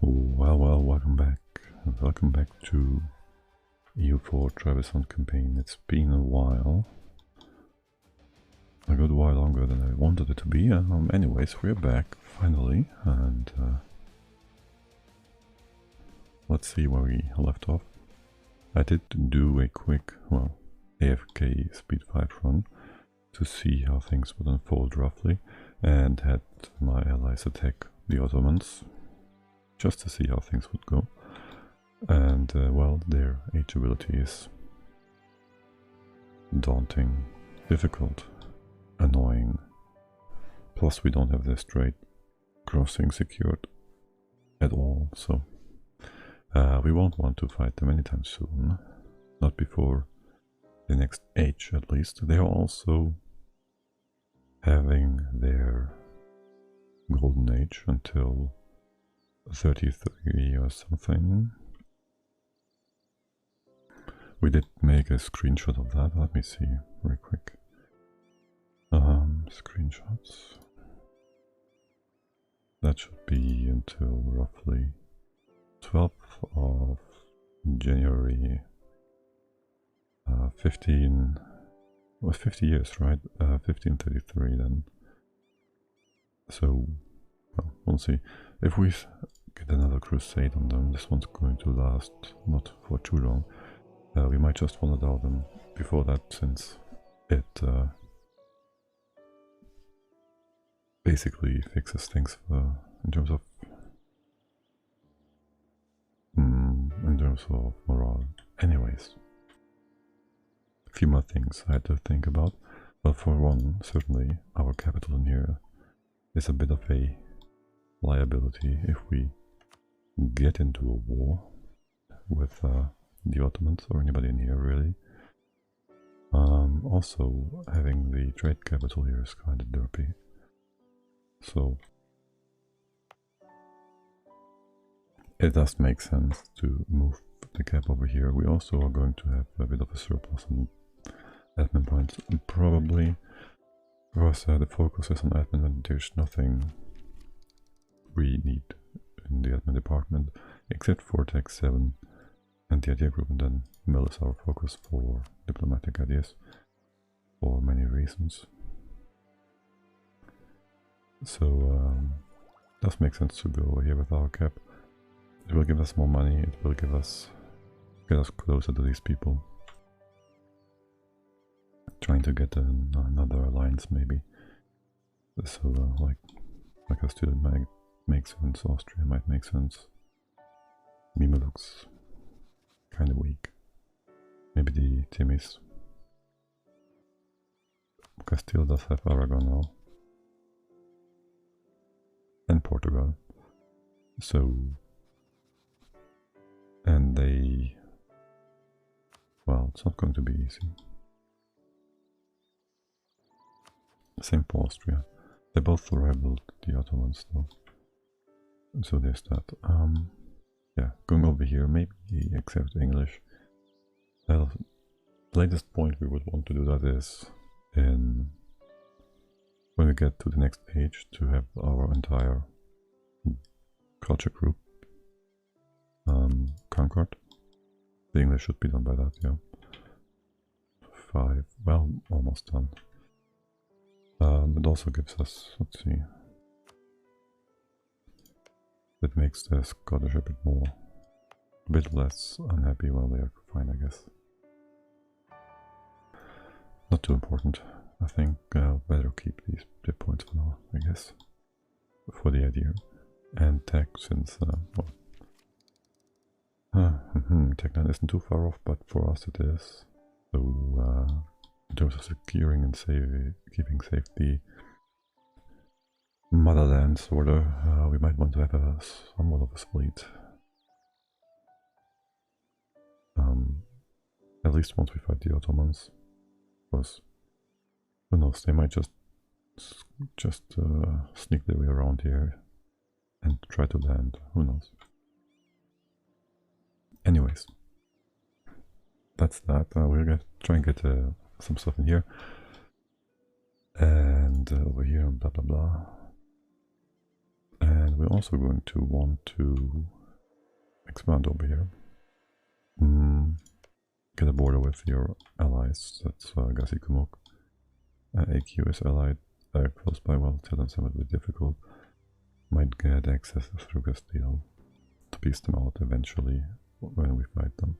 Well, welcome back. Welcome back to EU4 Trebizond campaign. It's been a while. A good while longer than I wanted it to be. Anyways, we're back, finally, and let's see where we left off. I did do a quick, AFK speed 5 run to see how things would unfold roughly, and had my allies attack the Ottomans, just to see how things would go. And, well, their age ability is daunting, difficult, annoying. Plus we don't have the straight crossing secured at all, so we won't want to fight them anytime soon. Not before the next age, at least. They are also having their golden age until 33 or something. We did make a screenshot of that. Let me see very quick. Screenshots. That should be until roughly 12th of January. 50 years, right? 1533 then. So, well, we'll see. If we get another crusade on them, this one's going to last not for too long. We might just want to allow them before that, since it basically fixes things in terms of morale. Anyways, a few more things I had to think about. Well, for one, certainly our capital in here is a bit of a liability if we get into a war with the Ottomans or anybody in here, really. Also, having the trade capital here is kind of derpy. So it does make sense to move the cap over here. We also are going to have a bit of a surplus on admin points, probably, because the focus is on admin and there's nothing we need in the admin department except for Tech 7 and the idea group, and then Mill is our focus for diplomatic ideas for many reasons. So it does make sense to go over here with our cap. It will give us more money, it will get us closer to these people. Trying to get another alliance maybe. So like Castile might make sense, Austria might make sense. Mima looks kind of weak. Maybe the Timmies. Castile does have Aragon now. And Portugal. So, and they, well, it's not going to be easy. Same for Austria. They both rivaled the Ottomans though. So there's that. Yeah, going over here, maybe accept English. The latest point we would want to do that is in when we get to the next age, to have our entire culture group conquered. The English should be done by that, yeah. 5, well, almost done. It also gives us, let's see, it makes the Scottish a bit less unhappy. Well, they are fine, I guess. Not too important. I think I'll better keep these points for now, I guess, for the idea. And tech, since, tech 9 isn't too far off, but for us it is. So, in terms of securing and keeping safe the motherland, sort of, we might want to have somewhat of a split. At least once we fight the Ottomans, because who knows, they might just sneak their way around here and try to land, who knows. Anyways, that's that. We'll try and get some stuff in here. And over here, and blah blah blah. And we're also going to want to expand over here. Get a border with your allies. That's Gasikumuk. AQ is allied close by. Well, tell them something difficult. Might get access through Castile to piece them out eventually when we fight them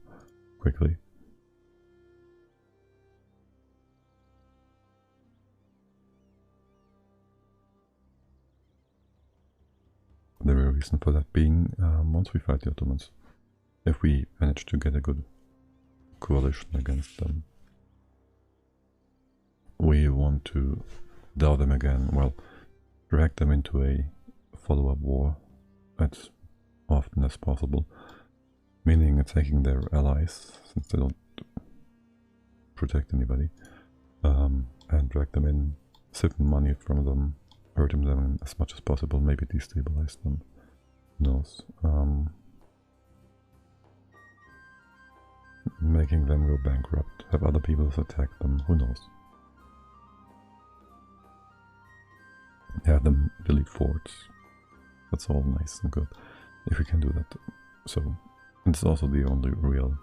quickly. The real reason for that being, once we fight the Ottomans, if we manage to get a good coalition against them, we want to dow them again, well, drag them into a follow-up war as often as possible, meaning attacking their allies, since they don't protect anybody, and drag them in, siphon money from them, hurting them as much as possible, maybe destabilize them, who knows. Making them go bankrupt, have other people attack them, who knows. Have them delete forts, that's all nice and good, if we can do that. So, it's also the only real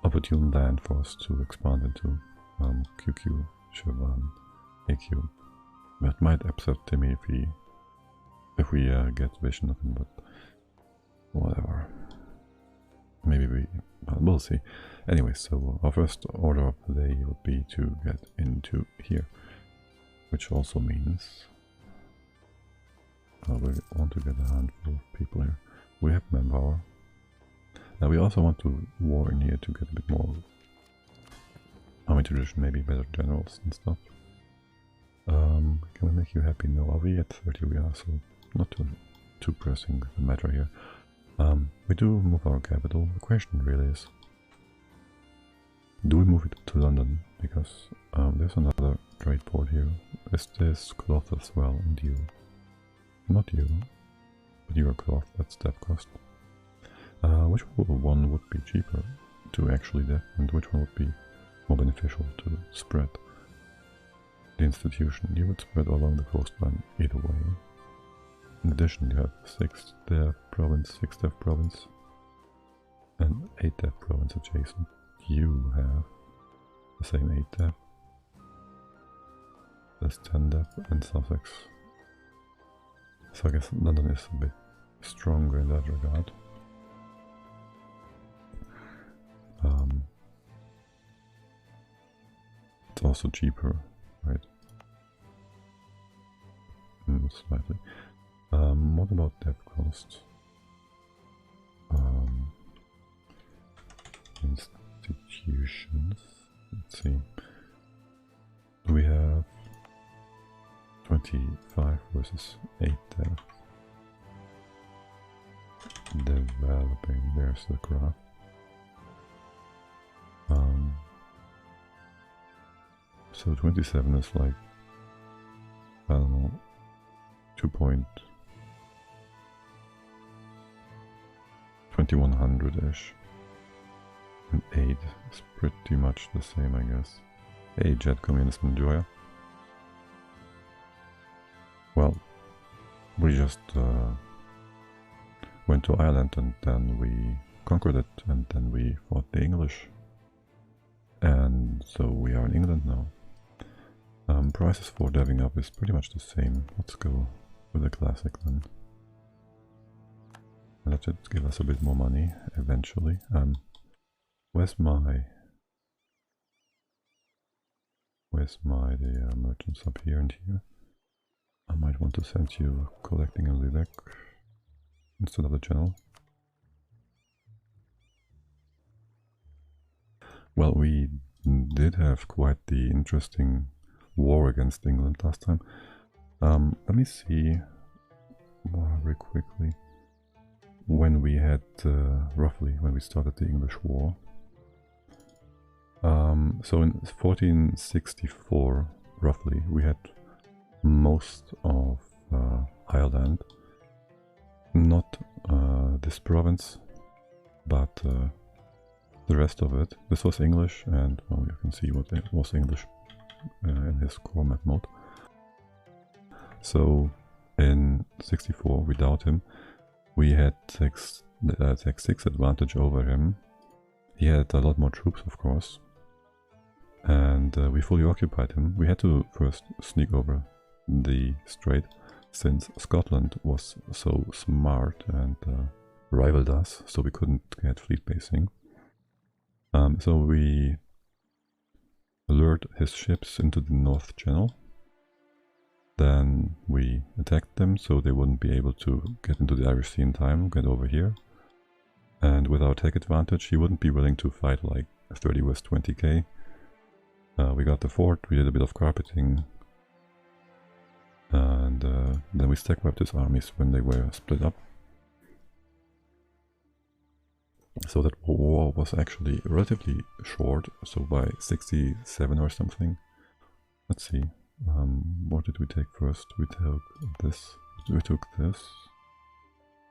opportune land for us to expand into. QQ, Shivan, AQ. That might upset Timmy if we get vision of him, but whatever. Maybe we'll see. Anyway, so our first order of the day would be to get into here, which also means we want to get a handful of people here. We have manpower. Now we also want to war in here to get a bit more army tradition, maybe better generals and stuff. Can we make you happy? No, are we at 30? We are, so not too pressing the matter here. We do move our capital. The question really is, do we move it to London? Because there's another trade port here. Is this cloth as well? And you? Not you, but your cloth, that's that cost. Which one would be cheaper to actually def, and which one would be more beneficial to spread? The institution, you would spread along the coastline either way. In addition, you have 6th dev province, 6th dev province, and 8th dev province adjacent. You have the same 8th dev. There's 10 dev and Sussex. So I guess London is a bit stronger in that regard. It's also cheaper, right? Slightly. What about dev cost? Institutions. Let's see. We have 25 versus 8 dev. Developing. There's the graph. So 27 is like, I don't know, 2.2100-ish. And 8 is pretty much the same, I guess. Hey, Jet Communist Enjoyer. Well, we just went to Ireland and then we conquered it and then we fought the English. And so we are in England now. Prices for deving up is pretty much the same. Let's go with the classic then. Let it give us a bit more money eventually. Where's my the merchants up here and here? I might want to send you collecting in Lübeck instead of the channel. Well, we did have quite the interesting war against England last time. Let me see very quickly when we had roughly when we started the English War. So in 1464 roughly we had most of Ireland, not this province, but the rest of it. This was English, and well, you can see what it was English in his core map mode. So In 64, without him, we had tech 6 advantage over him. He had a lot more troops, of course, and we fully occupied him. We had to first sneak over the strait, since Scotland was so smart and rivaled us, so we couldn't get fleet basing. So we lured his ships into the North Channel. Then we attacked them so they wouldn't be able to get into the Irish Sea in time, get over here. And with our tech advantage, he wouldn't be willing to fight like 30 with 20k. We got the fort, we did a bit of carpeting, and then we stack wiped his armies when they were split up. So that war was actually relatively short, so by 67 or something. Let's see, what did we take first? We took this.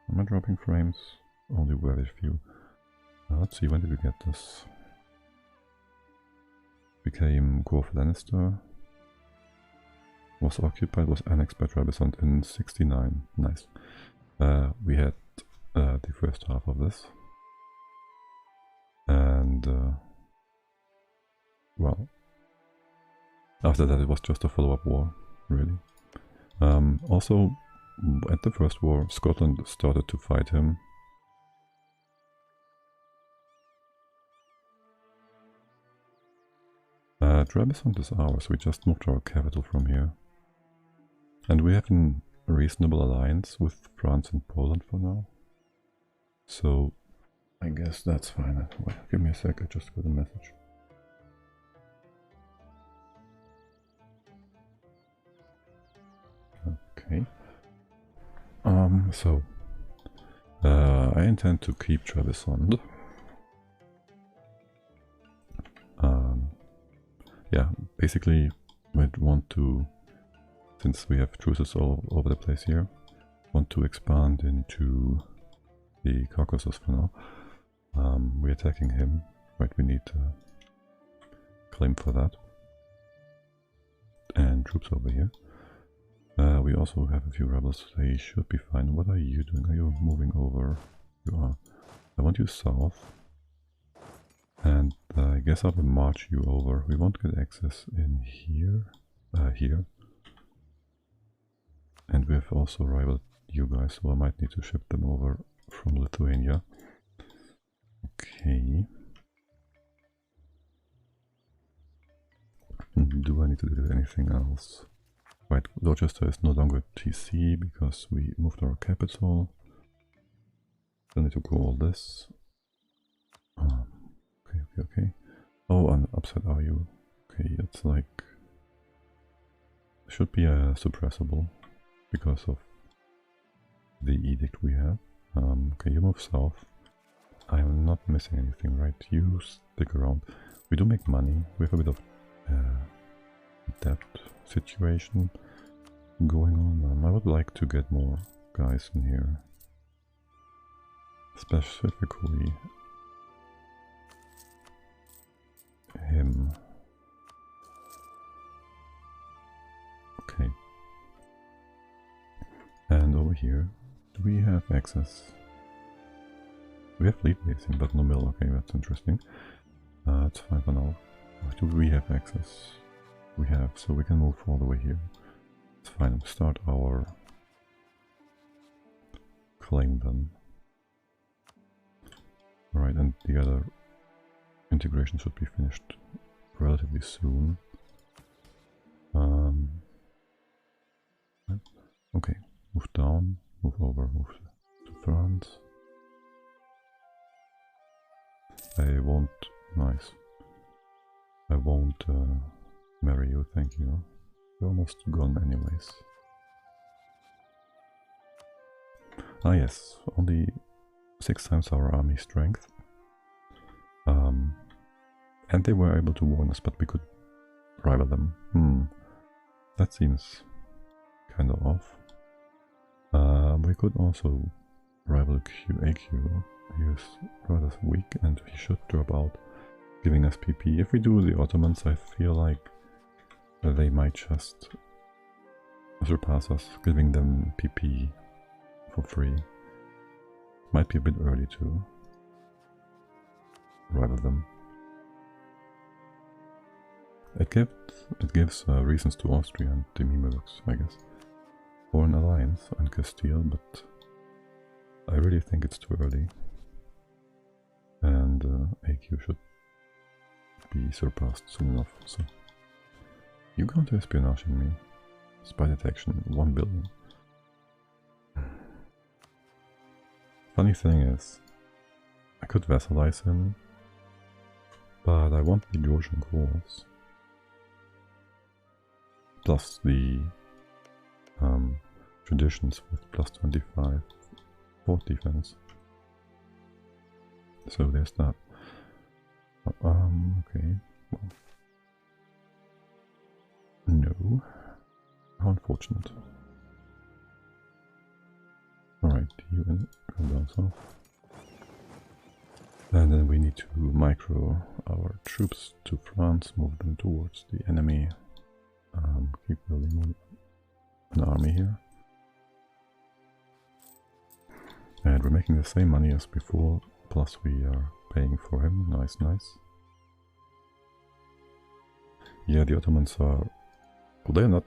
Am I dropping frames? Only very few. Let's see, when did we get this? Became Corfu Lannister. Was occupied, was annexed by Trebizond in 69. Nice. We had the first half of this. And well, after that it was just a follow-up war, really. Also, at the first war, Scotland started to fight him. Trebizond is ours, we just moved our capital from here. And we have a reasonable alliance with France and Poland for now. So I guess that's fine. Wait, give me a sec, I just got a message. Okay. I intend to keep Trebizond. Yeah, basically we'd want to, since we have truces all over the place here, want to expand into the Caucasus for now. We're attacking him, right? We need a claim for that. And troops over here. We also have a few rebels, they should be fine. What are you doing? Are you moving over? You are. I want you south. And I guess I will march you over. We won't get access in here. Here. And we have also rivaled you guys, so I might need to ship them over from Lithuania. Okay. Do I need to do anything else? Right, Rochester is no longer TC because we moved our capital. Still need to call this. Okay. Oh, and upset are you? Okay, it's like... should be a suppressible because of the edict we have. Okay, you move south. I am not missing anything, right? You stick around. We do make money. We have a bit of debt situation going on. I would like to get more guys in here. Specifically him. Okay. And over here, do we have access? We have fleet basing, but no mill. Okay, that's interesting. It's fine for now. Do we have access? We have, so we can move all the way here. It's fine. We'll start our claim then. Alright, and the other integration should be finished relatively soon. Okay, move down, move over, move to France. I won't, nice. I won't marry you, thank you. You're almost gone anyways. Ah yes, only 6 times our army strength. And they were able to warn us, but we could rival them. That seems kinda off. We could also rival AQ. He is rather weak and he should drop out, giving us PP. If we do the Ottomans, I feel like they might just surpass us, giving them PP for free. Might be a bit early to rival them. It gives reasons to Austria and the Mimelux, I guess, for an alliance and Castile, but I really think it's too early. And AQ should be surpassed soon enough. So you counter espionaging me. Spy detection 1 billion. Funny thing is, I could vassalize him, but I want the Georgian cause. Plus the traditions with plus 25 fort defense. So there's that. Okay. Well. No. How unfortunate. Alright, you can go down south. And then we need to micro our troops to France, move them towards the enemy. Keep building an army here. And we're making the same money as before, plus we are paying for him. Nice, nice. Yeah, the Ottomans are... Well, they're not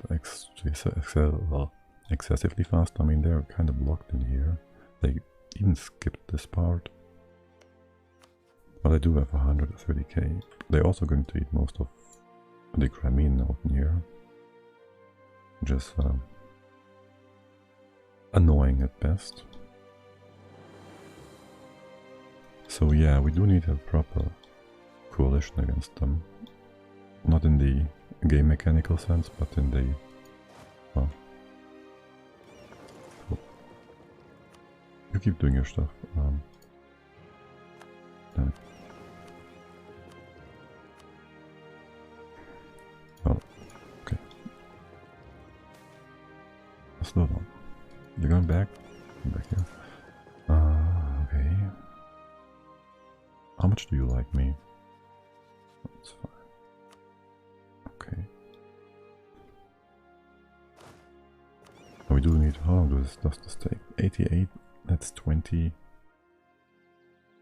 excessively fast. I mean, they're kind of locked in here. They even skipped this part. But I do have 130k. They're also going to eat most of the Crimean Northern here. Just annoying at best. So yeah, we do need a proper coalition against them. Not in the game mechanical sense, but in the... well... Cool. You keep doing your stuff. Damn it. Oh, okay. Slow down. You're going back? Come back here. Okay. How much do you like me? That's fine. Okay. Oh, we do need... how long does this take? 88? That's 20.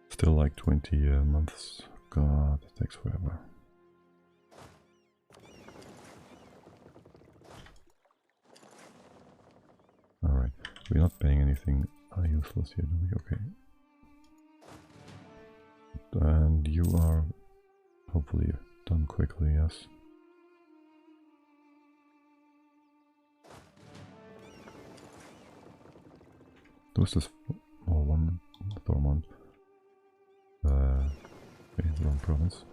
Still like 20 months. God, it takes forever. Alright, we're not paying anything useless here, do we? Okay. And you are hopefully done quickly, yes. Who's this small one? Thormont. Okay, the wrong province.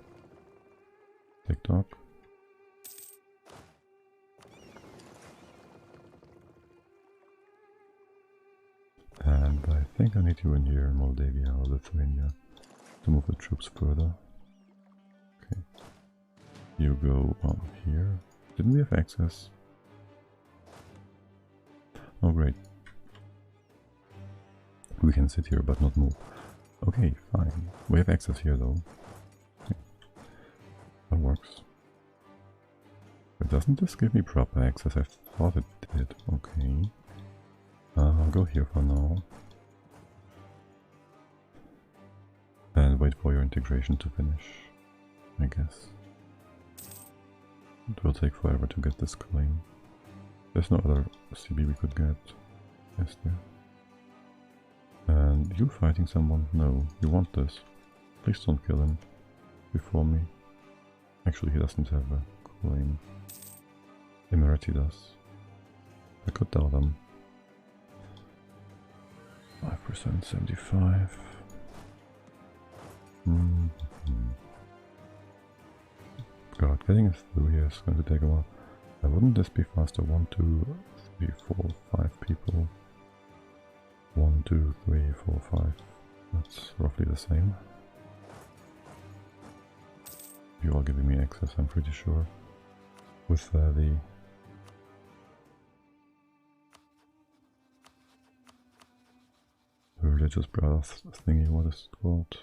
TikTok. And I think I need you in here in Moldavia or Lithuania to move the troops further. Okay. You go on here. Didn't we have access? Oh great. We can sit here but not move. Okay, fine. We have access here though. Okay. That works. But doesn't this give me proper access? I thought it did. Okay. I'll go here for now. And wait for your integration to finish, I guess. It will take forever to get this claim. There's no other CB we could get, is there? And you fighting someone? No, you want this. Please don't kill him before me. Actually, he doesn't have a claim. Emirati does. I could tell them. 5%, 75. God, getting us through here is going to take a while. Wouldn't this be faster? 1, 2, 3, 4, 5 people. 1, 2, 3, 4, 5. That's roughly the same. You are giving me access, I'm pretty sure. With the religious brothers thingy, what is it called?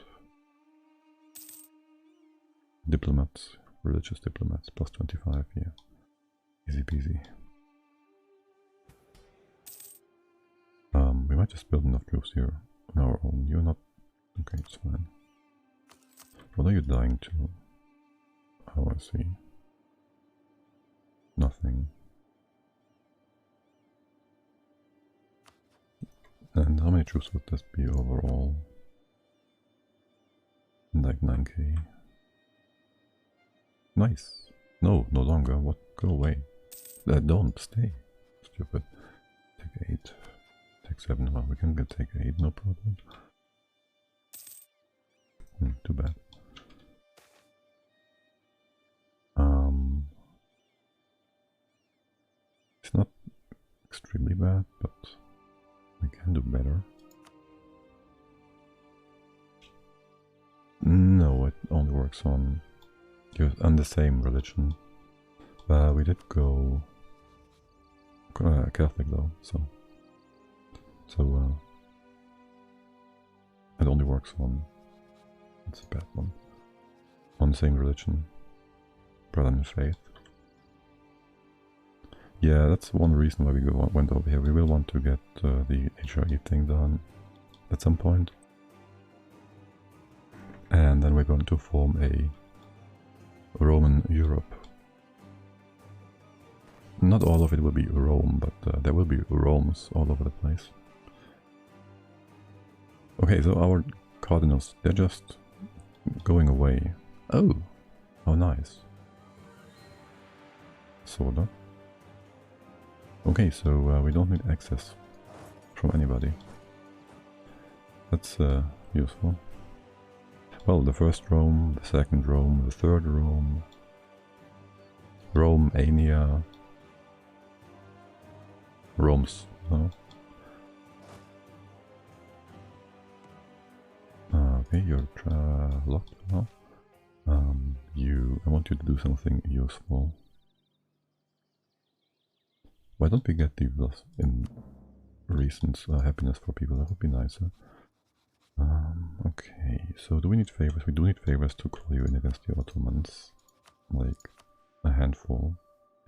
Diplomats, religious diplomats, plus 25, yeah. Easy peasy. We might just build enough troops here on our own. You're not... Okay, it's fine. What are you dying to? Oh, I see. Nothing. And how many troops would this be overall? Like 9k. Nice. No, no longer. What? Go away. Don't stay. Stupid. Take 8. Take 7. Well, we can take 8, no problem. Too bad. It's not extremely bad, but we can do better. No, it only works on the same religion. We did go Catholic though, so it only works on, it's a bad one, on the same religion, brother in faith. Yeah, that's one reason why we went over here. We will want to get the HRE thing done at some point. And then we're going to form a Roman Europe. Not all of it will be Rome, but there will be Romes all over the place. Okay, so our cardinals, they're just going away. Oh, how nice. Sorta. Okay, so we don't need access from anybody. That's useful. Well, the first Rome, the second Rome, the third Rome, Rome-ania, Rome's, no? Okay, you're locked now. I want you to do something useful. Why don't we get the in reasons happiness for people? That would be nicer. Okay, so do we need favors? We do need favors to call you in against the Ottomans. Like a handful.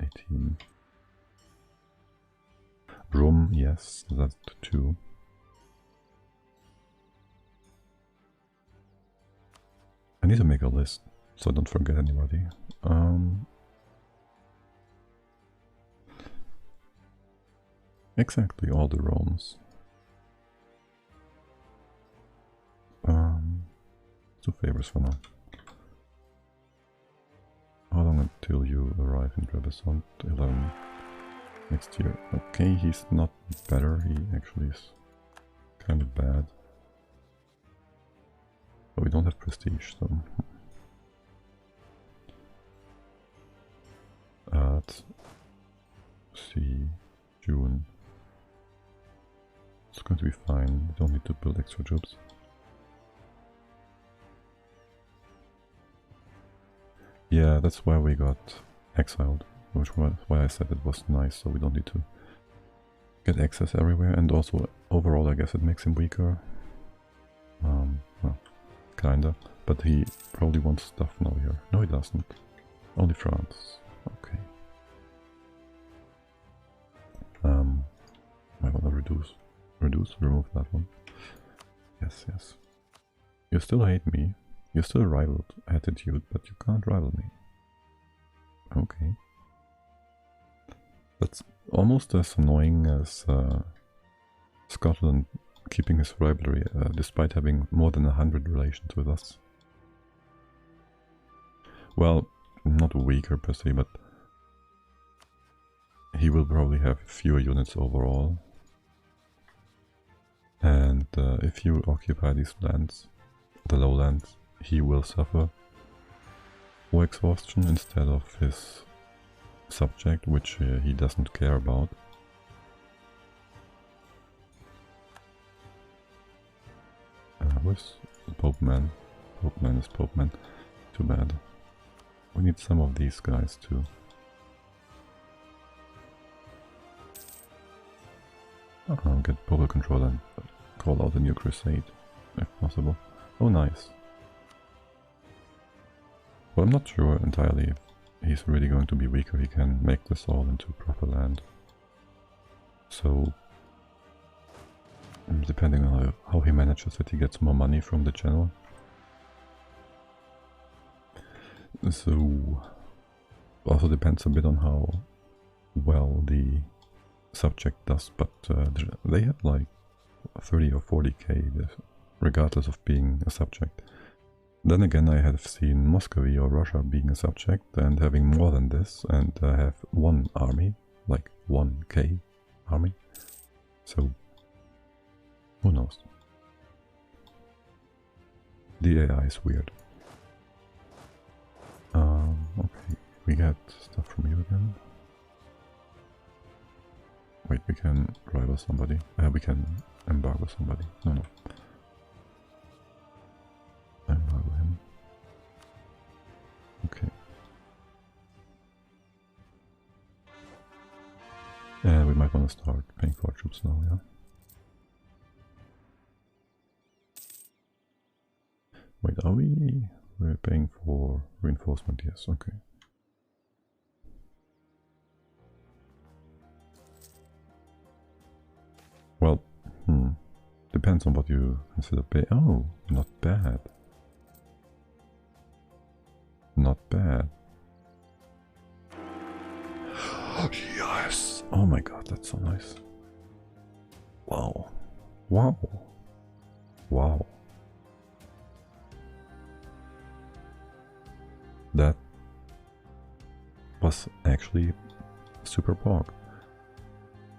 18. Rome, yes, that's 2. I need to make a list so I don't forget anybody. Exactly, all the Romes. 2 favors for now. How long until you arrive in Trebizond? 11 next year. Okay, he's not better, he actually is kind of bad. But we don't have prestige, so... let's see... June. It's going to be fine, we don't need to build extra troops. Yeah, that's why we got exiled, which was why I said it was nice, so we don't need to get access everywhere, and also overall I guess it makes him weaker. Well, kinda, but he probably wants stuff now here. No, he doesn't. Only France. Okay. I wanna remove that one. Yes, yes. You still hate me. You still rivaled attitude, but you can't rival me. Okay. That's almost as annoying as Scotland keeping his rivalry, despite having more than 100 relations with us. Well, not weaker per se, but he will probably have fewer units overall. And if you occupy these lands, the lowlands, he will suffer war exhaustion instead of his subject, which he doesn't care about. Where's Pope Man? Pope Man is Pope Man. Too bad. We need some of these guys too. Get Popal control and call out a new crusade, if possible. Oh, nice. Well, I'm not sure entirely if he's really going to be weaker. He can make this all into proper land. So Depending on how he manages it, he gets more money from the channel. So also depends a bit on how well the subject does, but they have like 30 or 40k regardless of being a subject. Then again, I have seen Muscovy or Russia being a subject and having more than this, and have one army, like 1k army. So who knows? The AI is weird. Okay, we get stuff from you again. Wait, we can rival somebody. We can embargo somebody. No. Embargo him. Okay. And we might want to start paying for our troops now, yeah? Wait, are we? We're paying for reinforcement, yes, okay. Well, depends on what you consider pay. Oh, not bad. Not bad. Yes! Oh my god, that's so nice. Wow. Wow. Wow. That was actually super pog.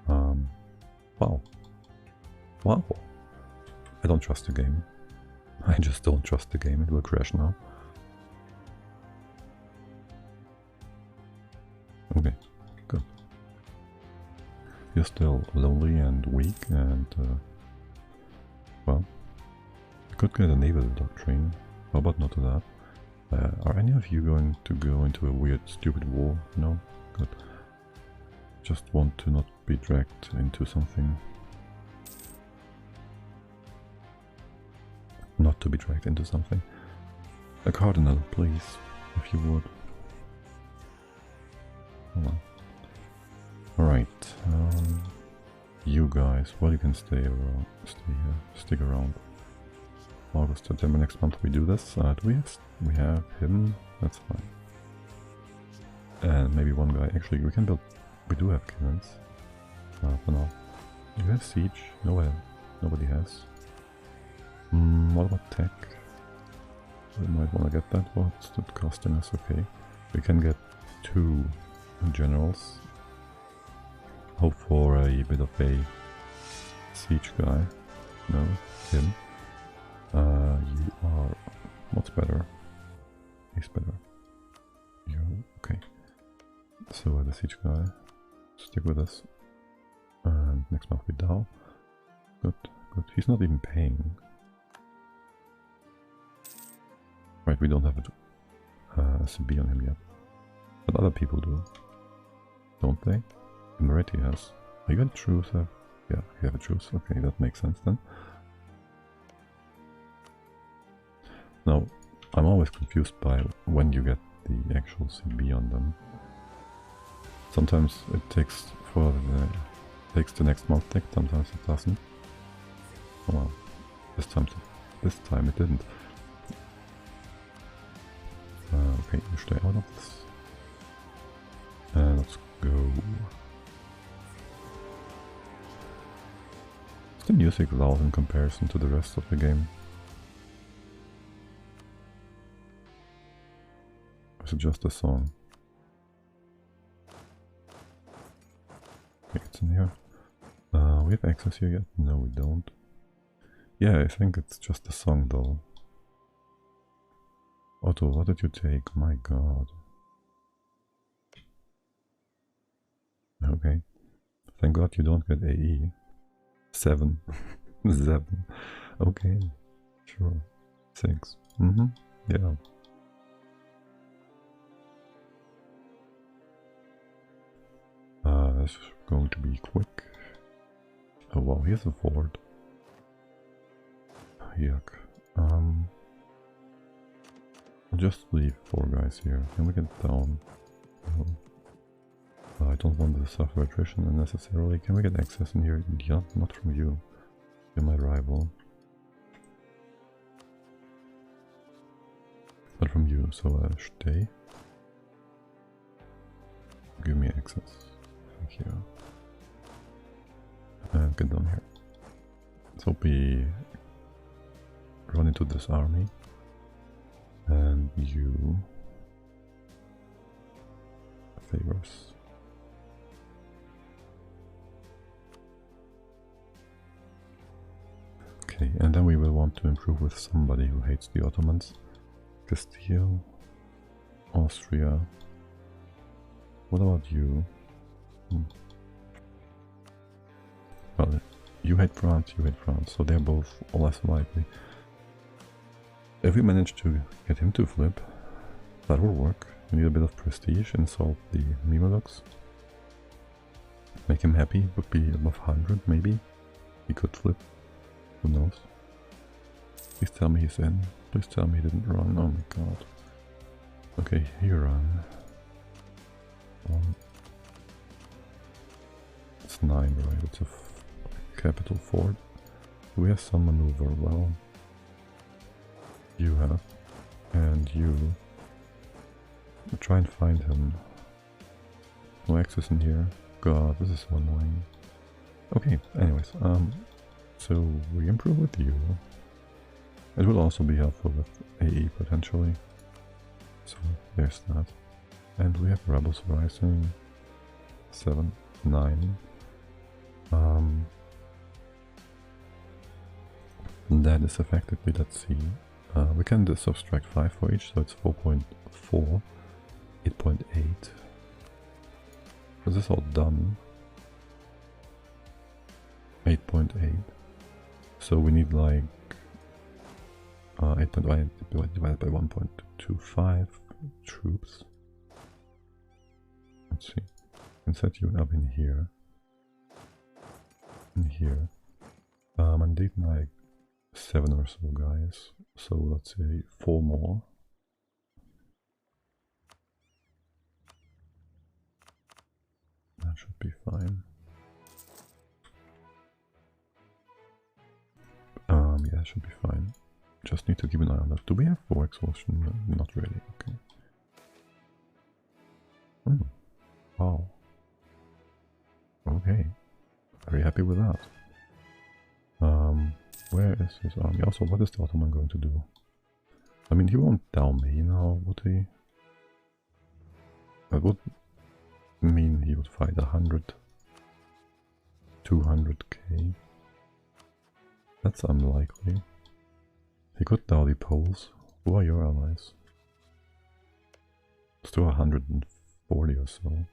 Wow. Wow. I don't trust the game. I just don't trust the game. It will crash now. Okay, good. You're still lonely and weak and, well, you could get a naval doctrine. How about not to that? Are any of you going to go into a weird, stupid war? No? Good. Just want to not be dragged into something. Not to be dragged into something. A cardinal, please, if you would. Hold on. Alright. You guys, well, you can stay around. Stay here. Stick around. August, September next month we do this. We have him. That's fine. And maybe one guy. Actually, we can build. We do have cannons. For now. Do you have siege? No, nobody has. What about tech? We might want to get that. What's that costing us? Okay. We can get 2 generals. Hope for a bit of a siege guy. No, him. You are... What's better? He's better. You... Okay. So the siege guy. Stick with us. And next month we down. Good, good. He's not even paying. Right, we don't have a CB on him yet. But other people do. Don't they? Emirati has. Are you a truce? Yeah, you have a truce. Okay, that makes sense then. Now, I'm always confused by when you get the actual CB on them. Sometimes it takes the next month tick, sometimes it doesn't. Oh well, this time it didn't. Okay, you stay out of this. Let's go. Is the music loud in comparison to the rest of the game? Or is it just a song? Okay, it's in here. We have access here yet? No, we don't. Yeah, I think it's just a song though. Otto, what did you take? My god. Okay. Thank god you don't get AE. 7. 7. Okay. Sure. 6. Yeah. This is going to be quick. Oh wow, here's a fort. Yuck. I'll just leave 4 guys here. Can we get down? No. I don't want to suffer attrition unnecessarily. Can we get access in here? Yeah, not from you. You're my rival. Not from you, so stay. Give me access. Thank you. And get down here. So we run into this army. And you favors. Okay, and then we will want to improve with somebody who hates the Ottomans. Castile, Austria. What about you? Well, you hate France, so they're both less likely. If we manage to get him to flip, that will work. We need a bit of prestige, insult the Mamelukes. Make him happy, would be above 100 maybe. He could flip, who knows. Please tell me he's in. Please tell me he didn't run. Oh my god. Okay, he ran. It's 9, right? It's a capital fort. Do we have some maneuver? Well, you have. And you. I'll try and find him. No access in here. God, this is so annoying. Okay, anyways, so we improve with you. It will also be helpful with AE potentially. So there's that. And we have rebels rising. 7, 9. That is effectively, let's see. We can subtract 5 for each, so it's 4.4, 8.8. Is this all done? 8.8. So we need like 8.1 divided by 1.25 troops. Let's see. I can set you up in here. In here. And need like 7 or so guys. So let's say 4 more. That should be fine. Yeah, that should be fine. Just need to keep an eye on that. Do we have 4 exhaustion? No, not really, okay. Wow. Okay. Very happy with that. Where is his army? Also, what is the Ottoman going to do? I mean, he won't down me now, would he? That would mean he would fight 100, 200k. That's unlikely. He could down the Poles. Who are your allies? Still 140 or so.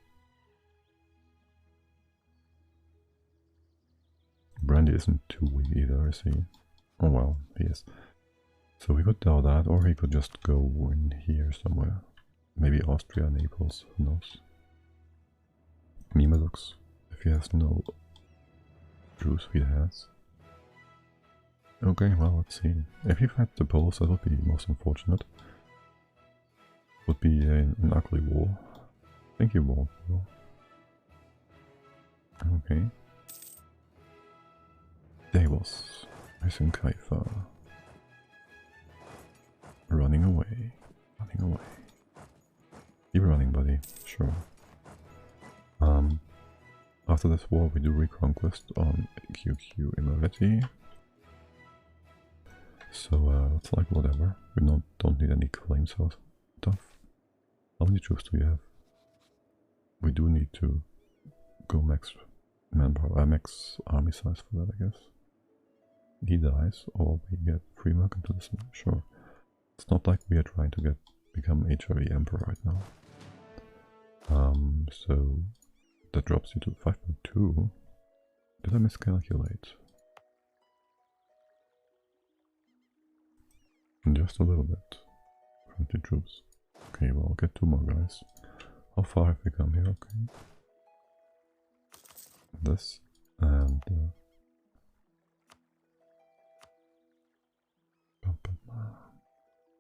Brandy isn't too weak either, is he? Oh well, he is. So he could do that, or he could just go in here somewhere. Maybe Austria, Naples, who knows? Mamelukes, if he has no Jews, he has. Okay, well, let's see. If he fights the Poles, that would be most unfortunate. Would be an ugly war. I think he won't, though. Okay. Davos, missing Kaifa. Running away. Running away. Keep running, buddy. Sure. After this war, we do reconquest on QQ Imereti. So it's like whatever. We don't need any claims or stuff. How many troops do we have? We do need to go max manpower, max army size for that, I guess. He dies, or we get free mercantilism. Sure. It's not like we are trying to become HRE Emperor right now. So that drops you to 5.2. Did I miscalculate? Just a little bit. 20 troops. Okay, well, I'll get 2 more guys. How far have we come here? Okay. This and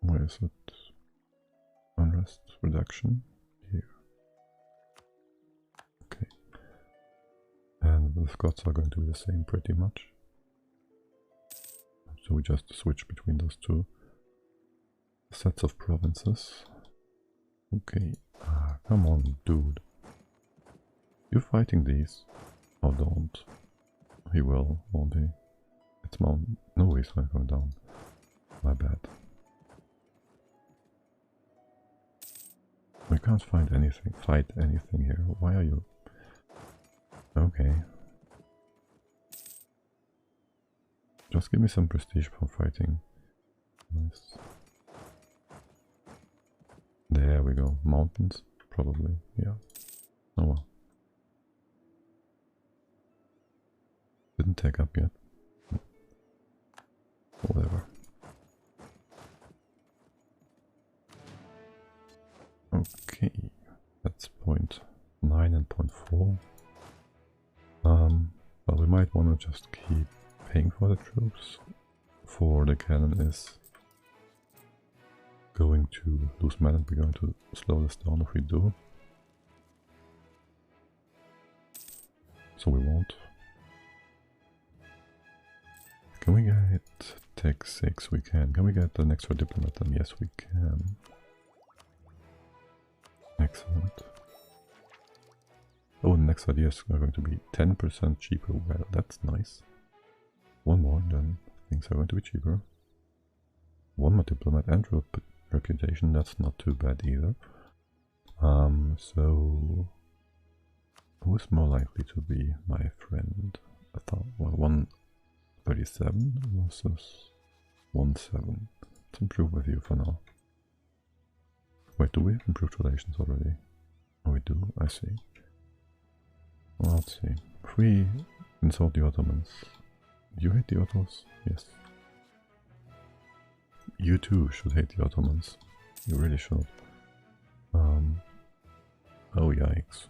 where is it? Unrest reduction here. Okay. And the Scots are going to be the same pretty much. so we just switch between those two sets of provinces. Okay, come on, dude. You fighting these? Oh, don't. He will, won't he? It's Mount... No, he's not going down. My bad. We can't find anything, fight anything here. Why are you... Okay. Just give me some prestige for fighting. Nice. There we go. Mountains? Probably, yeah. Oh well. Didn't take up yet. Whatever. Okay. That's point 9 and point 4. Well, we might want to just keep paying for the troops. For the cannon is going to lose mana. We're going to slow this down if we do. So we won't. Can we get tech 6? We can. Can we get an extra diplomat then? Yes, we can. Excellent. Oh, the next ideas are going to be 10% cheaper. Well, that's nice. One more, then things are going to be cheaper. One more diplomat and reputation, that's not too bad either. So who's more likely to be my friend? I thought, well, 137 versus 17. Let's improve with you for now. Wait, do we have improved relations already? Oh, we do, I see. Well, let's see. If we insult the Ottomans. You hate the Ottomans? Yes. You too should hate the Ottomans. You really should. Oh yikes.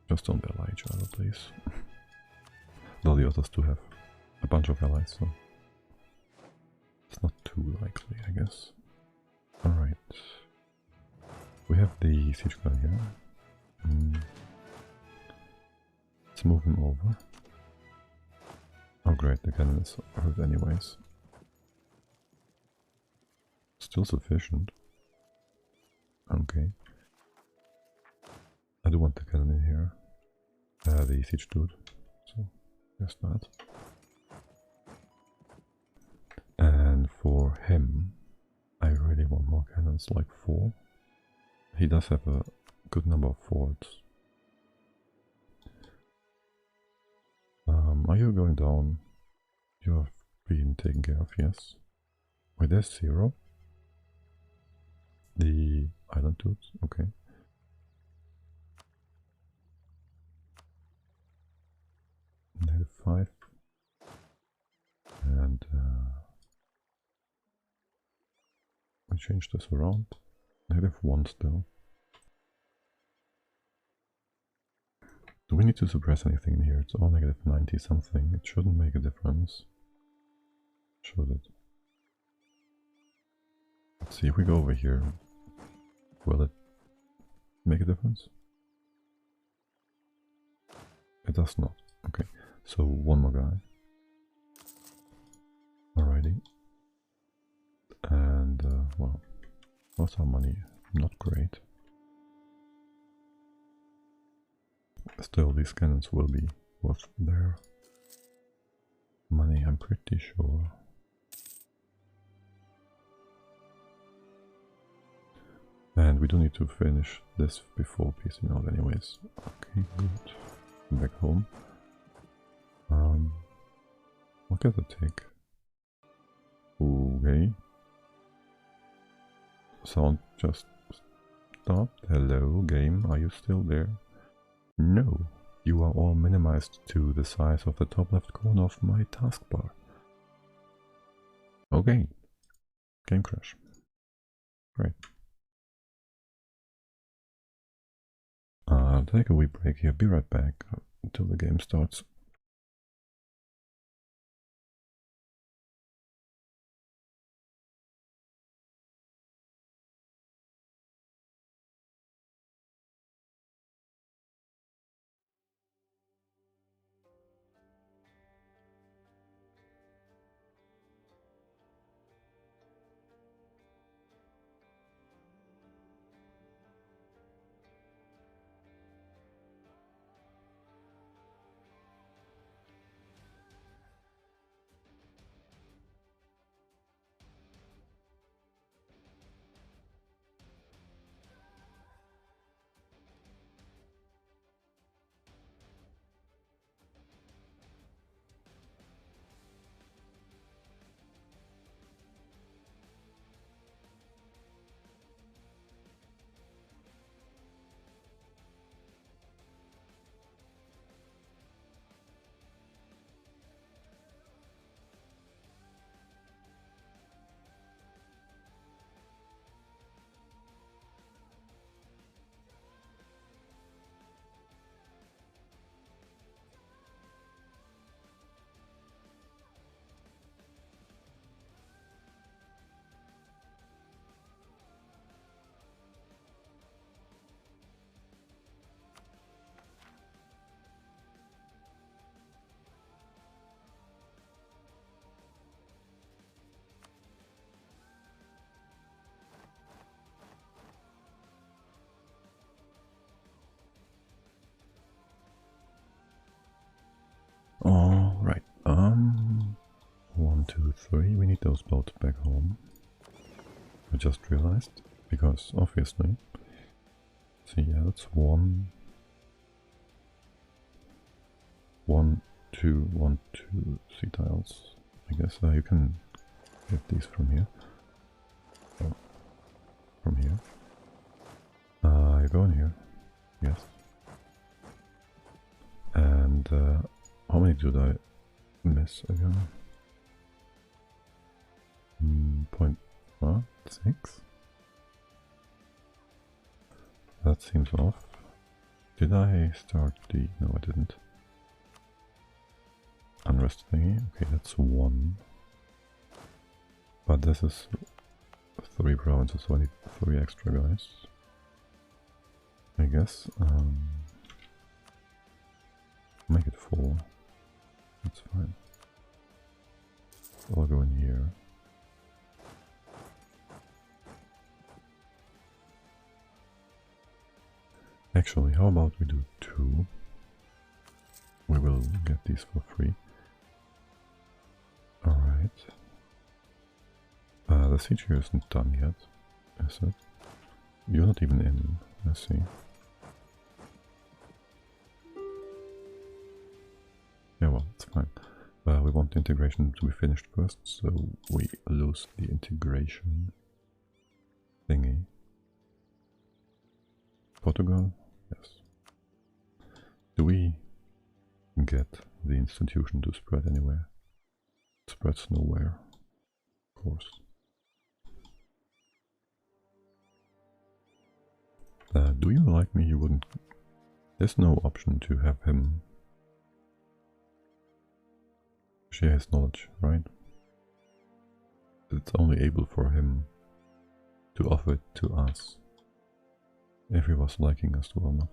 Just don't ally each other, please. Though the others do have a bunch of allies, so it's not too likely, I guess. Alright. We have the siege guy here. Let's move him over. Oh great, the cannon is hurt anyways. Still sufficient. Okay. I do want the cannon in here. The siege dude. So, there's that. And for him, I really want more cannons, like 4. He does have a good number of forts. Are you going down? You have been taken care of, yes. Wait, there's 0. The island dudes, okay. -5. And we change this around. -1 still. Do we need to suppress anything in here? It's all -90 something. It shouldn't make a difference. Should it? Let's see if we go over here. Will it make a difference? It does not. Okay, so one more guy. Alrighty. And, well, what's our money? Not great. Still, these cannons will be worth their money, I'm pretty sure. And we do need to finish this before piecing out anyways. Okay, good. Back home. What does it take? Okay. Sound just stopped. Hello, game, are you still there? No, you are all minimized to the size of the top left corner of my taskbar. Okay. Game crash. Great. I'll take a wee break here, be right back until the game starts. 2, 3. We need those boats back home. I just realized, because obviously. So yeah, that's 1, 1, 2, 1, 2 sea tiles. I guess you can get these from here. Oh, from here. You go in here. Yes. And how many did I miss again? 0.6? That seems off. Did I start the... No, I didn't. Unrest thingy. Okay, that's 1. But this is 3 provinces, so I need 3 extra guys. I guess. Make it 4. That's fine. I'll go in here. Actually, how about we do 2? We will get these for free. Alright. The siege here isn't done yet, is it? You're not even in, I see. Yeah, well, it's fine. We want the integration to be finished first, so we lose the integration thingy. Portugal? Yes. Do we get the institution to spread anywhere? It spreads nowhere, of course. Do you like me? You wouldn't... There's no option to have him share his knowledge, right? It's only able for him to offer it to us. If he was liking us well enough.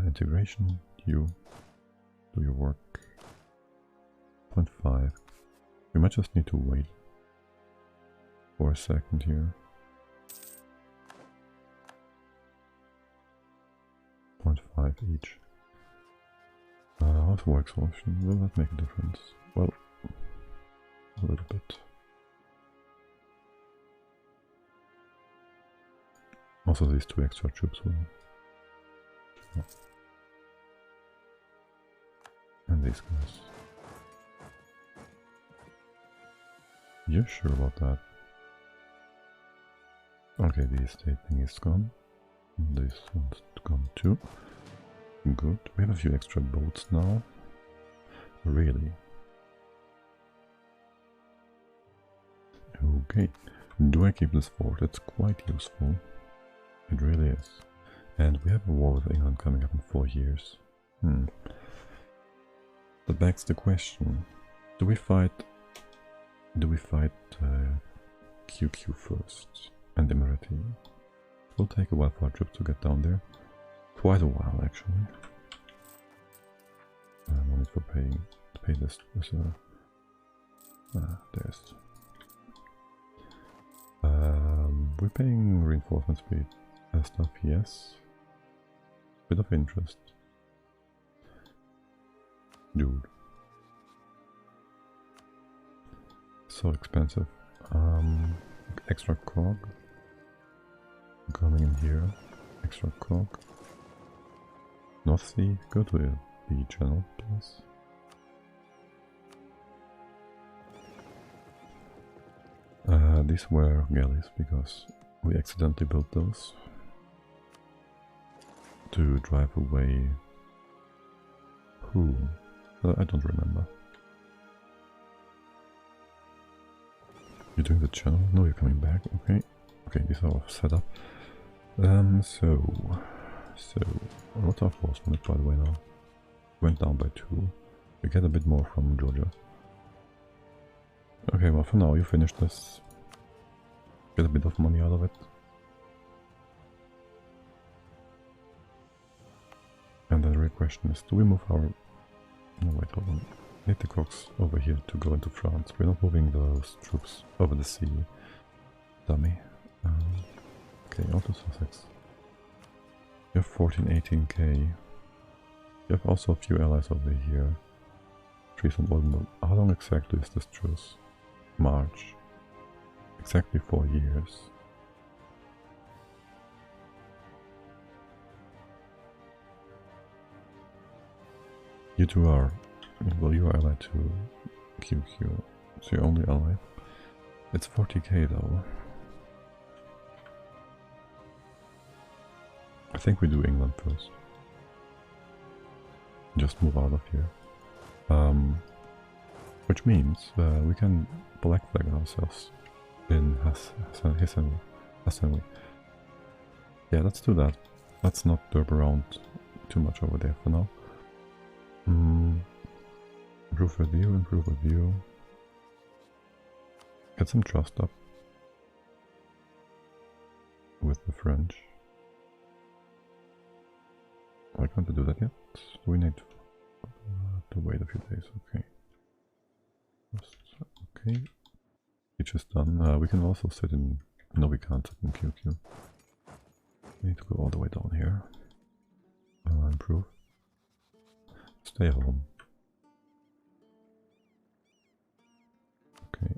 Integration, you do your work. 0.5. We might just need to wait for a second here. 0.5 each. How's war exhaustion? Will that make a difference? Well, a little bit. Also, these 2 extra troops will. Oh. And these guys. You're sure about that? Okay, the estate thing is gone. This one's gone too. Good. We have a few extra boats now. Really? Okay. Do I keep this fort? It's quite useful. It really is. And we have a war with England coming up in 4 years. That begs the question. Do we fight QQ first? And Emirati? It will take a while for our troops to get down there. Quite a while, actually. No need for pay this reserve. There's. We're paying reinforcement speed stuff, yes. Bit of interest. Dude. So expensive. Extra cog. Coming in here. Extra cog. North Sea, go to the channel, please. These were galleys because we accidentally built those to drive away who? I don't remember. You're doing the channel? No, you're coming back. Okay. Okay, these are all set up. So, what's our force limit, by the way, now? Went down by 2. We get a bit more from Georgia. Okay, well, for now, you finish this. Get a bit of money out of it. And the real question is, do we move our... No, wait, hold on. Need the cogs over here to go into France. We're not moving those troops over the sea. Dummy. Okay, Auto Sussex. You have 14, 18k. You have also a few allies over here. trees on Oldenburg. How long exactly is this truce? March. Exactly 4 years. You two are... Well, you are allied to QQ. It's your only ally. It's 40k though. I think we do England first. Just move out of here. Which means we can black flag ourselves in Hassanwi. Yeah, let's do that. Let's not derp around too much over there for now. Improve review, improve review. Get some trust up with the French. Why can't I do that yet? Do we need to wait a few days? Okay. Okay. Each is done. We can also sit in... No, we can't sit in QQ. We need to go all the way down here. Improve. Stay home. Okay.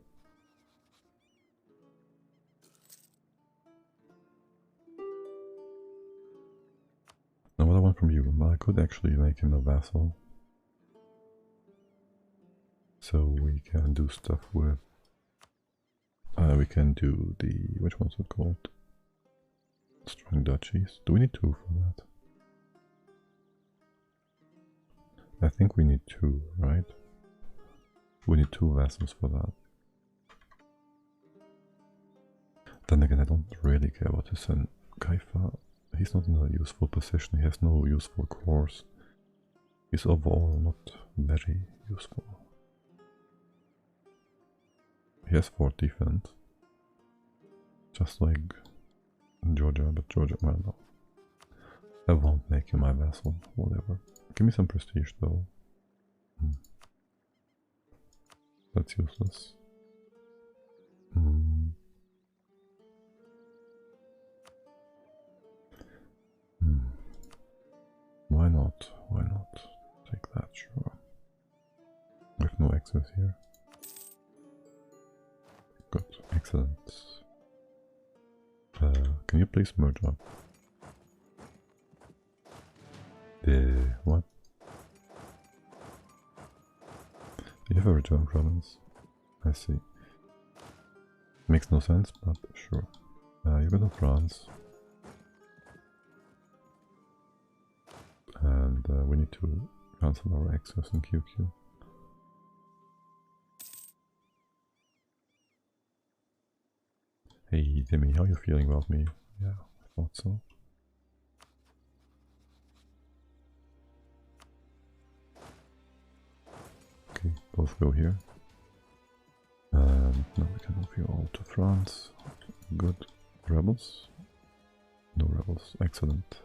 Now what I want from you, well, I could actually make him a vassal. So we can do stuff with... we can do the... which one's it called? Strong duchies. Do we need 2 for that? I think we need 2, right? We need 2 vassals for that. Then again, I don't really care about this, and Kaifa, he's not in a useful position, he has no useful cores. He's overall not very useful. He has 4 defense. Just like Georgia, but Georgia, well no. I won't make him my vassal, whatever. Give me some prestige though. That's useless. Why not? Why not? Take that, sure. We have no access here. Good, excellent. Can you please merge up? What? You have a return province. I see. Makes no sense, but sure. You go to France. And we need to cancel our access in QQ. Hey Timmy, how you feeling about me? Yeah, I thought so. Okay, both go here. And now we can move you all to France. Good. Rebels? No rebels. Excellent.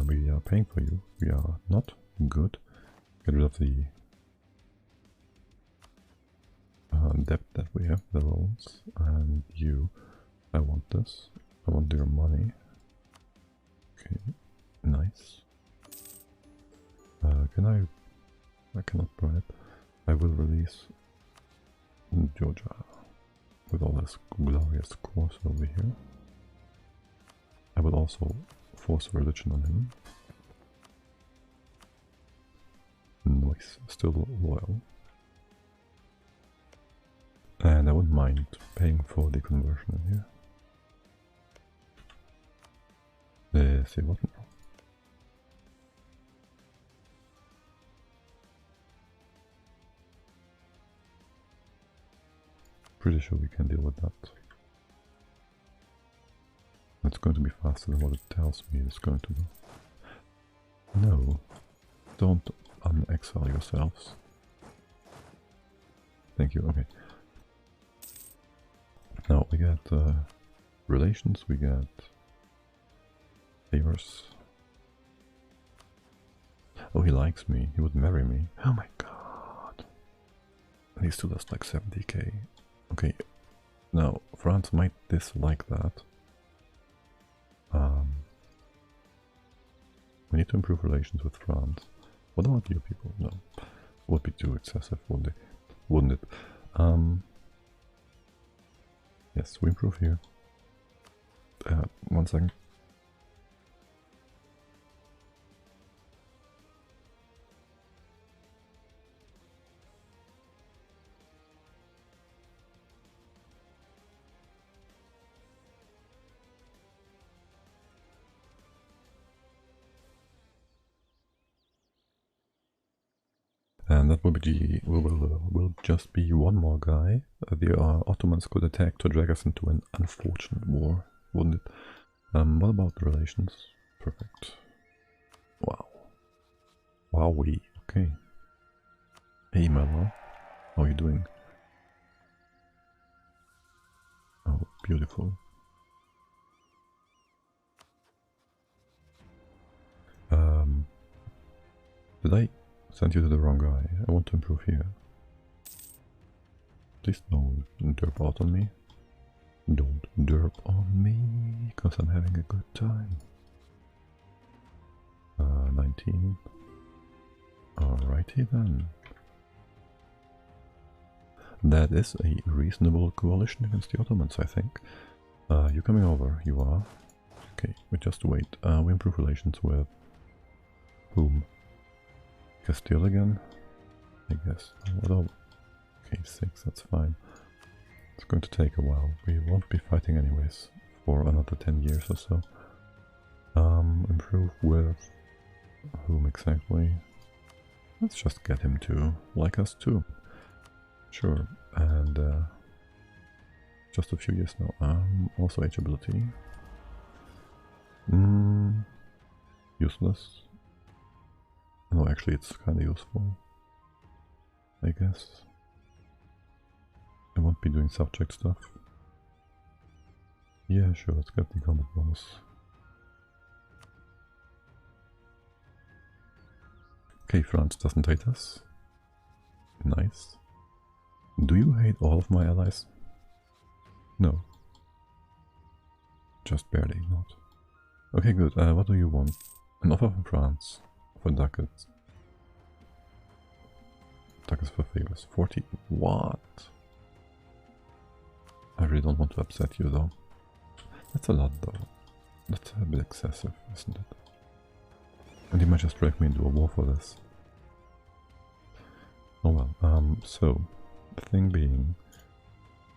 We are paying for you. We are not good. Get rid of the debt that we have, the loans, and you. I want this. I want your money. Okay, nice. I cannot bribe. I will release Georgia with all this glorious course over here. I will also force religion on him. Nice, still loyal. And I wouldn't mind paying for the conversion in here. See what now? Pretty sure we can deal with that. It's going to be faster than what it tells me it's going to be. No, don't unexile yourselves. Thank you, okay. Now we get relations, we get favors. Oh, he likes me, he would marry me. Oh my god. And he still has like 70k. Okay, now France might dislike that. We need to improve relations with France. What about you people? No. Would be too excessive, wouldn't it? Yes, we improve here. 1 second. And that will be will just be one more guy. The Ottomans could attack to drag us into an unfortunate war, wouldn't it? What about the relations? Perfect. Wow. Wowee. Okay. Hey Mello, how are you doing? Oh, beautiful. Did I send you to the wrong guy? I want to improve here. Please don't derp out on me. Don't derp on me, because I'm having a good time. 19. Alrighty then. That is a reasonable coalition against the Ottomans, I think. You coming over? You are. Okay, we just wait. We improve relations with whom? Castile again? I guess. Okay, 6, that's fine. It's going to take a while. We won't be fighting anyways for another 10 years or so. Improve with whom exactly? Let's just get him to like us too. Sure, and just a few years now. Also age ability. Useless. No, actually it's kinda useful, I guess. I won't be doing subject stuff. Yeah, sure, let's get the combat bonus. Okay, France doesn't hate us. Nice. Do you hate all of my allies? No. Just barely not. Okay, good. What do you want? An offer from France. For ducats. Ducats for favors. 40. What? I really don't want to upset you though. That's a lot though. That's a bit excessive, isn't it? And you might just drag me into a war for this. Oh well, so, the thing being,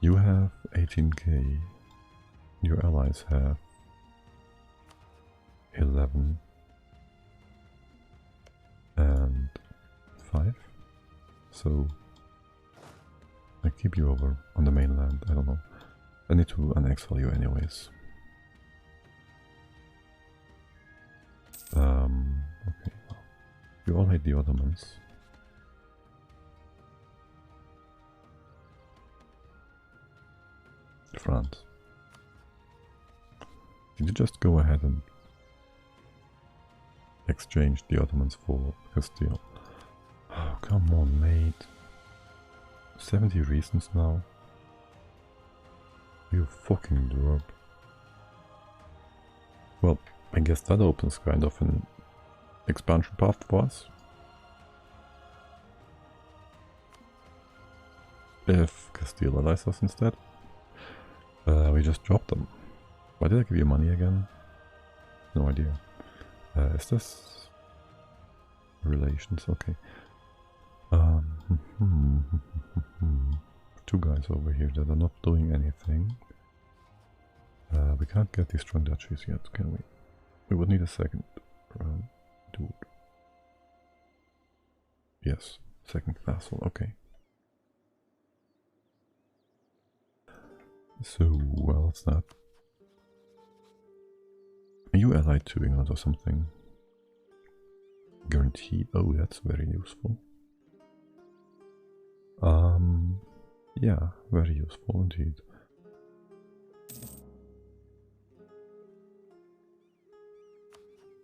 you have 18k, your allies have 11 and 5, so I keep you over on the mainland, I don't know. I need to annexal you anyways. Okay, well, you all hate the Ottomans. France. Did you just go ahead and exchange the Ottomans for Castile? Oh, come on, mate. 70 reasons now? You fucking derp. Well, I guess that opens kind of an expansion path for us. If Castile allies us instead. We just dropped them. Why did I give you money again? No idea. Is this relations? Okay. Two guys over here that are not doing anything. We can't get these strong duchies yet, can we? We would need a second dude. Yes, second vassal, okay. So, well, what's that? Are you allied to England or something? Guarantee? Oh, that's very useful. Yeah, very useful indeed.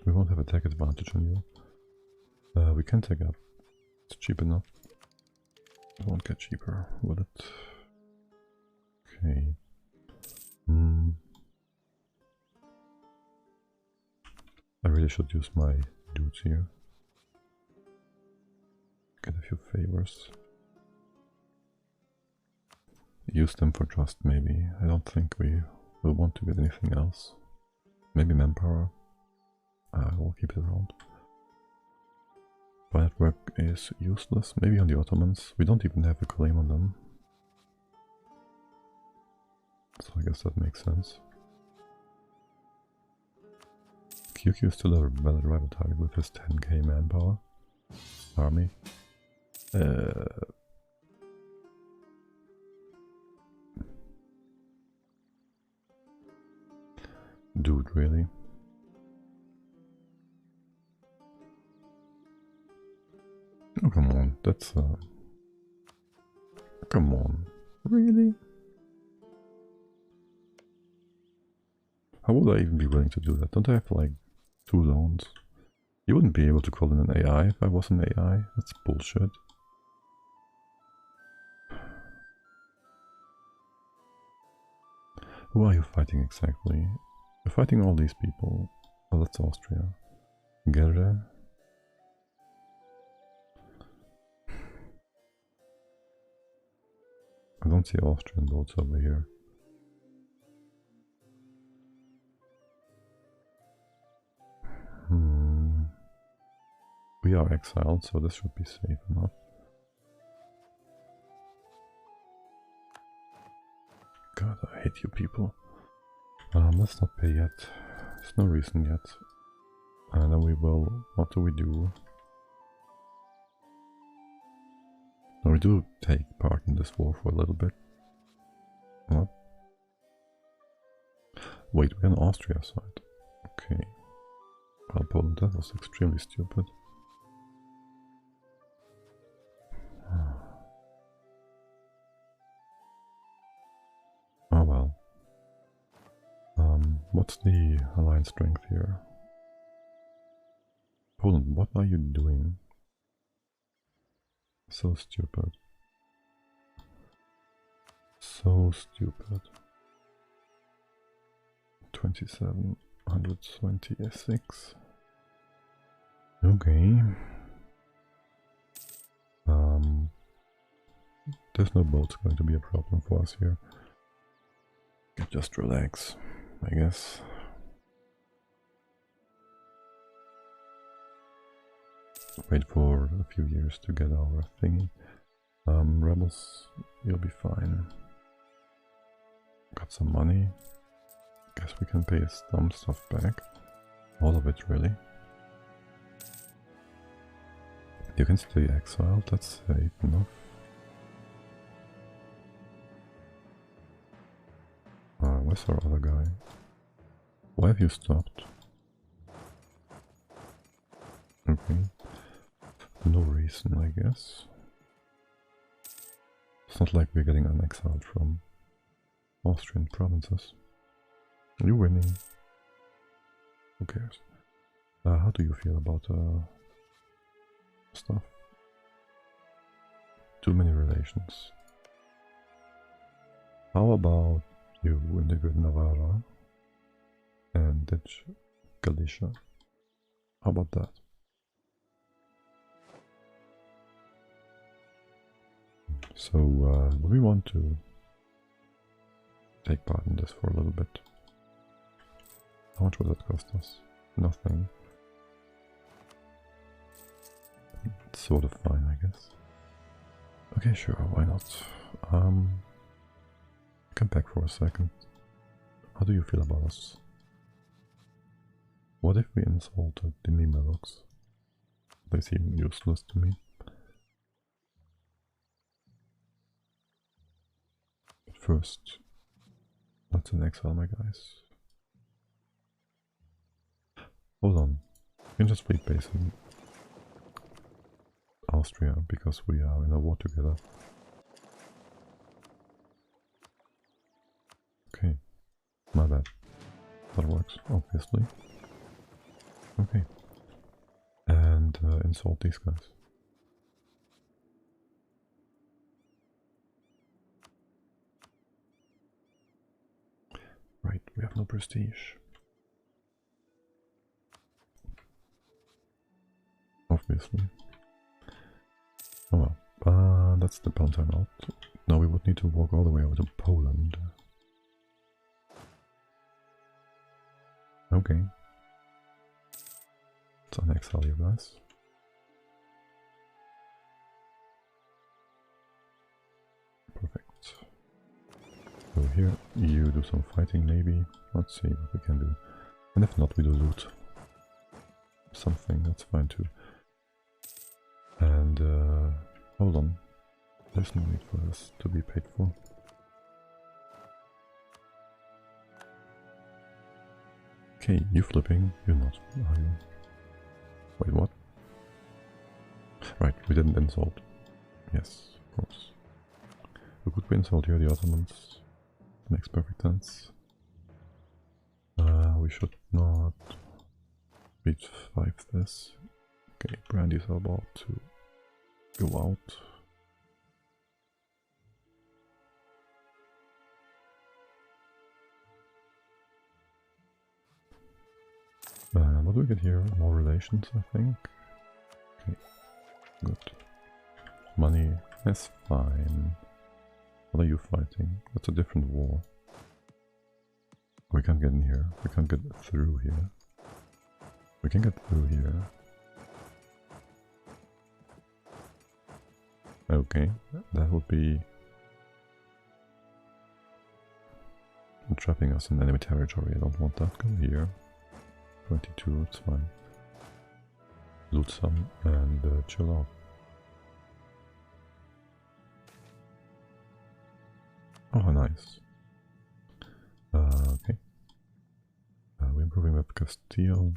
We won't have attack advantage on you. We can take up. It's cheap enough. It won't get cheaper, will it? Okay. I really should use my dudes here. Get a few favors. Use them for trust, maybe. I don't think we will want to get anything else. Maybe manpower. We'll keep it around. But network is useless. Maybe on the Ottomans. We don't even have a claim on them. So I guess that makes sense. QQ is still a valid rival target with his 10k manpower. Army. Dude, really? Oh, come on, that's come on, really? How would I even be willing to do that? Don't I have like 2 loans? You wouldn't be able to call in an AI if I was an AI. That's bullshit. Who are you fighting exactly? You're fighting all these people. Oh, that's Austria. Gerre. I don't see Austrian boats over here. We are exiled, so this should be safe enough. God, I hate you people. Let's not pay yet. There's no reason yet. And then we will... What do we do? No, we do take part in this war for a little bit. What? Wait, we're on Austria side. Okay. Well, Poland, that was extremely stupid. Oh well. What's the alliance strength here? Poland, what are you doing? So stupid. So stupid. 2726. Okay. There's no boats going to be a problem for us here. Just relax, I guess. Wait for a few years to get our thingy. Rebels, you'll be fine. Got some money. Guess we can pay some stuff back. All of it, really. You can stay exiled, that's safe enough. Where's our other guy? Why have you stopped? Okay. No reason, I guess. It's not like we're getting unexiled from Austrian provinces. You're winning. Who cares? How do you feel about stuff? Too many relations. How about you integrate Navarra and ditch Galicia? How about that? So, we want to take part in this for a little bit. How much will that cost us? Nothing. It's sort of fine, I guess. Okay, sure, why not? Come back for a second. How do you feel about us? What if we insulted the Mimeloks? They seem useless to me. But first, let's exile my guys. Hold on. You can just fleet base in Austria because we are in a war together. Okay, my bad. That works, obviously. Okay. And insult these guys. Right, we have no prestige. obviously. Oh well. That's the time out. Now we would need to walk all the way over to Poland. Okay. Let's unexile you guys. Perfect. So here, you do some fighting maybe. Let's see what we can do. And if not, we do loot. Something, that's fine too. And hold on. There's no need for this to be paid for. Okay, you flipping, you're not, are you? Wait, what? Right, we didn't insult. Yes, of course. Who could we insult here? The Ottomans. Makes perfect sense. We should not beat 5 this. Okay, brandies are about to go out. What do we get here? More relations, I think. Okay, good. Money is fine. What are you fighting? That's a different war. We can't get in here. We can't get through here. We can get through here. Okay, that would be trapping us in enemy territory. I don't want that. Go here. 22, it's fine. Loot some and chill out. Oh, nice. Okay. We're improving with Castile.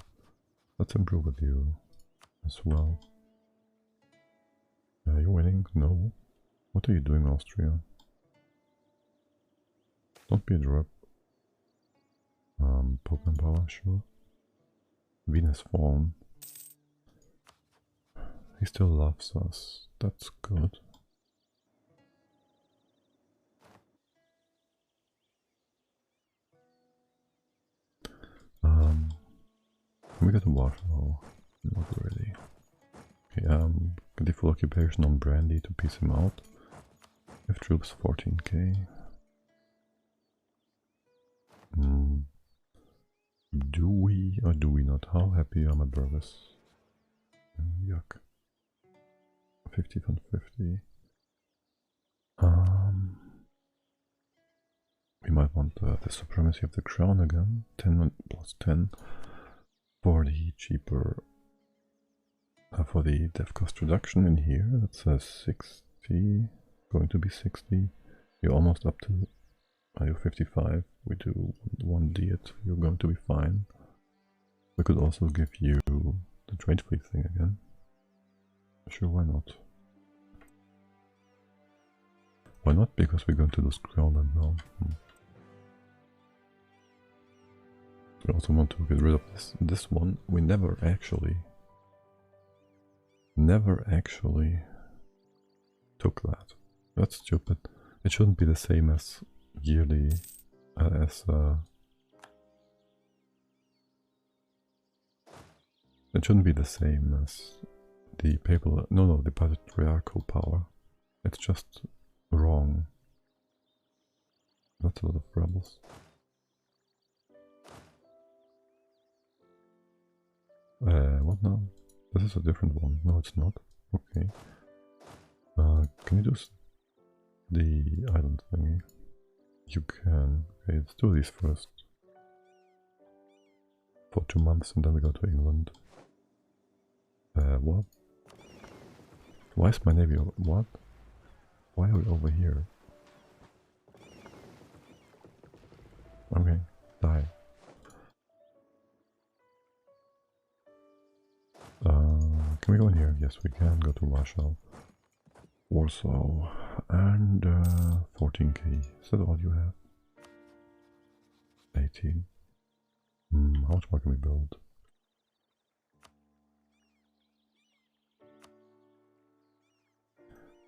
Let's improve with you as well. You're winning? No. What are you doing, Austria? Don't be a drop. Pope and power, sure. Venus form. He still loves us. That's good. Can we get to Warsaw? Not really. Okay, get the full occupation on Brandy to piece him out. If troops 14k. Do we or do we not? How happy are my burghers? Yuck. 50 from 50. We might want the supremacy of the crown again. 10 plus 10 for the cheaper for the dev cost reduction in here. That's 60, going to be 60. You're almost up to you're 55. We do 1 diet, you're going to be fine. We could also give you the trade fleet thing again. Sure, why not? Why not? Because we're going to lose ground and now. We also want to get rid of this one. We never actually took that. That's stupid. It shouldn't be the same as yearly it shouldn't be the same as the papal, no, the patriarchal power. It's just wrong. That's a lot of rebels. What now? This is a different one. No, it's not. Okay. Can you do the island thingy? You can. Okay, let's do these first. For 2 months and then we go to England. What? Why is my navy over? What? Why are we over here? Okay, die. Can we go in here? Yes, we can go to Warsaw, and 14k. Is that all you have? 18. How much more can we build?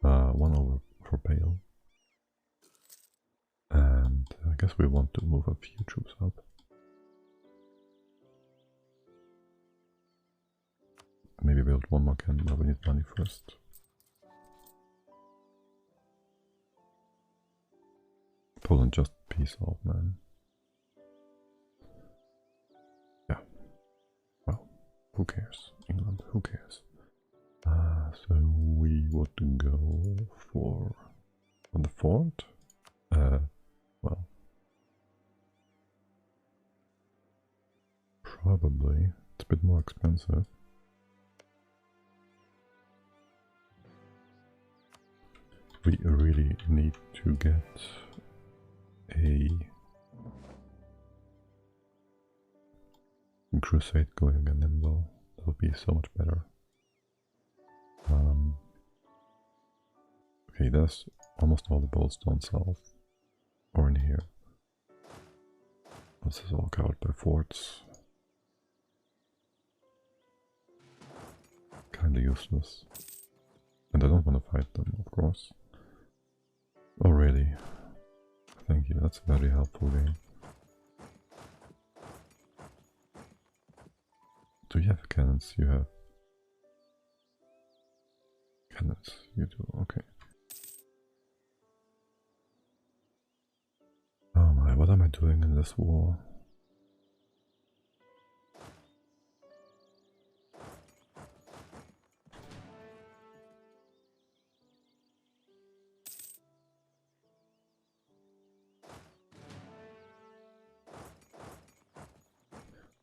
One over for Pale. And I guess we want to move a few troops up. Maybe maybe build one more cannon, but we need money first. Poland, just peace out, man. Yeah. Well, who cares? England, who cares? So we would go for the fort. Well, probably it's a bit more expensive. We really need to get a crusade going again, then though. That would be so much better. Okay, that's almost all the bolts down south. Or in here. This is all covered by forts. Kinda useless. And I don't want to fight them, of course. Oh really? Thank you, that's a very helpful game. Do you have cannons? You have cannons. You do, okay. Oh my, what am I doing in this war?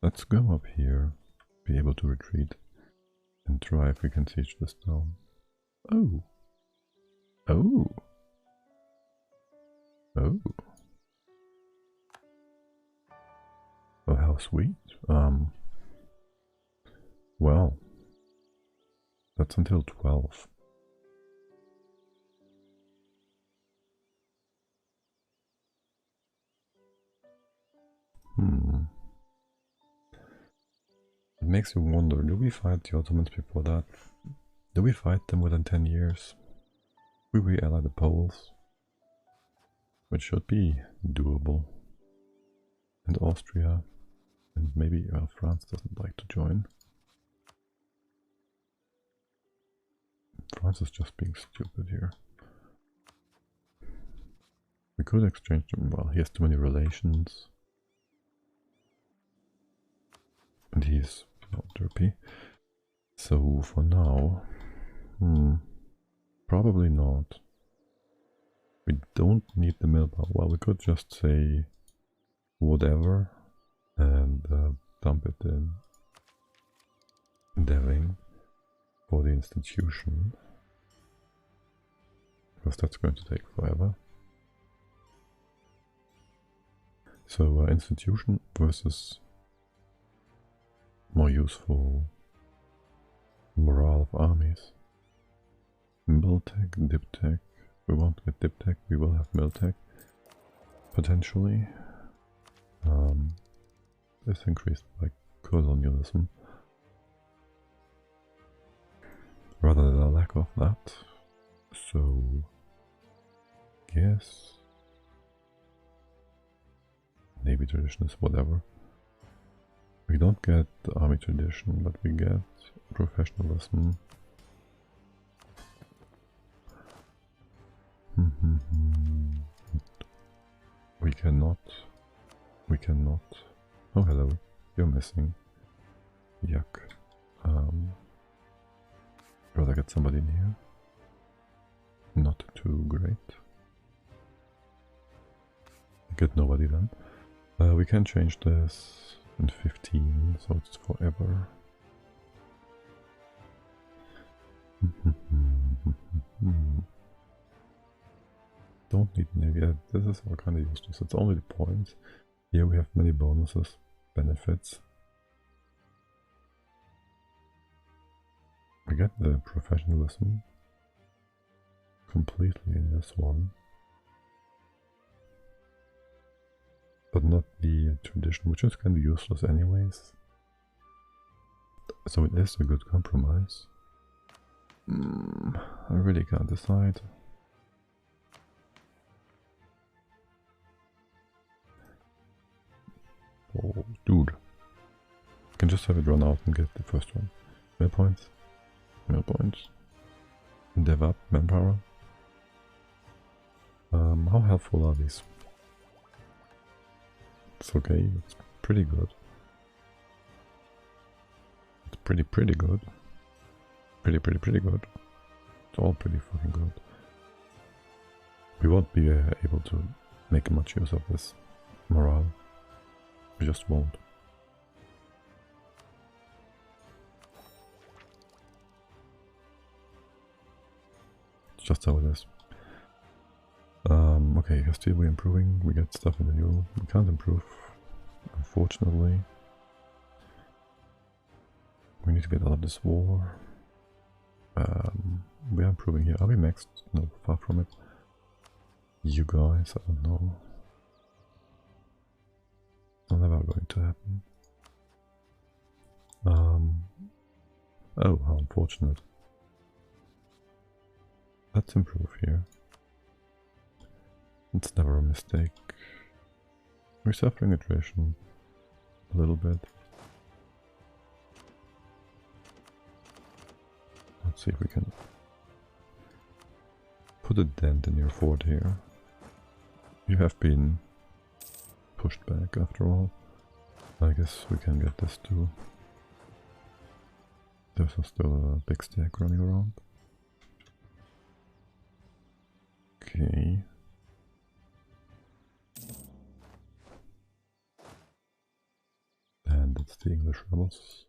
Let's go up here, be able to retreat, and try if we can siege this down. Oh! Oh! Oh! Oh, how sweet. Well, that's until 12. It makes you wonder, do we fight the Ottomans before that? Do we fight them within 10 years? Will we ally the Poles? Which should be doable. And Austria. And maybe France doesn't like to join. France is just being stupid here. We could exchange them. Well, he has too many relations. And he's not derpy. So for now, probably not. We don't need the mill power. Well, we could just say whatever and dump it in Deving for the institution, because that's going to take forever. So institution versus more useful morale of armies. Miltech, Diptech. We won't get Diptech, we will have Miltech potentially. This increased by colonialism rather than a lack of that. So yes, Navy tradition is whatever. We don't get the army tradition, but we get professionalism. We cannot. Oh hello, you're missing. Yuck. Rather get somebody in here. Not too great. Get nobody then. We can change this in 15, so it's forever. Don't need navy. Yeah, this is all kind of useless. It's only the points. Here we have many bonuses, benefits. We get the professionalism completely in this one, but not the tradition, which is kind of useless anyways. So it is a good compromise. I really can't decide. Oh, dude. I can just have it run out and get the first one. Mill points? Mail points. Dev up, manpower. How helpful are these? It's okay, it's pretty good. It's pretty good. Pretty good. It's all pretty fucking good. We won't be able to make much use of this morale. We just won't. It's just how it is. Okay, still we're improving. We get stuff in the new. We can't improve, unfortunately. We need to get out of this war. We are improving here. Are we maxed? No, far from it. You guys, I don't know. It's never going to happen. Oh, how unfortunate. Let's improve here. It's never a mistake. We're suffering attrition a little bit. Let's see if we can put a dent in your fort here. You have been pushed back after all. I guess we can get this too. There's still a big stack running around. Okay. And it's the English rebels.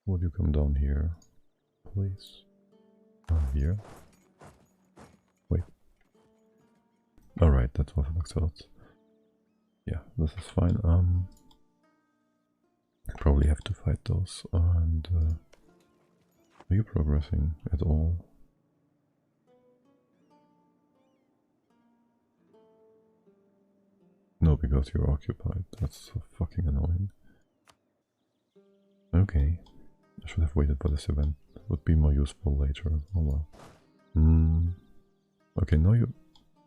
Would you come down here, please? Here. Wait. Alright, that's Orthodox Celts. Yeah, this is fine. Probably have to fight those. And are you progressing at all? No, because you're occupied. That's so fucking annoying. Okay. I should have waited for this event. It would be more useful later. Oh well. Okay, now you...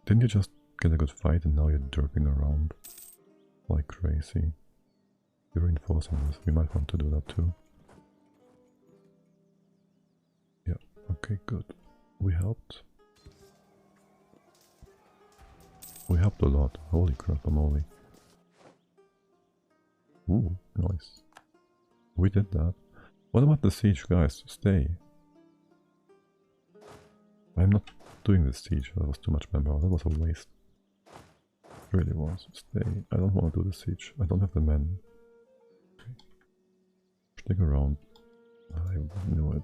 Didn't you just get a good fight and now you're derping around like crazy? You're reinforcing this. We might want to do that too. Yeah, okay, good. We helped. We helped a lot. Holy crap, moly. Ooh, nice. We did that. What about the siege, guys? Stay. I'm not doing this siege. That was too much manpower. That was a waste. It really was. Stay. I don't want to do the siege. I don't have the men. Okay. Stick around. I knew it.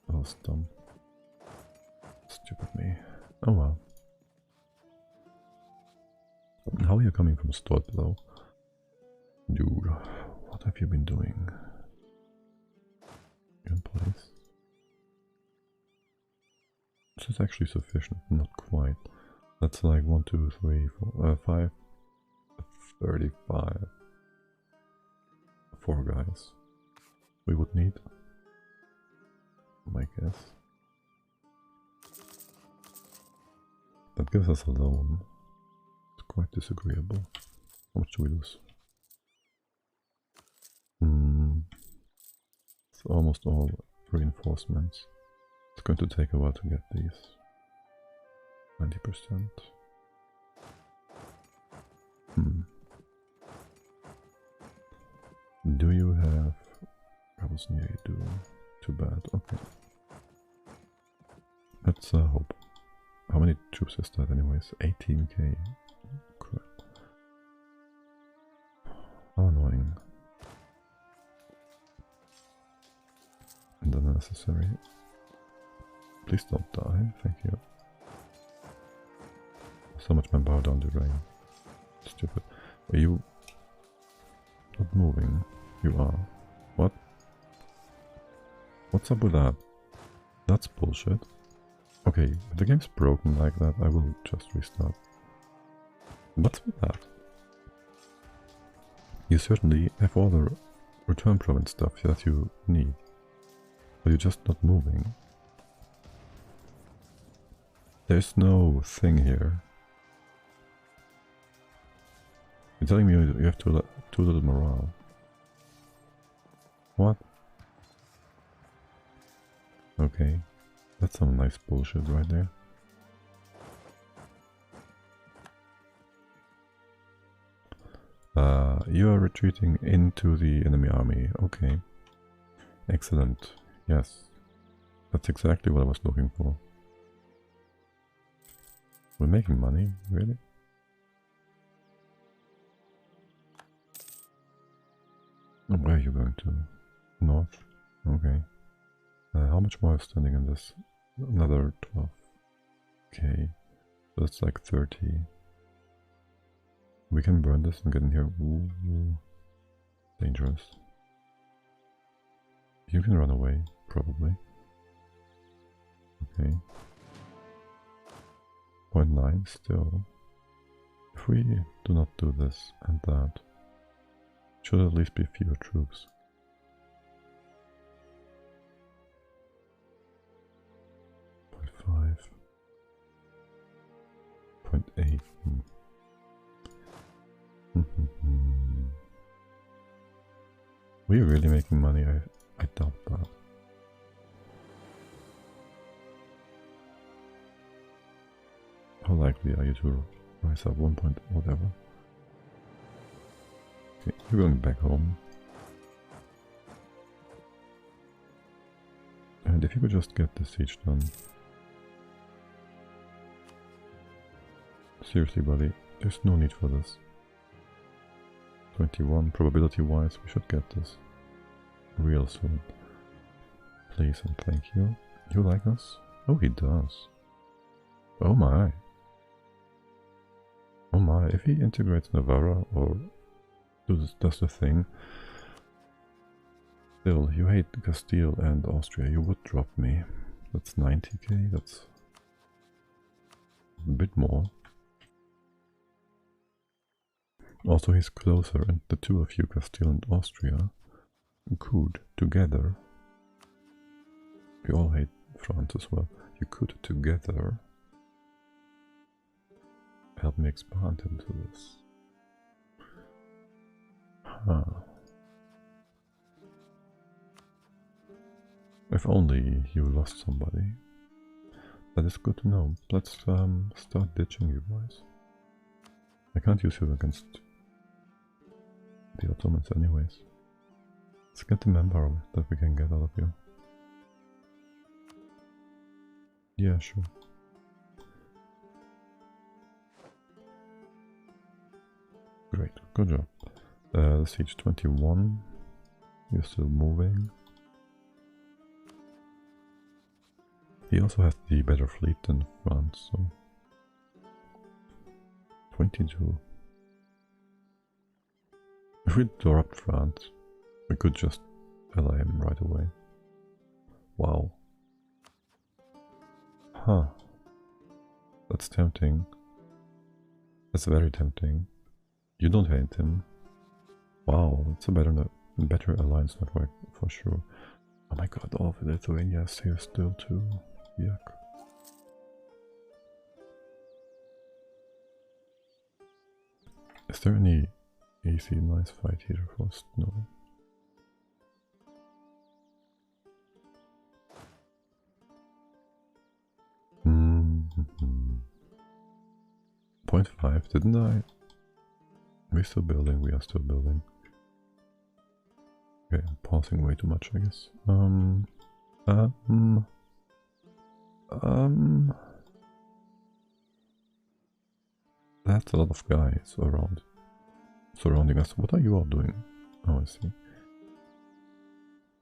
That was dumb. Stupid me. Oh well. How are you coming from Stort though? Dude, what have you been doing? In place. This is actually sufficient, not quite. That's like 1, 2, 3, 4, 5, 35. 4 guys. We would need, I guess. That gives us a loan. It's quite disagreeable. How much do we lose? It's almost all reinforcements. It's going to take a while to get these. 90%. Do you have... rebels near you? Do. Too bad. Okay. Let's hope. How many troops is that anyways? 18k. Crap. How annoying. And unnecessary. Please don't die, thank you. So much manpower down the drain. Stupid. Are you not moving? You are. What? What's up with that? That's bullshit. Okay, if the game's broken like that, I will just restart. What's with that? You certainly have all the return province stuff that you need. But you're just not moving. There's no thing here. You're telling me you have too little morale. What? Okay, that's some nice bullshit right there. You are retreating into the enemy army. Okay. Excellent. Yes. That's exactly what I was looking for. We're making money, really? Oh, where are you going to? North? Okay. How much more is standing in this? Another 12. Okay. So that's like 30. We can burn this and get in here. Ooh. Dangerous. You can run away, probably. Okay. 0.9 still. If we do not do this and that, should at least be fewer troops. 0.5. 0.8. We're really making money, I doubt that. How likely are you to rise up 1 point whatever? Okay, you're going back home. And if you could just get the siege done. Seriously, buddy, there's no need for this. 21, probability wise, we should get this real soon. Please and thank you. You like us? Oh, he does. Oh my. Oh my, if he integrates Navarra or does the thing. Still, you hate Castile and Austria, you would drop me. That's 90k, that's a bit more. Also, he's closer, and the two of you, Castile and Austria, could together. You all hate France as well. You could together help me expand into this. Huh. If only you lost somebody. That is good to know. Let's start ditching you guys. I can't use you against the Ottomans anyways. Let's get the manpower that we can get out of you. Yeah, sure. Great, good job. Siege 21. You're still moving. He also has the better fleet than France, so 22. If we dropped France, we could just ally him right away. Wow. Huh. That's tempting. That's very tempting. You don't hate him. Wow, it's a better alliance network for sure. Oh my god, all of Lithuania is here still too. Yuck. Is there any easy nice fight here for us? No. Mm-hmm. 0.5, didn't I? We're still building, we are still building. Okay, I'm pausing way too much, I guess. That's a lot of guys around, surrounding us. What are you all doing? Oh, I see.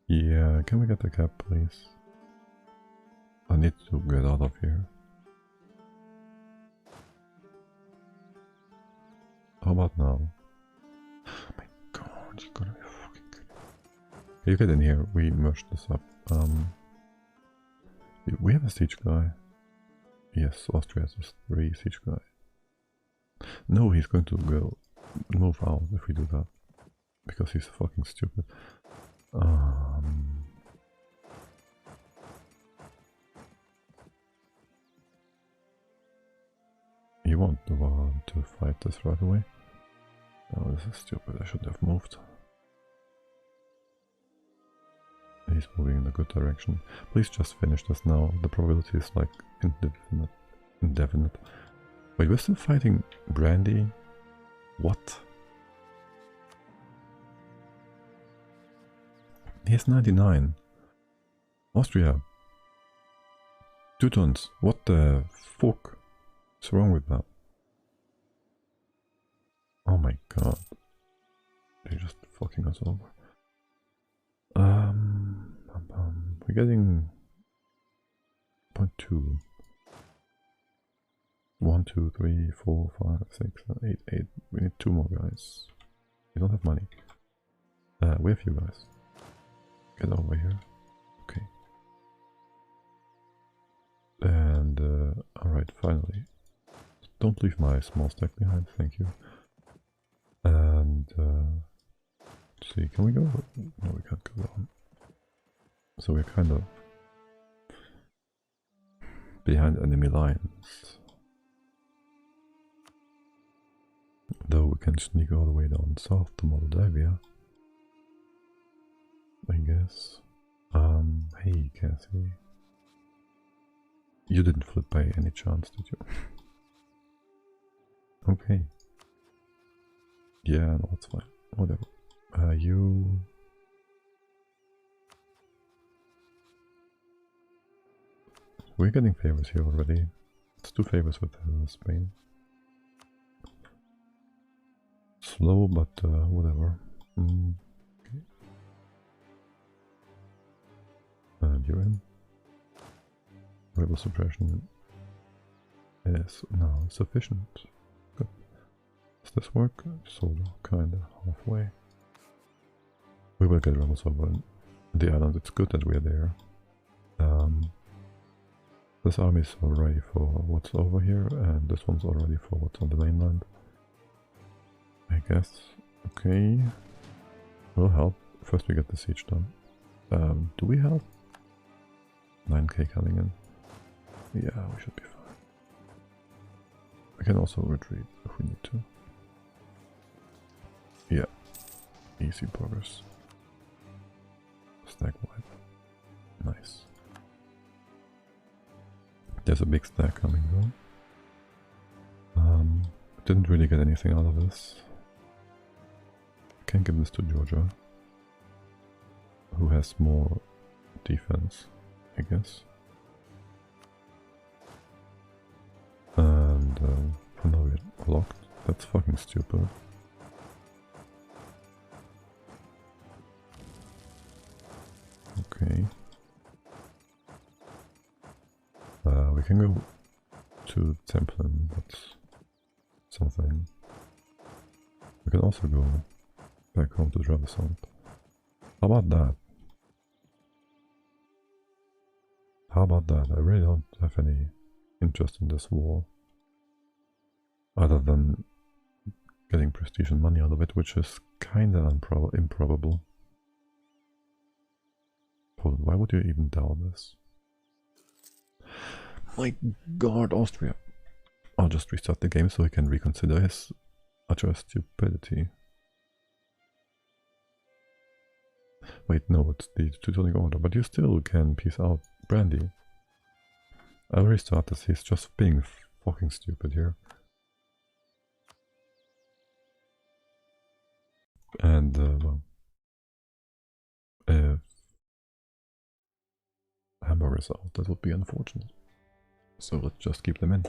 Yeah, can we get the cap, please? I need to get out of here. How about now? Oh my god, you gotta be fucking kidding. You get in here, we merged this up. We have a siege guy. Yes, Austria has 3 siege guy. No, he's going to go move out if we do that. Because he's fucking stupid. You won't want to fight this right away. Oh, this is stupid, I should have moved. He least moving in a good direction. Please just finish this now. The probability is like indefinite. Wait, we're still fighting Brandy? What? He has 99. Austria. Teutons. What the fuck is wrong with that? Oh my god. They're just fucking us over. We're getting 0.2. 1, 2, 3, 4, 5, 6, 7, 8, 8. We need 2 more guys. We don't have money. We have you guys. Get over here. Okay. And, alright, finally. Don't leave my small stack behind, thank you. And, let's see, can we go? No, we can't go down. So we're kind of behind enemy lines. Though we can sneak all the way down south to Moldavia, I guess. Hey Cassie. You didn't flip by any chance, did you? Okay. Yeah, no, it's fine. Whatever. You... We're getting favors here already. Let's do favors with Spain. Slow, but whatever. Okay. And you're in. Rebel suppression is now sufficient. Good. Does this work? Sort of, kinda, halfway. We will get rebels over the island. It's good that we're there. This army is already for what's over here, and this one's already for what's on the mainland. I guess. Okay. Will help. First we get the siege done. Do we have 9k coming in? Yeah, we should be fine. We can also retreat if we need to. Yeah. Easy progress. Stack wide. Nice. There's a big stack coming though. Didn't really get anything out of this. Can give this to Georgia, who has more defense, I guess. And for now we're locked. That's fucking stupid. Okay. We can go to Templin, that's something. We can also go back home to Trebizond. How about that? How about that? I really don't have any interest in this war. Other than getting prestige and money out of it, which is kinda improbable. Hold on, why would you even doubt this? My god, Austria. I'll just restart the game so he can reconsider his utter stupidity. Wait, no, it's the Teutonic Order, but you still can peace out Brandy. I'll restart this, he's just being fucking stupid here. And, well, if Hamburg is out, that would be unfortunate. So let's just keep them in.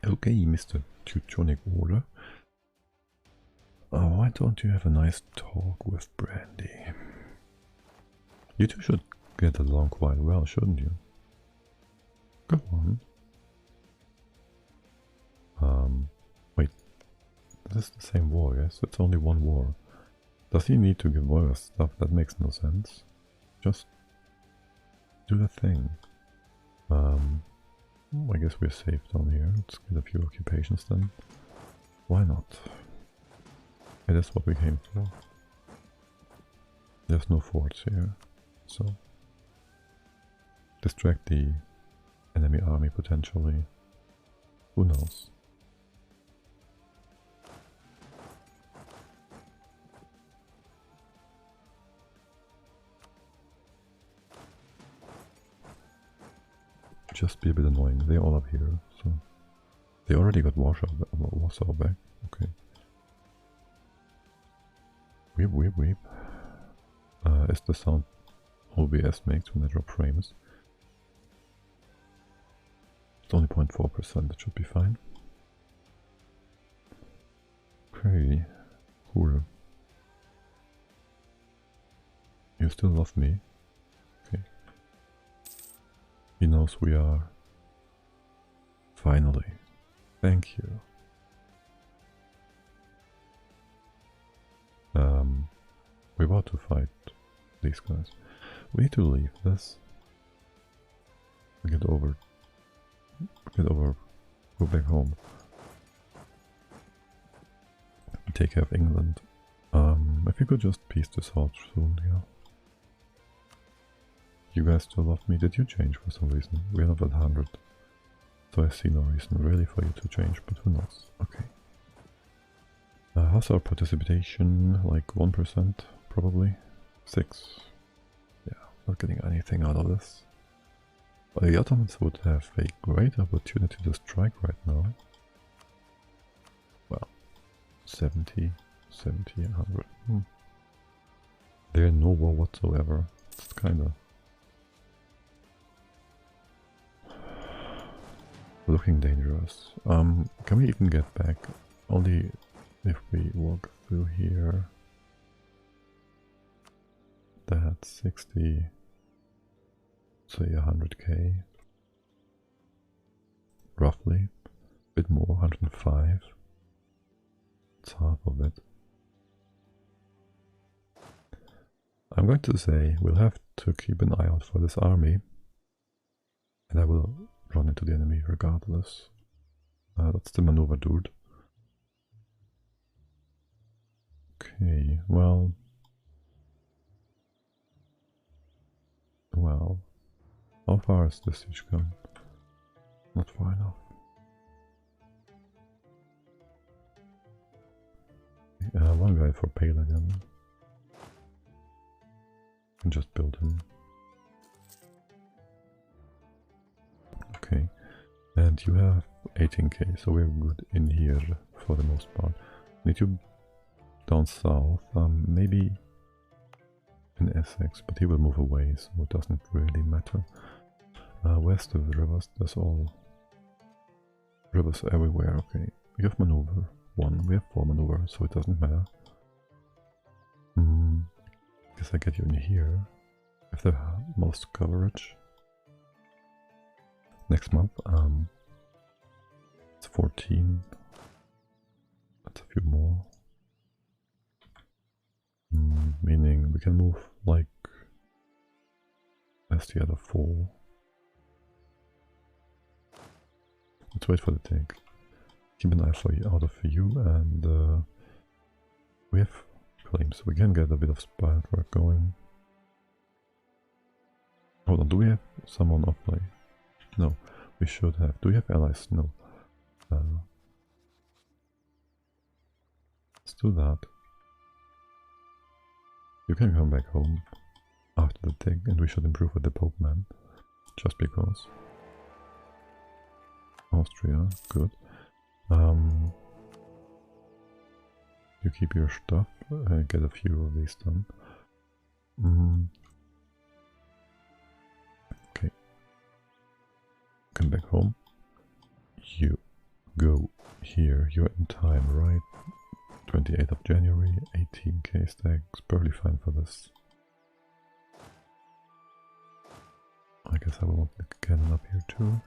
Okay, Mr. Teutonic Order. Why don't you have a nice talk with Brandy? You two should get along quite well, shouldn't you? Go on. Wait. This is the same war, yes? It's only one war. Does he need to give war stuff? That makes no sense. Just do the thing. I guess we're safe down here. Let's get a few occupations then. Why not? It is what we came for. There's no forts here, so distract the enemy army potentially. Who knows? Just be a bit annoying. They're all up here, so they already got Warsaw back. Okay. Weep, weep, weep. Is the sound OBS makes when I drop frames? It's only 0.4%, it should be fine. Okay, cool. You still love me? Okay. He knows we are. Finally. Thank you. We're about to fight these guys. We need to leave this. Get over, go back home. Take care of England. If you could just piece this out soon, yeah. You guys still love me? Did you change for some reason? We're not at 100. So I see no reason really for you to change, but who knows? Okay. How's our participation? Like 1%, probably? 6. Yeah, not getting anything out of this. But the Ottomans would have a great opportunity to strike right now. Well, 70, 100. There's no war whatsoever. It's kinda looking dangerous. Can we even get back? Only if we walk through here. That's 60, say 100k. Roughly. A bit more, 105. It's half of it. I'm going to say we'll have to keep an eye out for this army. And I will run into the enemy regardless. That's the maneuver, dude. Okay, well, how far is this siege gun? Not far enough. One guy for Pale again. And just build him. Okay, and you have 18k, so we're good in here for the most part. Need you down south, maybe in Essex, but he will move away, so it doesn't really matter. West of the rivers, there's all rivers everywhere. Okay, you have maneuver 1, we have 4 maneuver, so it doesn't matter. Guess I get you in here. Have the most coverage. Next month, it's 14. That's a few more. Meaning we can move like as the other 4. Let's wait for the take. Keep an eye out for you, and we have claims. We can get a bit of spy work going. Hold on, do we have someone off play? No, we should have. Do we have allies? No. Let's do that. You can come back home after the take, and we should improve with the Pope man. Just because. Austria, good. You keep your stuff, get a few of these done. Okay. Come back home. You go here, you're in time, right? 28th of January, 18k stacks, perfectly fine for this. I guess I will want the cannon up here too.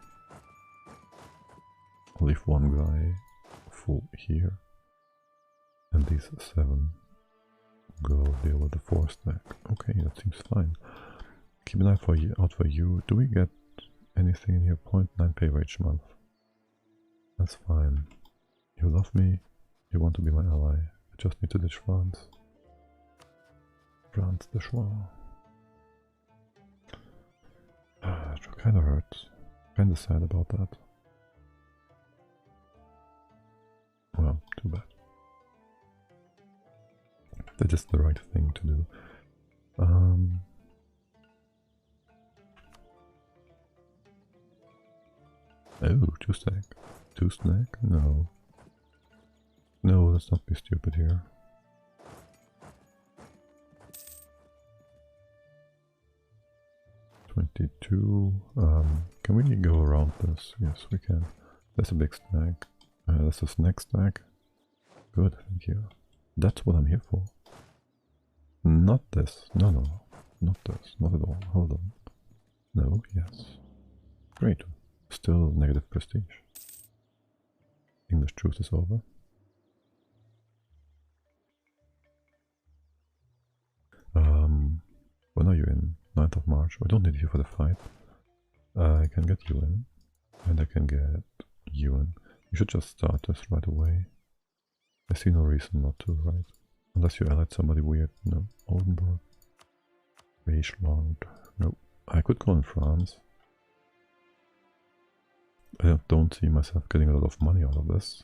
I'll leave one guy full here. And these 7 go deal with the 4 stack. Okay, that seems fine. Keep an eye out for you. Do we get anything in here? 0.9 pay wage month. That's fine. You love me? You want to be my ally. I just need to ditch France. France the choix. It kinda hurts. Kinda sad about that. Well, too bad. That is the right thing to do. Oh, two stack. Two stack? No. No, let's not be stupid here. Can we go around this? Yes, we can. That's a big stack. That's a snack stack. Good, thank you. That's what I'm here for. Not this. No, no, no. Not this. Not at all. Hold on. No, yes. Great. Still negative prestige. English truce is over. When are you in? 9th of March. I don't need you for the fight. I can get you in. And I can get you in. You should just start this right away. I see no reason not to, right? Unless you allied somebody weird. No. Oldenburg. Reichland. No. I could go in France. I don't see myself getting a lot of money out of this.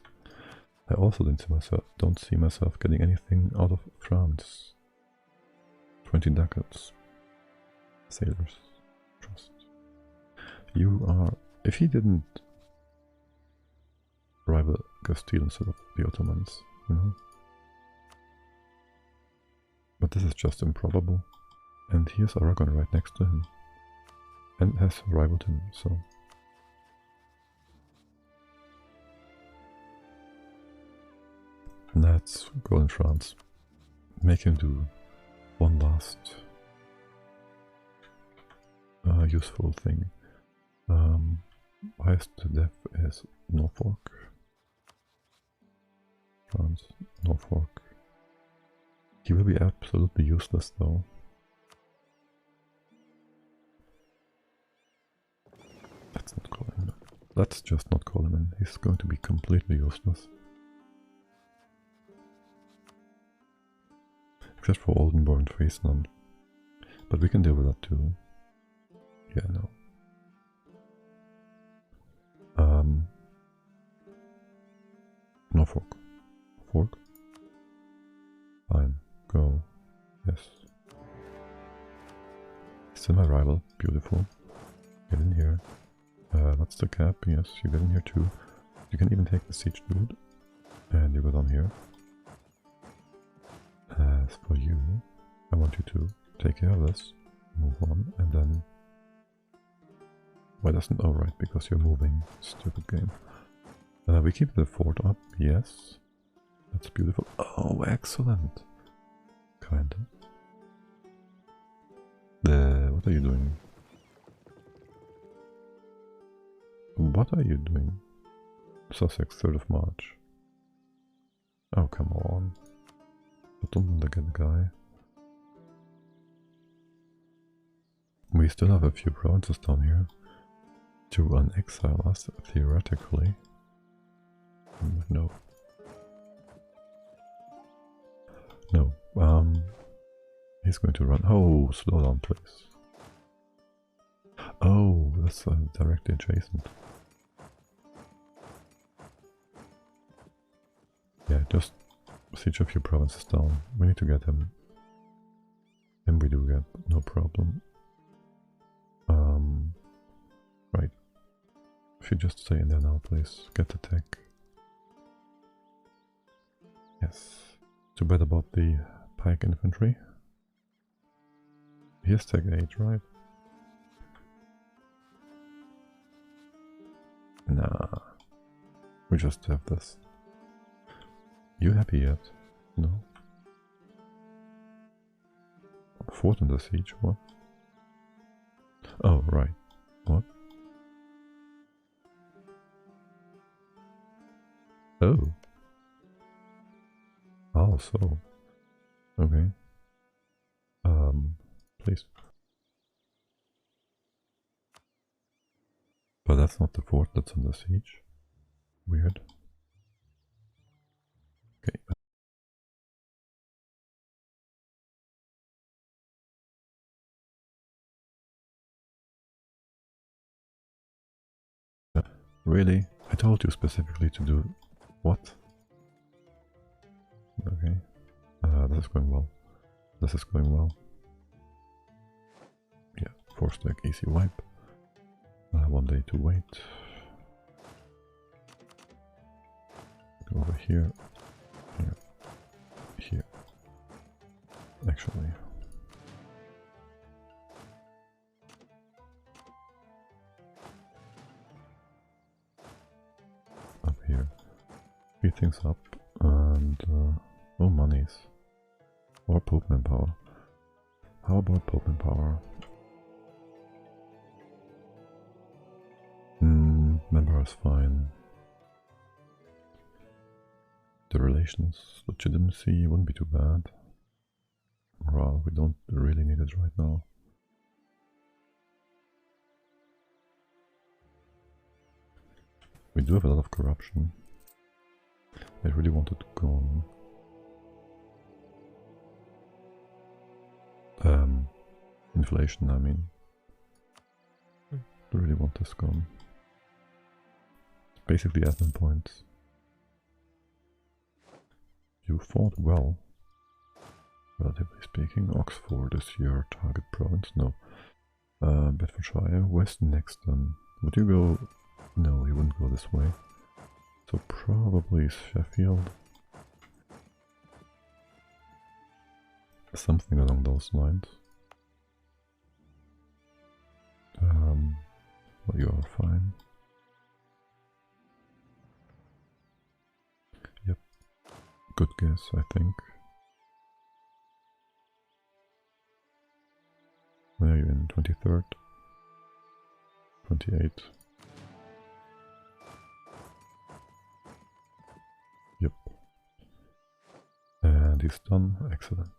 I also don't see myself getting anything out of France. 20 ducats. Sailors. Trust. You are... If he didn't rival Castile instead of the Ottomans, you know? But this is just improbable. And here's Aragon right next to him. And has rivaled him, so... Let's go in France. Make him do one last useful thing. Highest to death is Norfolk. France, Norfolk. He will be absolutely useless though. Let's not call him in. Let's just not call him in. He's going to be completely useless. Except for Oldenburg and Friesland. But we can deal with that too. Yeah, no. Norfolk. Fork? Fine. Go. Yes. Semi-rival. Beautiful. Get in here. That's the cap. Yes, you get in here too. You can even take the siege dude. And you go down here. As for you, I want you to take care of this, move on, and then... Why doesn't... Oh right, because you're moving. Stupid game. We keep the fort up, yes. That's beautiful. Oh, excellent! Kinda. What are you doing? What are you doing? Sussex, 3rd of March. Oh, come on. I don't want to get the guy. We still have a few provinces down here to unexile us, theoretically. No. No. He's going to run. Oh, slow down, please. Oh, that's directly adjacent. Yeah, just siege a few provinces down. We need to get him. And we do get, no problem. Right. If you just stay in there now, please. Get the tech. Yes. Too bad about the pike infantry. Here's tech 8, right? Nah. We just have this. You happy yet? No? Fort under siege, what? Oh, right. What? Oh. Oh, so. Okay. Please. But that's not the fort that's under siege. Weird. Really? I told you specifically to do... What? Okay. This is going well. This is going well. Yeah, 4-stack easy wipe. 1 day to wait. Go over here. Here. Here. Actually. Up here. Speed things up. And... no monies. Or Pope manpower. How about Pope manpower? Manpower is fine. The relations, legitimacy wouldn't be too bad. Morale, we don't really need it right now. We do have a lot of corruption. I really wanted to go on. Inflation, I mean. I really want this gone. It's basically admin points. You fought well, relatively speaking. Oxford is your target province. No. Bedfordshire, West Nexton. Would you go? No, you wouldn't go this way. So probably Sheffield. Something along those lines. Well, you are fine. Yep. Good guess, I think. Where are you in? 23rd? 28th? Yep. And he's done. Excellent.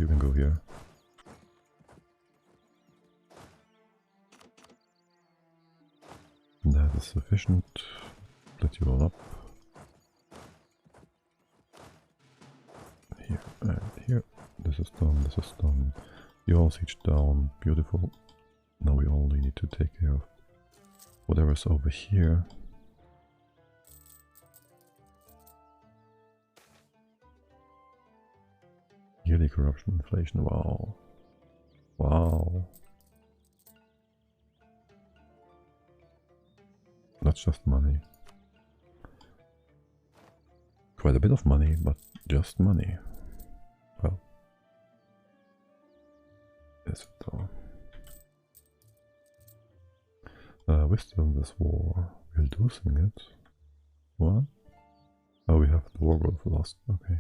You can go here. That is sufficient. Let you all up. Here and here. This is done, this is done. You all siege down. Beautiful. Now we only need to take care of whatever's over here. Yearly corruption, inflation. Wow. Wow. That's just money. Quite a bit of money, but just money. Well. Is it though? We still in this war. We're losing it. What? Oh, we have the war growth lost. Okay.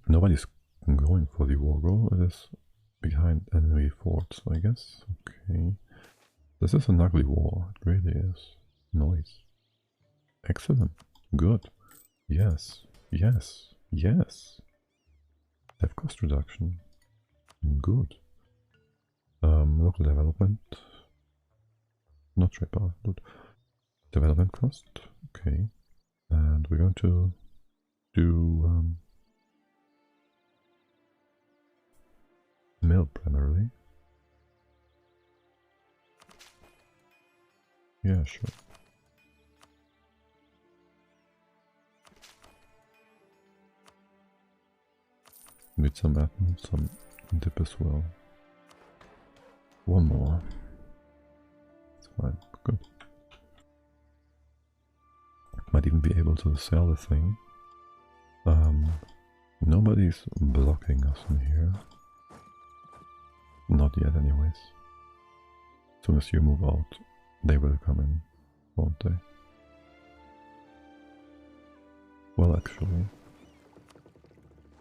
Nobody's going for the war goal. It is behind enemy forts, I guess. Okay. This is an ugly war. It really is. Noise. Excellent. Good. Yes. Yes. Yes. Have cost reduction. Good. Local development. Not trade power. Good. Development cost. Okay. And we're going to do mill primarily. Yeah, sure. Need some admin, some dip as well. One more. It's fine. Good. Might even be able to sell the thing. Nobody's blocking us in here. Not yet anyways. As soon as you move out, they will come in, won't they? Well, actually,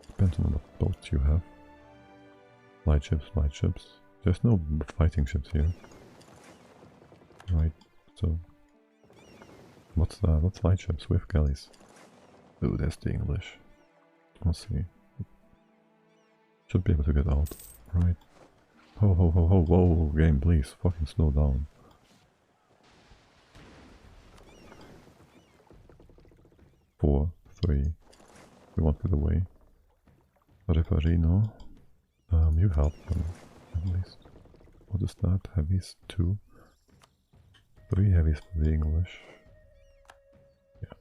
depends on what boats you have. Light ships, light ships. There's no fighting ships here. Right, so... What's that? What's light ships? We have galleys. Ooh, there's the English. Let's see. Should be able to get out. Right. Ho ho ho ho, whoa, game please, fucking slow down. Four, three. We won't get away. Reparino. You help them, at least. What is that? Heavies 2. 3 heavies for the English. Yeah.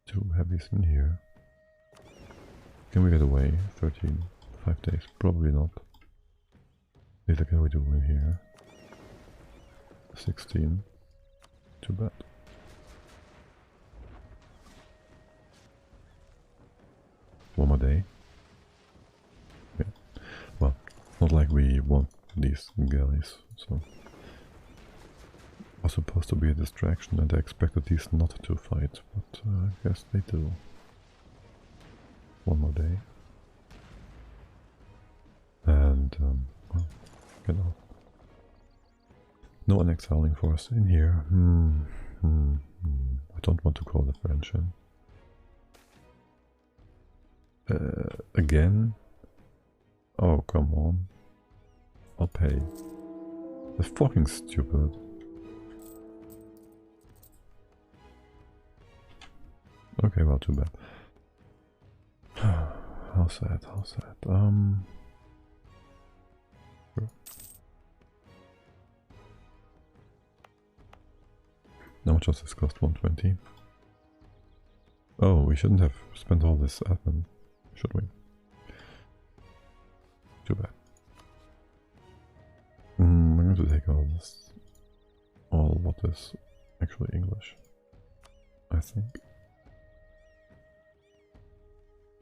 2 heavies in here. Can we get away? 13, 5 days? Probably not. Neither can we do in here. 16. Too bad. One more day. Yeah. Well, not like we want these galleys, so... Was supposed to be a distraction and I expected these not to fight, but I guess they do. One more day. And, well, get out. No unexiling force in here. I don't want to call the French in. Again? Oh, come on. I'll pay. That's fucking stupid. Okay, well, too bad. How sad, how sad. Sure. How much does this cost? 120? Oh, we shouldn't have spent all this admin, should we? Too bad. I'm going to take all this, all what is actually English, I think.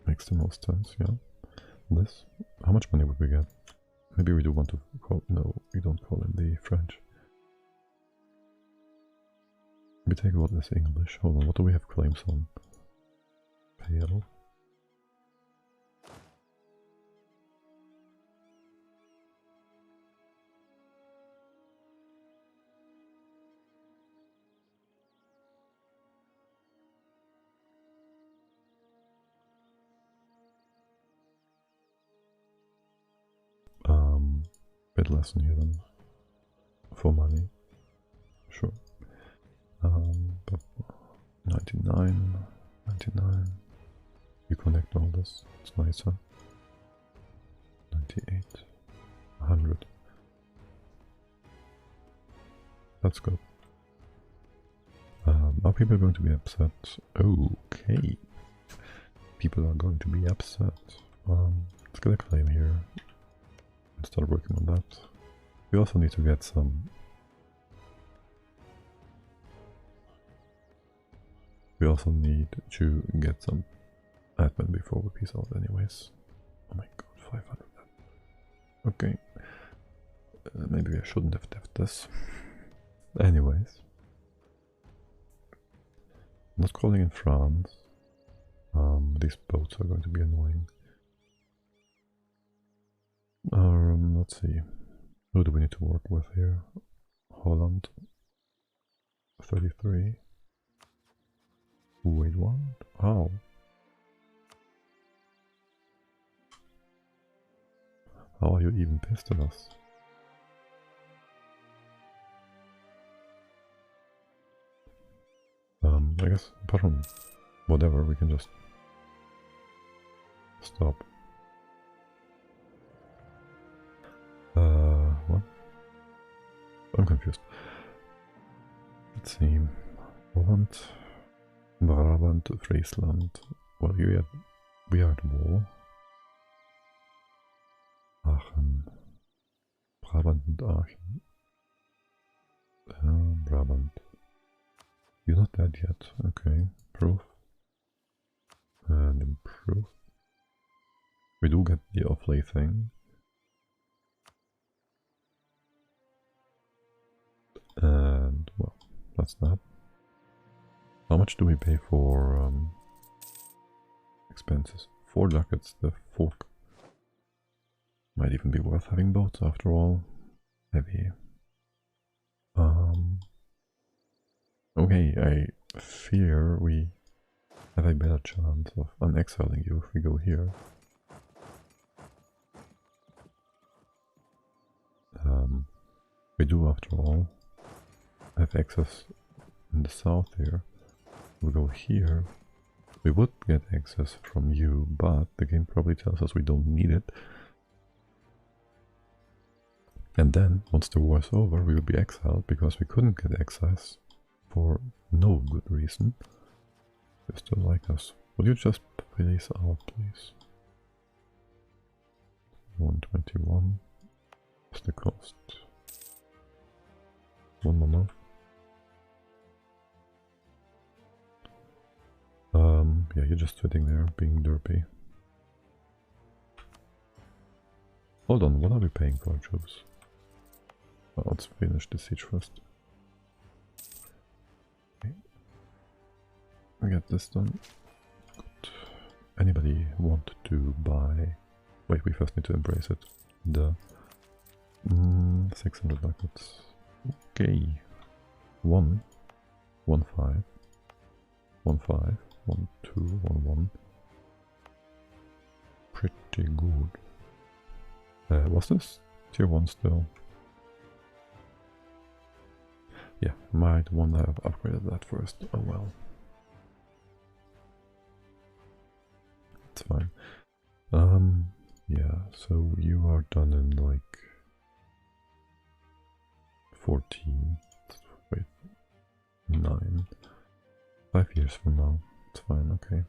Makes the most sense, yeah. This, how much money would we get? Maybe we do want to call, no, we don't call in the French. We take what is English. Hold on, what do we have claims on? Pale. Bit less than here then. For money. Sure. But 99, 99. You connect all this, it's nicer. 98, 100. That's good. Are people going to be upset? Okay. People are going to be upset. Let's get a claim here. And start working on that. We also need to get some... We also need to get some admin before we peace out anyways. Oh my god, 500. Okay. Maybe I shouldn't have left this. Anyways. Not calling in France. These boats are going to be annoying. Let's see. Who do we need to work with here? Holland. 33. Wait, what? How? How are you even pissed at us? I guess apart from whatever, we can just stop. What? I'm confused. Let's see. Holland, Brabant, Friesland. Well, we are at war. Aachen. Brabant and Aachen. Brabant. You're not dead yet. Okay. Proof. And improve. We do get the offlay thing. And, well, that's that. How much do we pay for expenses? 4 ducats, the fork. Might even be worth having boats after all. Heavy. Okay, I fear we have a better chance of unexiling you if we go here. We do, after all, have access in the south here. We go here. We would get access from you, but the game probably tells us we don't need it. And then, once the war is over, we will be exiled because we couldn't get access for no good reason. They still like us. Will you just release out, please? 121. What's the cost? 1 more. Yeah, you're just sitting there being derpy. Hold on, what are we paying for our troops? Well, let's finish the siege first. Okay. We get this done. Good. Anybody want to buy... Wait, we first need to embrace it. The 600 buckets. Okay. 1, 1, 5, 1, 5, 1, 2, 1, 1. Pretty good. Was this tier 1 still? Yeah, might want to have upgraded that first. Oh well. It's fine. Yeah, so you are done in like 14. Wait, 9. 5 years from now. It's fine, okay.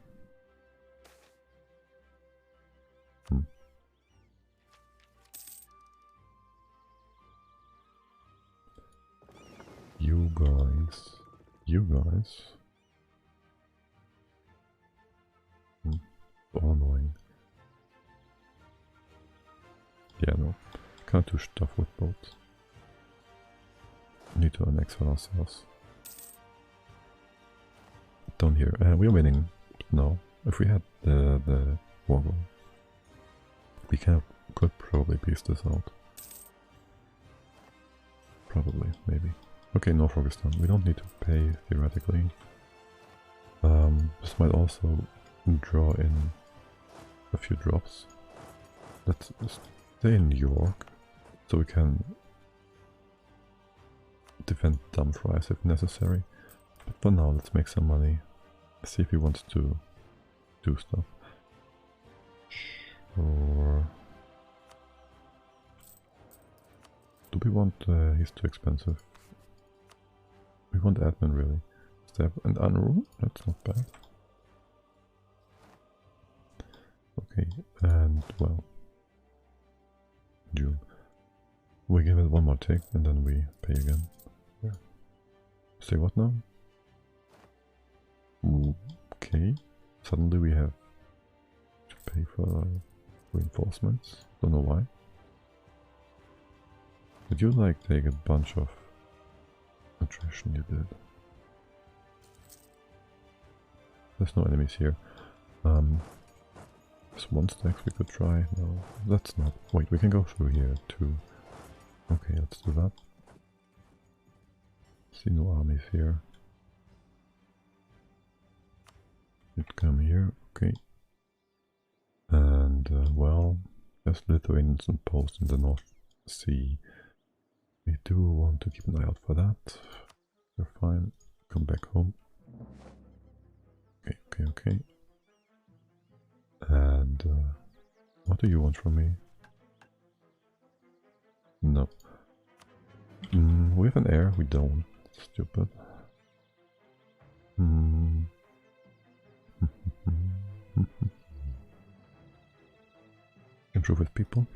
You guys. Oh, annoying. Yeah, no. Can't do stuff with boats. Need to annex ourselves. Down here. We're winning. No. If we had the war goal, we could probably piece this out. Probably, maybe. Okay, Norfolk is done. We don't need to pay, theoretically. This might also draw in a few drops. Let's stay in New York, so we can defend Dumfries if necessary. But for now, let's make some money. See if he wants to do stuff. Sure. Do we want... he's too expensive. We want admin, really. Step and unrule? That's not bad. Okay, and well... June. We give it one more tick and then we pay again. Yeah. Say what now? Okay. Suddenly we have to pay for reinforcements. Don't know why. Did you like take a bunch of attrition? You did. There's no enemies here. There's one stacks we could try. No, that's not. Wait, we can go through here too. Okay, let's do that. See no armies here. You'd come here, okay. And well, there's Lithuanians and Poles in the North Sea. We do want to keep an eye out for that. You're fine. Come back home. Okay. And what do you want from me? No. We have an heir? We don't. Stupid. Improve with people.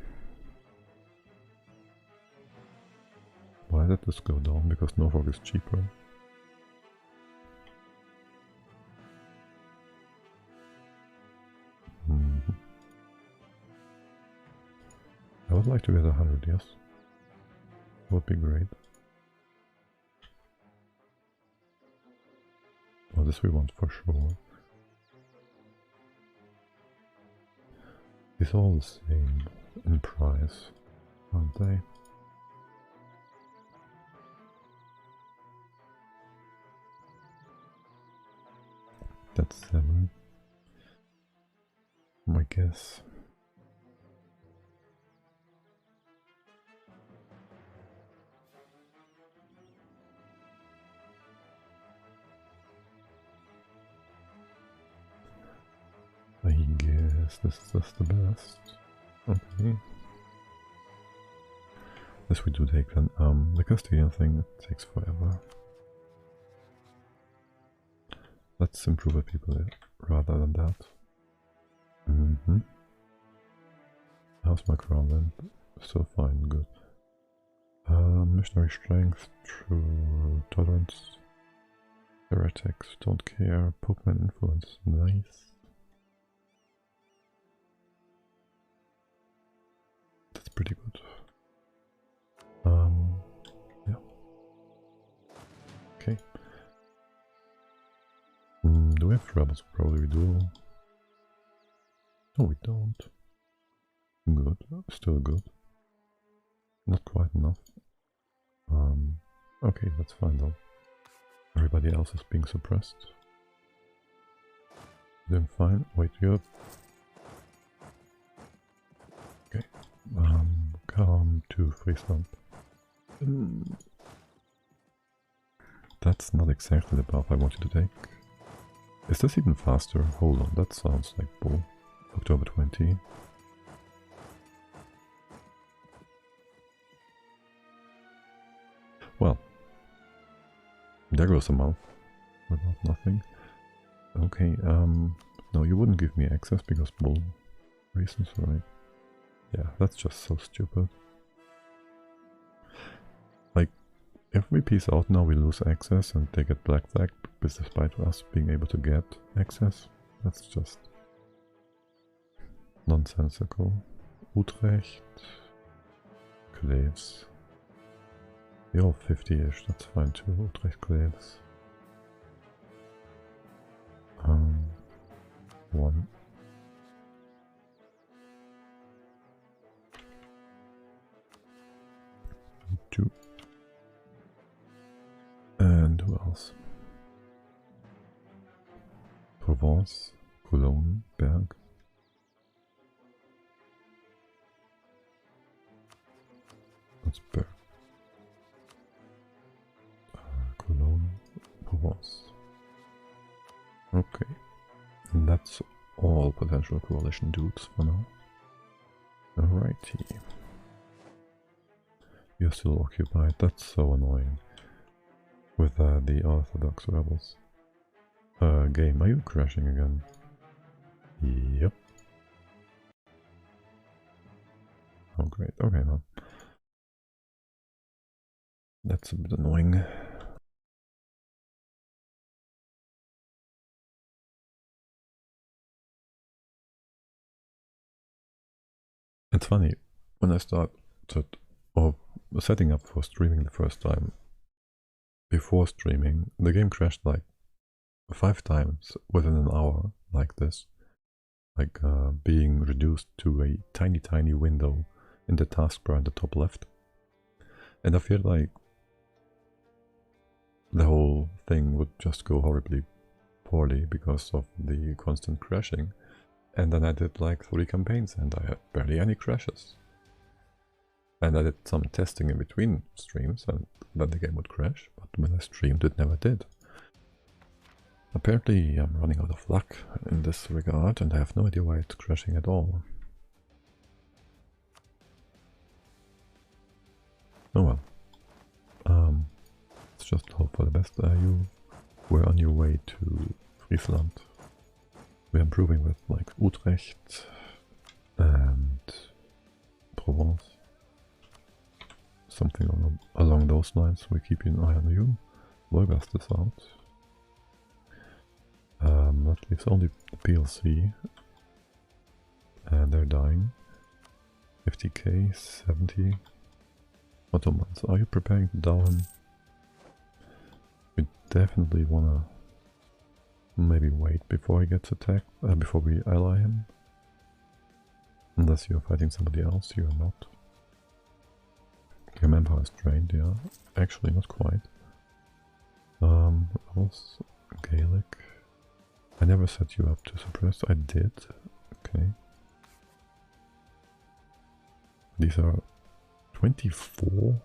Why did this go down? Because Norfolk is cheaper. I would like to get 100, yes. Would be great. Well, this we want for sure. It's all the same in price, aren't they? That's 7. I guess. I guess this is just the best. Okay. This we do take then. The Castilian thing takes forever. Let's improve the people rather than that. How's my crown then? Still fine, good. Missionary strength, true tolerance. Heretics, don't care. Pokeman influence, nice. That's pretty good. Yeah. Okay. Do we have rebels? Probably we do. No, we don't. Good. Still good. Not quite enough. Okay, that's fine though. Everybody else is being suppressed. Doing fine. Wait, you. Okay. Come to Friesland. That's not exactly the path I want you to take. Is this even faster? Hold on, that sounds like bull. October 20. Well, there goes a month without nothing. Okay, no, you wouldn't give me access because bull reasons, right? Yeah, that's just so stupid. Like, if we peace out now, we lose access and they get black flagged despite us being able to get access. That's just nonsensical. Utrecht, Cleves. You're all 50-ish, that's fine too. Utrecht, Cleves. 1. And 2. And who else? Provence, Cologne, Berg. That's Berg. Cologne, Provence. Okay. And that's all potential coalition dudes for now. Alrighty. You're still occupied, that's so annoying. With the Orthodox rebels. Game, are you crashing again? Yep. Oh great, okay now. That's a bit annoying. It's funny, when I started setting up for streaming the first time, before streaming, the game crashed like 5 times within an hour, like this. Like being reduced to a tiny window in the taskbar in the top left. And I feel like the whole thing would just go horribly poorly because of the constant crashing. And then I did like 3 campaigns and I had barely any crashes. And I did some testing in between streams and then the game would crash, but when I streamed it never did. Apparently I'm running out of luck in this regard and I have no idea why it's crashing at all. Oh well. Let's just hope for the best. You were on your way to Friesland. We're improving with like Utrecht and Provence. Something along those lines. We're keeping an eye on you. Wolgast is out. That leaves only the PLC. And they're dying. 50k, 70. Ottomans, are you preparing to down? We definitely wanna maybe wait before he gets attacked, before we ally him. Unless you're fighting somebody else, you're not. Your manpower is trained, yeah. Actually, not quite. Else, Gaelic. I never set you up to suppress. I did. Okay. These are 24?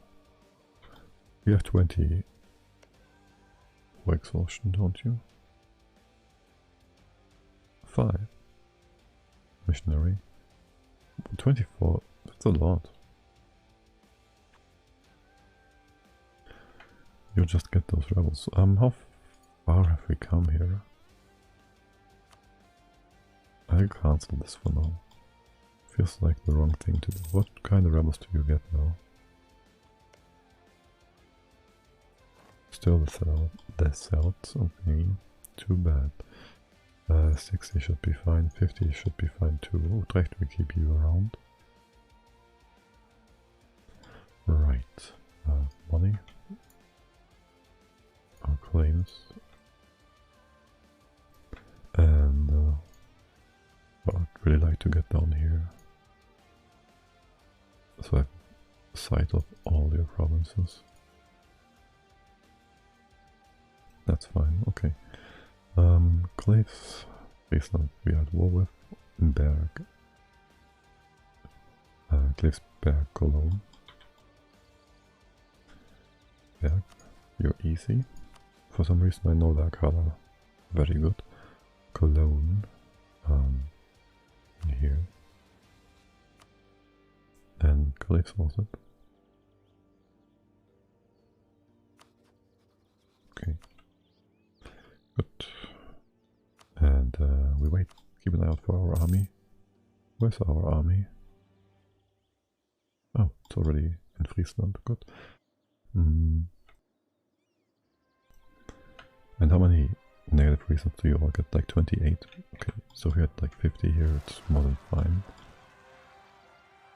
You have 20 for exhaustion, don't you? 5. Missionary. 24, that's a lot. You just get those rebels. How far have we come here? I'll cancel this for now. Feels like the wrong thing to do. What kind of rebels do you get now? Still the Celts, okay. Too bad. 60 should be fine, 50 should be fine too. Utrecht, we keep you around. Right. Money. Our claims. And well, I'd really like to get down here. So I have sight of all your provinces. That's fine, okay. Claves, Friesland we are at war with. Berg. Claves, Berg, Cologne. Berg, you're easy. For some reason I know that color very good. Cologne, here. And Claves was it? Okay. Good. And we wait. Keep an eye out for our army. Where's our army? Oh, it's already in Friesland. Good. And how many negative reasons do you all get? Like 28? Okay, so if you had like 50 here, it's more than fine.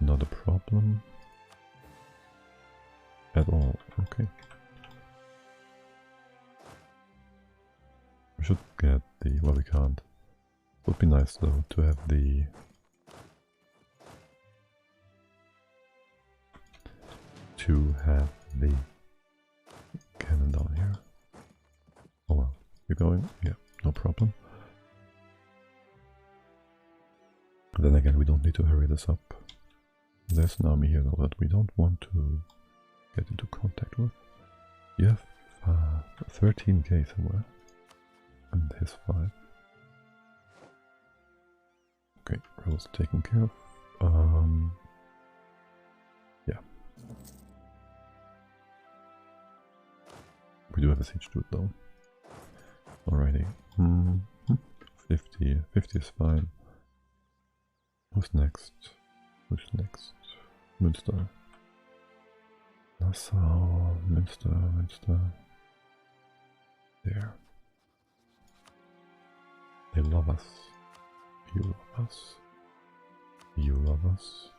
Not a problem. At all. Okay. We should get the... well, we can't. Would be nice though to have the... cannon down here. Oh well. You're going? Yeah, no problem. Then again, we don't need to hurry this up. There's an army here though that we don't want to get into contact with. You have 13k somewhere. And his 5. Okay, rebels taken care of. Yeah. We do have a siege to it though. Alrighty. 50. 50 is fine. Who's next? Who's next? Münster. Nassau. Münster. There. They love us. You love us. You love us.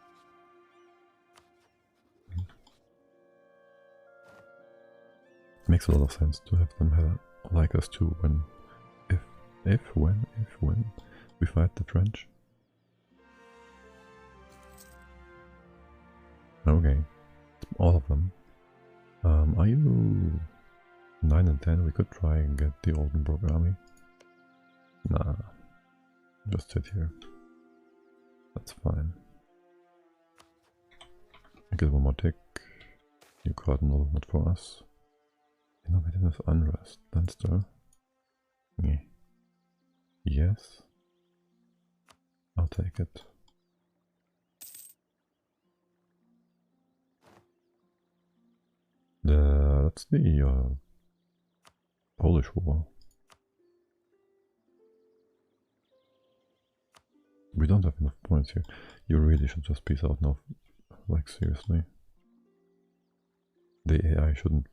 Makes a lot of sense to have them like us too when we fight the French. Okay, all of them. Are you 9 and 10? We could try and get the Oldenburg army. Nah, just sit here. That's fine. I get one more tick. New cardinal, not for us. Innovative unrest. Leinster. Yeah. Yes. I'll take it. That's the Polish War. We don't have enough points here. You really should just peace out now. Like, seriously. The AI shouldn't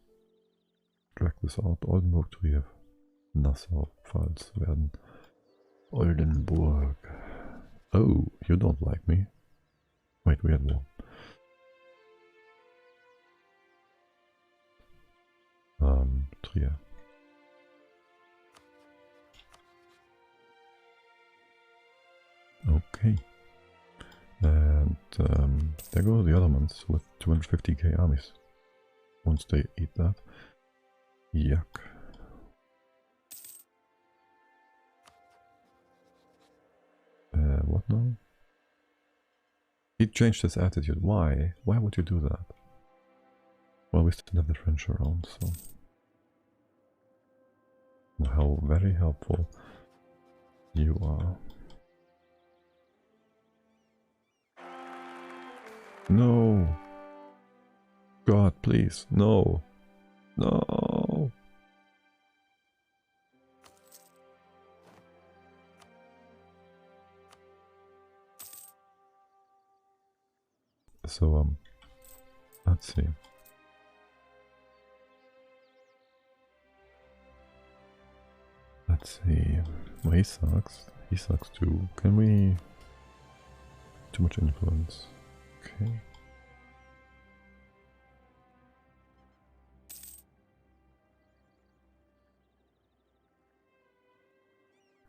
drag this out. Oldenburg, Trier, Nassau, Pfalz werden. Oldenburg. Oh, you don't like me. Wait, we had war. Trier. Okay. And there go the Ottomans with 250k armies. Once they eat that. Yuck. What now? He changed his attitude. Why? Why would you do that? Well, we still have the French around, so... How very helpful you are. No! God, please, no! No! So, let's see. Let's see. Well, he sucks. He sucks too. Can we... Too much influence. Okay.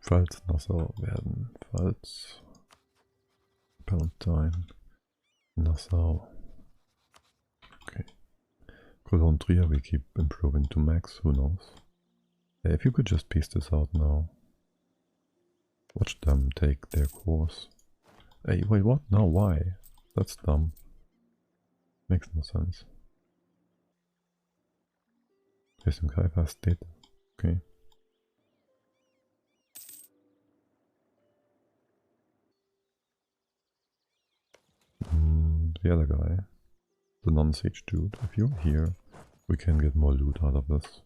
Pfalz, Nassau werden. Pfalz. Palatine. Nassau. Okay. Cologne Trier we keep improving to max, who knows. If you could just piece this out now. Watch them take their course. Hey, wait, what? No, why? That's dumb. Makes no sense. Jason Kaifas did. Okay. The other guy. The non-siege dude. If you're here, we can get more loot out of this.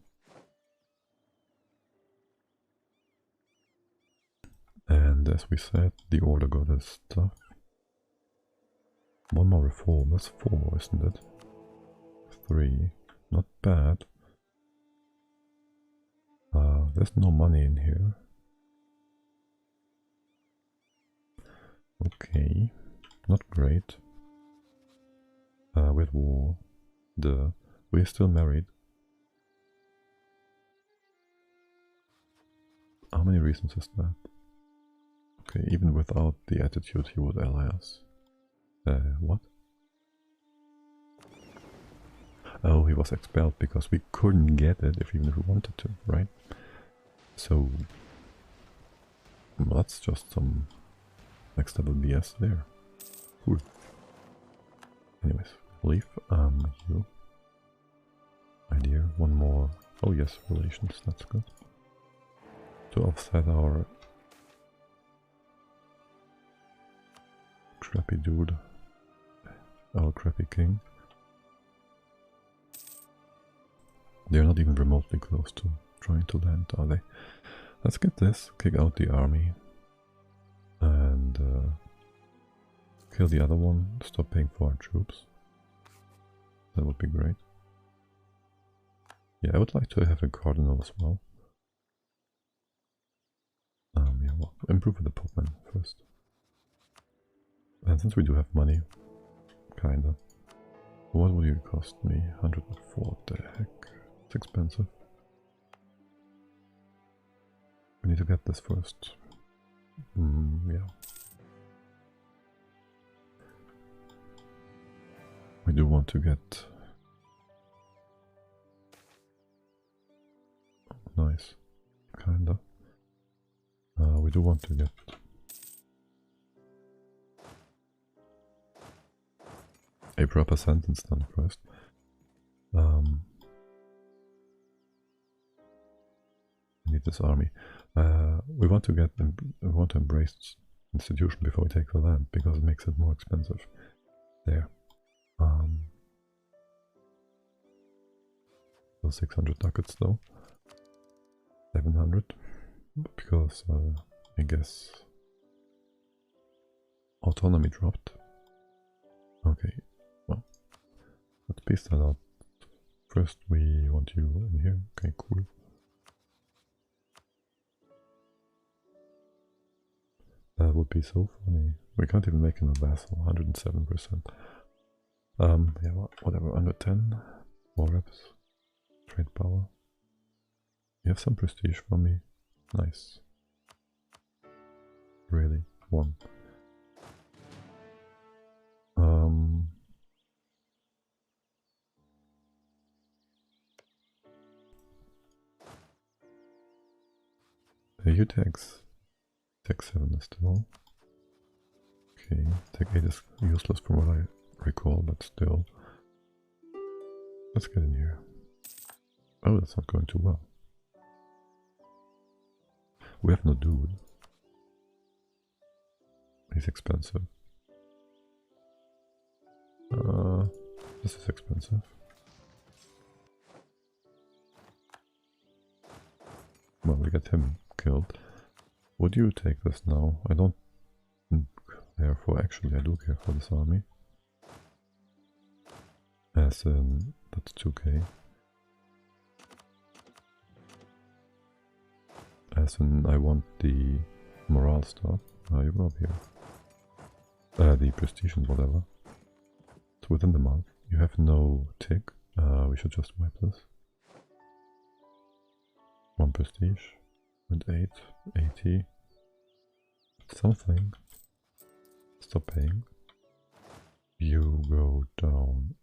And as we said, the order got his stuff. One more reform. That's 4, isn't it? 3. Not bad. There's no money in here. Okay. Not great. With war. We're still married. How many reasons is that? Okay, even without the attitude he would ally us. What? Oh, he was expelled because we couldn't get it even if we wanted to, right? So... that's just some next level BS there. Cool. Anyways, leave. You. Idea. One more. Oh yes, relations, that's good. To offset our crappy dude. Our crappy king. They're not even remotely close to trying to land, are they? Let's get this, kick out the army, and kill the other one, stop paying for our troops. That would be great. Yeah, I would like to have a cardinal as well. Yeah, well, improve the Popman first. And since we do have money, kinda. What would it cost me? 104, what the heck? It's expensive. We need to get this first. Yeah. We do want to get... nice. Kinda. We do want to get... a proper sentence done first. We need this army. We want to get them. We want to embrace institution before we take the land because it makes it more expensive. There. So 600 ducats though. 700 because I guess autonomy dropped. Okay. Well, let's piece that out. First we want you in here. Okay, cool. That would be so funny. We can't even make him a vassal. 107%. Yeah, whatever. Under 10. War reps. Trade power. You have some prestige for me. Nice. Really? 1. You tax 7 is still. Okay, tech 8 is useless from what I recall, but still. Let's get in here. Oh, that's not going too well. We have no dude. He's expensive. This is expensive. Well, we got him killed. Would you take this now? I don't care for, actually I do care for this army. As in, that's 2k. As in, I want the morale stuff. You go up here. The prestige and whatever. So within the month, you have no tick. We should just wipe this. 1 prestige. And 8, 80. Something. Stop paying. You go down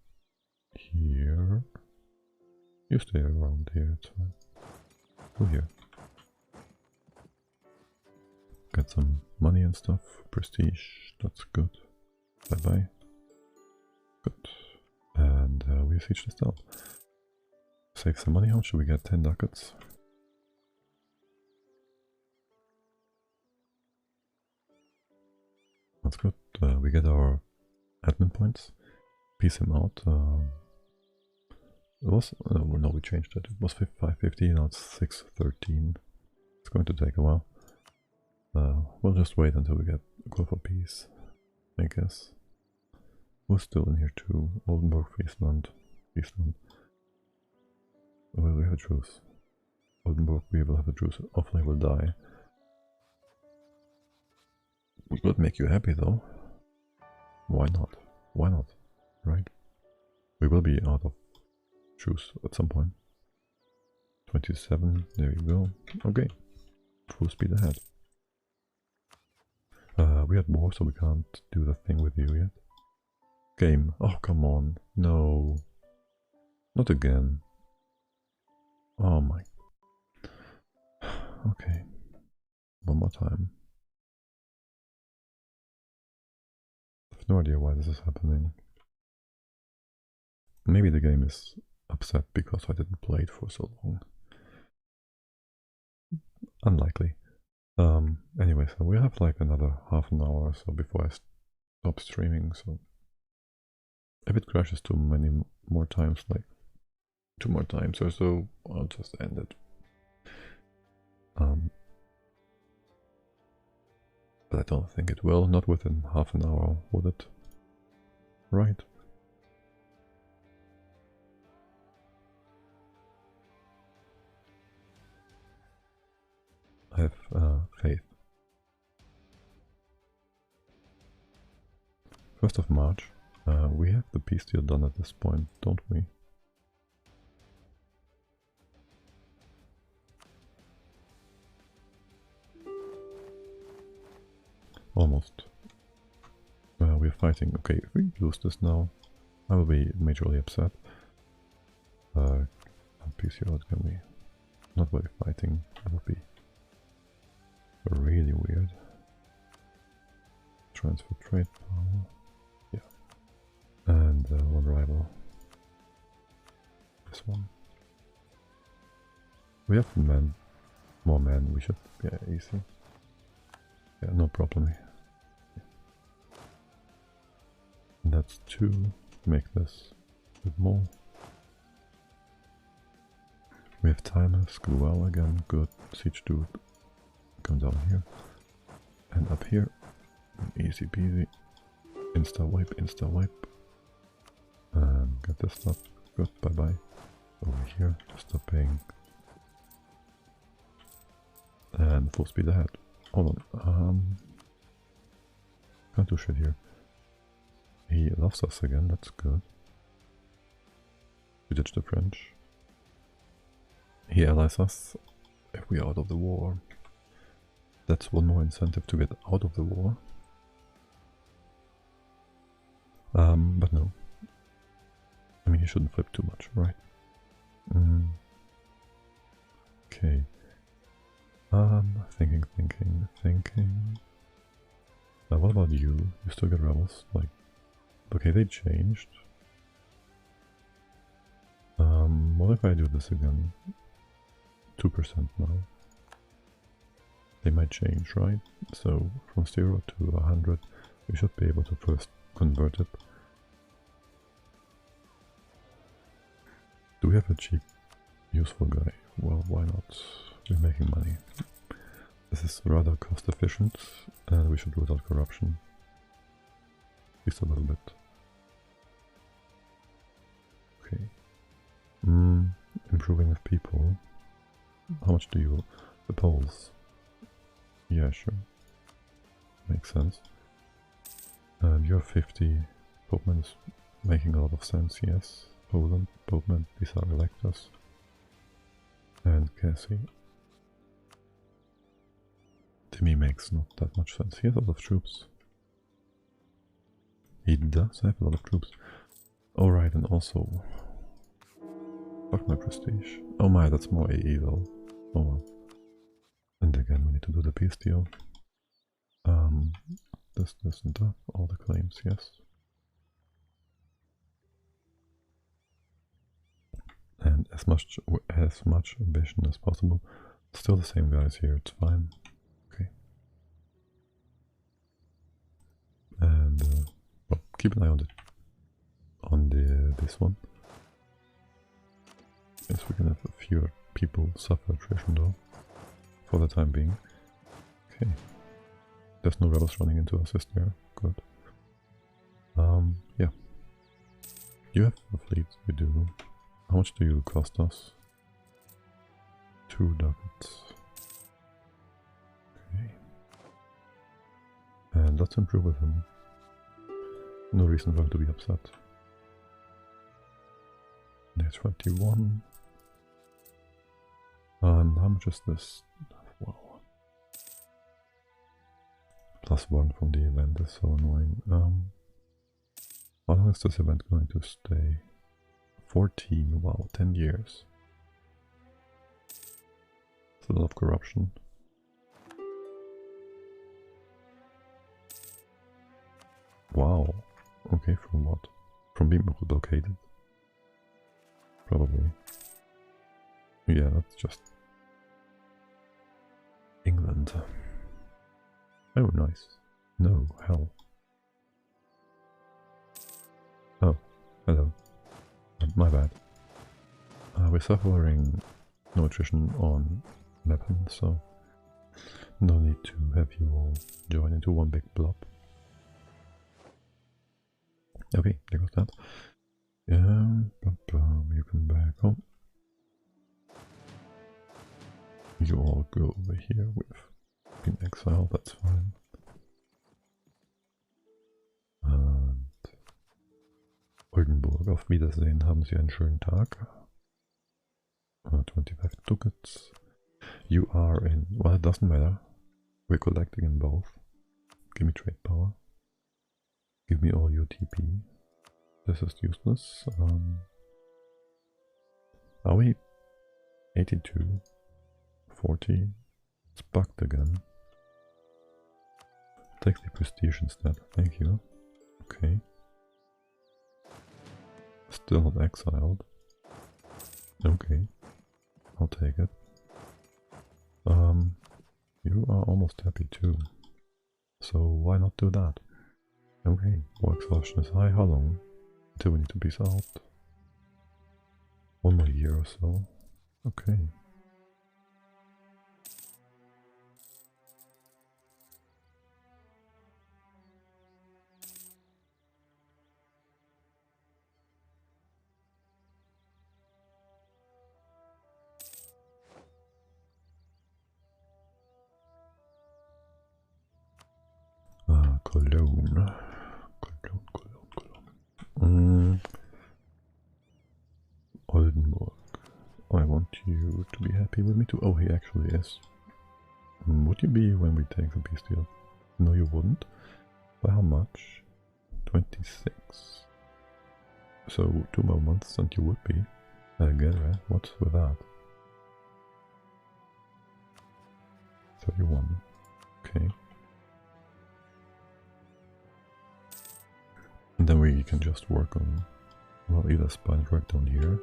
here. You stay around here, it's fine. Go here. Get some money and stuff. Prestige, that's good. Bye bye. Good. And we siege this down. Save some money. How should we get? 10 ducats. That's good. We get our admin points. Piece him out. It was no, we changed it. It was 550. Now it's 613. It's going to take a while. We'll just wait until we go for peace, I guess. Who's still in here too? Oldenburg, Friesland. Well, we have a truce. Oldenburg, we will have a truce. Hopefully will die. We could make you happy though. Why not? Why not? Right? We will be out of truce at some point. 27, there you go. Okay. Full speed ahead. We had war, so we can't do the thing with you yet. Game. Oh, come on. No. Not again. Oh my. Okay. One more time. I have no idea why this is happening. Maybe the game is upset because I didn't play it for so long. Unlikely. Anyway, so we have like another half an hour or so before I stop streaming, so if it crashes too many more times, like 2 more times or so, I'll just end it. But I don't think it will, not within half an hour, would it? Right. I have faith. 1st of March. We have the peace deal done at this point, don't we? Almost. We're fighting. Okay, if we lose this now, I will be majorly upset. Peace here, can we? Not really fighting. That would be really weird. Transfer trade power. Yeah. And one rival. This one. We have men. More men. We should. Yeah, easy. Yeah, no problem. And that's 2. Make this a bit more. We have timers. Go well again. Good. Siege dude. Come down here. And up here. Easy peasy. Insta wipe, insta wipe. And get this stuff. Good, bye bye. Over here, stop paying. And full speed ahead. Hold on. Can't do shit here. He loves us again, that's good. We ditch the French. He allies us if we are out of the war. That's one more incentive to get out of the war. But no. I mean, you shouldn't flip too much, right? Okay. Thinking. What about you? You still get rebels? Like, okay, they changed. What if I do this again? 2% now. They might change, right? So from 0 to 100, we should be able to first convert it. Do we have a cheap, useful guy? Well, why not? We're making money. This is rather cost efficient, and we should root out corruption. At least a little bit. Okay. Improving with people. How much do you... The Poles. Yeah, sure. Makes sense. And you're 50. Boatman is making a lot of sense, yes. Poland, Boatman, these are electors. And Cassie. Timmy makes not that much sense. He has a lot of troops. He does have a lot of troops. Alright, and also... Fuck my prestige. Oh my, that's more AE though. Oh well. And again, we need to do the peace deal. This and that. All the claims, yes. And as much ambition as possible. Still the same guys here, it's fine. Okay. And well, keep an eye on this one. Yes, we can have a few people suffer attrition though, for the time being. Okay. There's no rebels running into us, is there? Good. Yeah. You have a fleet, you do. How much do you cost us? 2 ducats. Okay. And let's improve with him. No reason for him to be upset. There's 21. And how much is this? Wow. +1 from the event is so annoying. How long is this event going to stay? 14, wow, 10 years. It's a lot of corruption. Wow. Okay, from what? From being blockaded? Probably. Yeah, that's just... England. Oh, nice. No, hell. Oh, hello. My bad. We're suffering no attrition on weapons, so no need to have you all join into one big blob. Okay, there goes that. You come back home. You all go over here with in exile, that's fine. And Oldenburg, auf Wiedersehen, haben Sie einen schönen Tag. 25 ducats. You are in, well, it doesn't matter. We're collecting in both. Give me trade power. Give me all your TP. This is useless. Are we 82? 40? It's bugged again. Take the prestige instead. Thank you. Okay. Still not exiled. Okay. I'll take it. You are almost happy too. So why not do that? Okay, war exhaustion is high. How long until we need to peace out? 1 more year or so. Okay. Cologne. Oldenburg. I want you to be happy with me too. Oh, he actually is. Would you be when we take the peace deal? No, you wouldn't. By how much? 26. So 2 more months and you would be. Guerra, what's with that? 31. Okay. And then we can just work on, well, either spine right down here.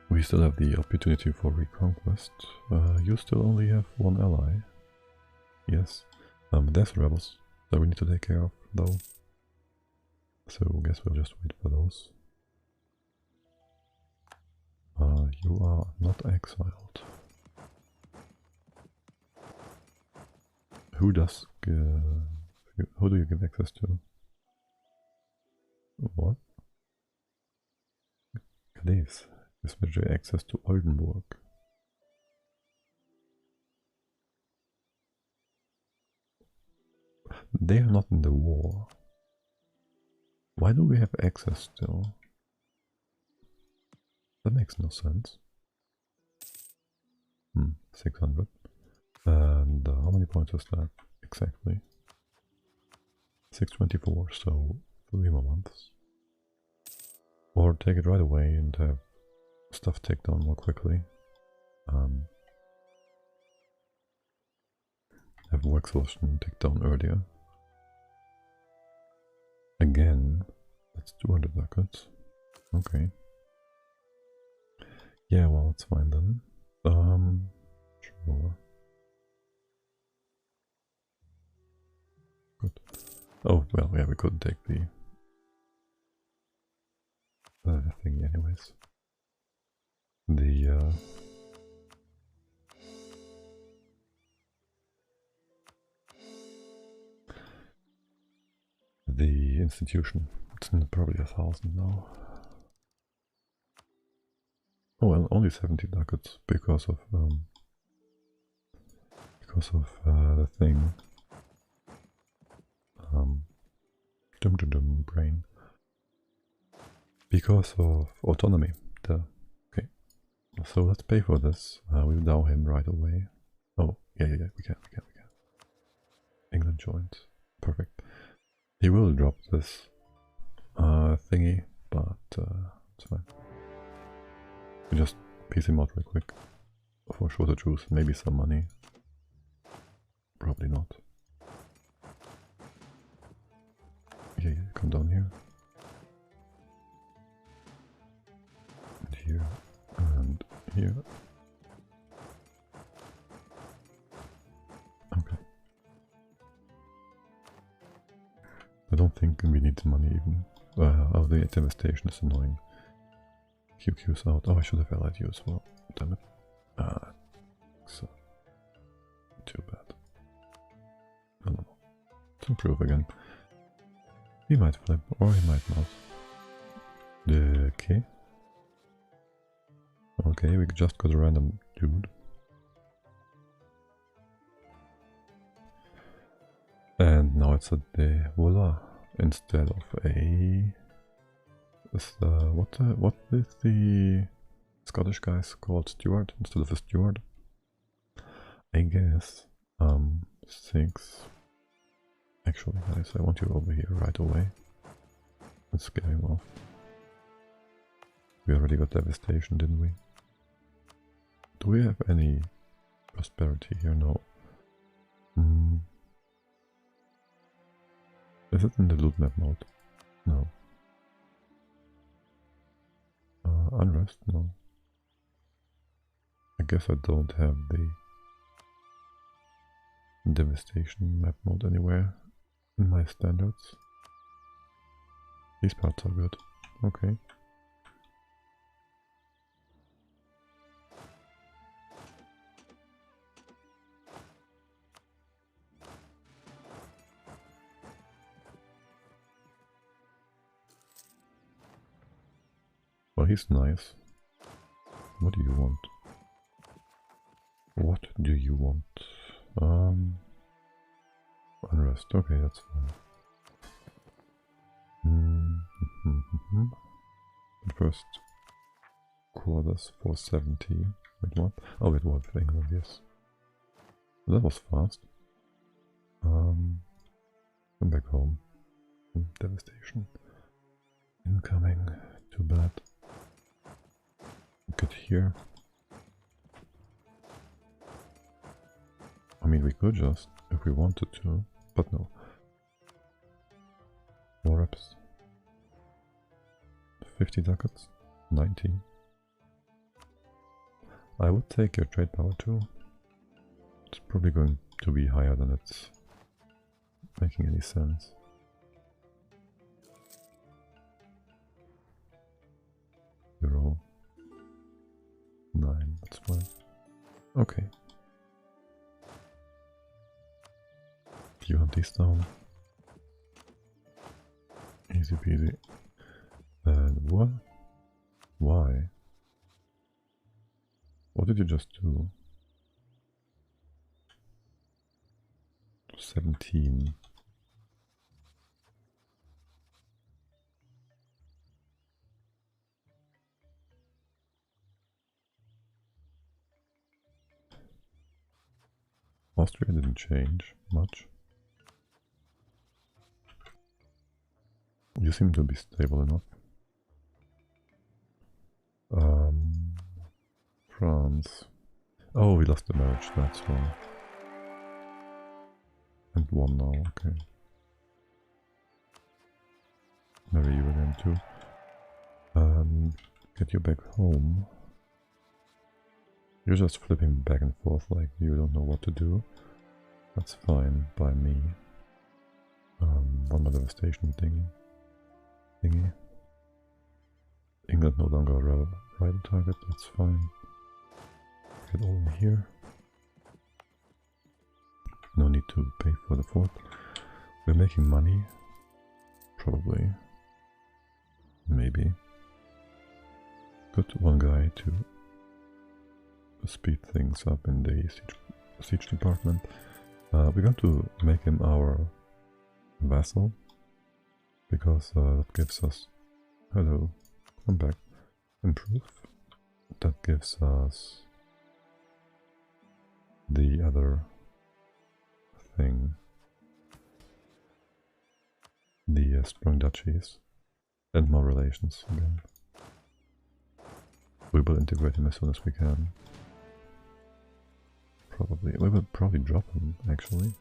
We still have the opportunity for reconquest. You still only have 1 ally. Yes. There's rebels that we need to take care of, though. So I guess we'll just wait for those. You are not exiled. Who do you give access to? What? Cadiz. Gives military access to Oldenburg. They are not in the war. Why do we have access still? That makes no sense. 600. And how many points is that? Exactly. 624, so 3 more months. Or take it right away and have stuff take down more quickly. Have war exhaustion take down earlier. Again, that's 200 ducats. Okay. Yeah, well, it's fine then. Sure. Good. Oh, well, yeah, we couldn't take the thingy anyways. The institution. It's probably 1,000 now. Oh well, only 70 ducats because of the thing. Brain. Because of autonomy. Okay. So let's pay for this. We'll dow him right away. Oh, yeah, we can. England joins. Perfect. He will drop this thingy, but it's fine. We just piece him out real quick for shorter truce, maybe some money. Probably not. Yeah, come down here. And here. And here. Okay. I don't think we need the money even. Oh, the devastation is annoying. QQ's out. Oh, I should have allied you as well. Damn it. So. Too bad. No. Let's improve again. He might flip, or he might not. Okay. Okay, we just got a random dude. And now it's a de voila instead of a... what is the Scottish guys called steward instead of a steward? I guess 6. Actually, guys, I want you over here right away. Let's get him off. We already got devastation, didn't we? Do we have any prosperity here? No. Is it in the loot map mode? No. Unrest? No. I guess I don't have the devastation map mode anywhere in my standards. These parts are good. Okay. Well, he's nice. What do you want? What do you want? Unrest. Okay, that's fine. First quarters 470. Wait, what? Oh, it was England, yes. That was fast. Come back home. Devastation. Incoming. Too bad. Get here. I mean, we could just, if we wanted to, but no. War reps. 50 ducats. 19. I would take your trade power too. It's probably going to be higher than it's making any sense. Euro 9, that's fine. Okay. You hunt these down. Easy peasy. What? Why? What did you just do? 17. Austria didn't change much. You seem to be stable enough. France. Oh, we lost the marriage, that's why. And one now, okay. Marry you again too. Get you back home. You're just flipping back and forth like you don't know what to do. That's fine by me. One more devastation thingy. England no longer a rival target, that's fine. Get all in here. No need to pay for the fort. We're making money. Probably. Maybe. Put one guy to speed things up in the siege department. We're going to make him our vassal. Because that gives us... Hello. Come back. Improve. That gives us the other thing. The strong duchies. And more relations again. We will integrate him as soon as we can. Probably. We will probably drop him, actually.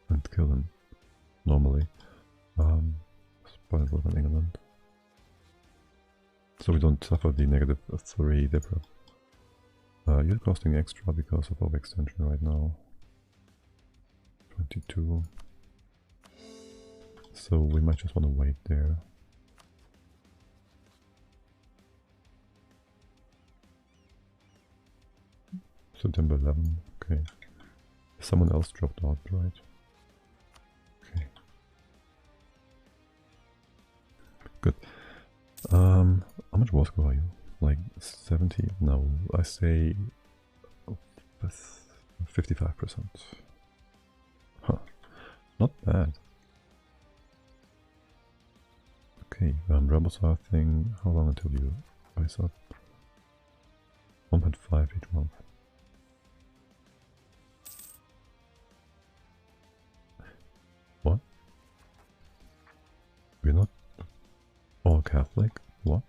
And kill him. Normally. Spoiled war in England. So we don't suffer the -3 differ. You're costing extra because of overextension right now. 22. So we might just want to wait there. September 11, okay. Someone else dropped out, right? Okay. Good. How much war score are you? Like 70? No, I say 55%. Huh. Not bad. Okay, Rebelsar thing, how long until you rise up? 1.5 each month. What? We're not all Catholic? What?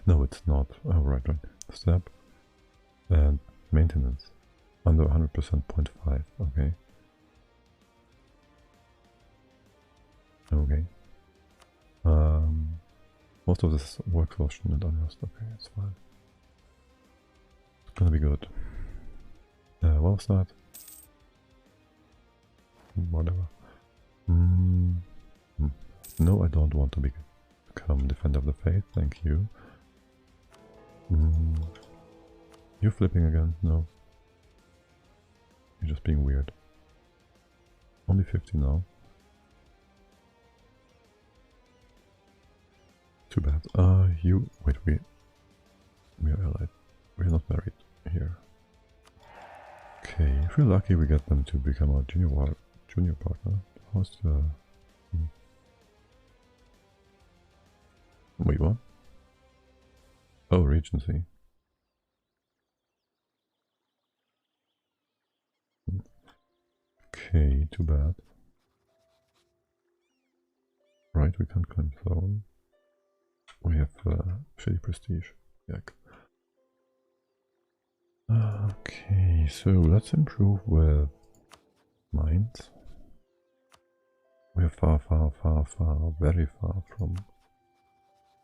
No, it's not. Oh, right. Step and maintenance. Under 100%, 0.5. Okay. Okay. Most of this works for and unrest. Okay, it's fine. It's gonna be good. What was that? Whatever. No, I don't want to become Defender of the Faith, thank you. You flipping again? No. You're just being weird. Only 50 now. Too bad. Wait, we are allied. We're not married here. Okay, if we're lucky we get them to become our junior partner. How's the... Wait, what? Oh, Regency. Okay, too bad. Right, we can't claim throne. We have shitty prestige. Yuck. Okay, so let's improve with mines. We are far, very far from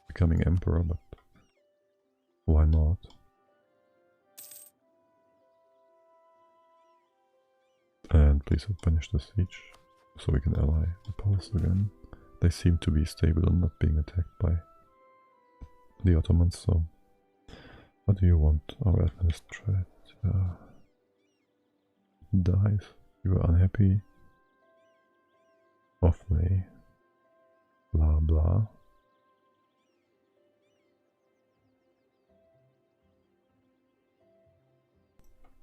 becoming emperor, but why not? And please finish the siege so we can ally the Poles again. They seem to be stable and not being attacked by the Ottomans, so what do you want? Our administrator dies. You are unhappy? Awfully. blah blah.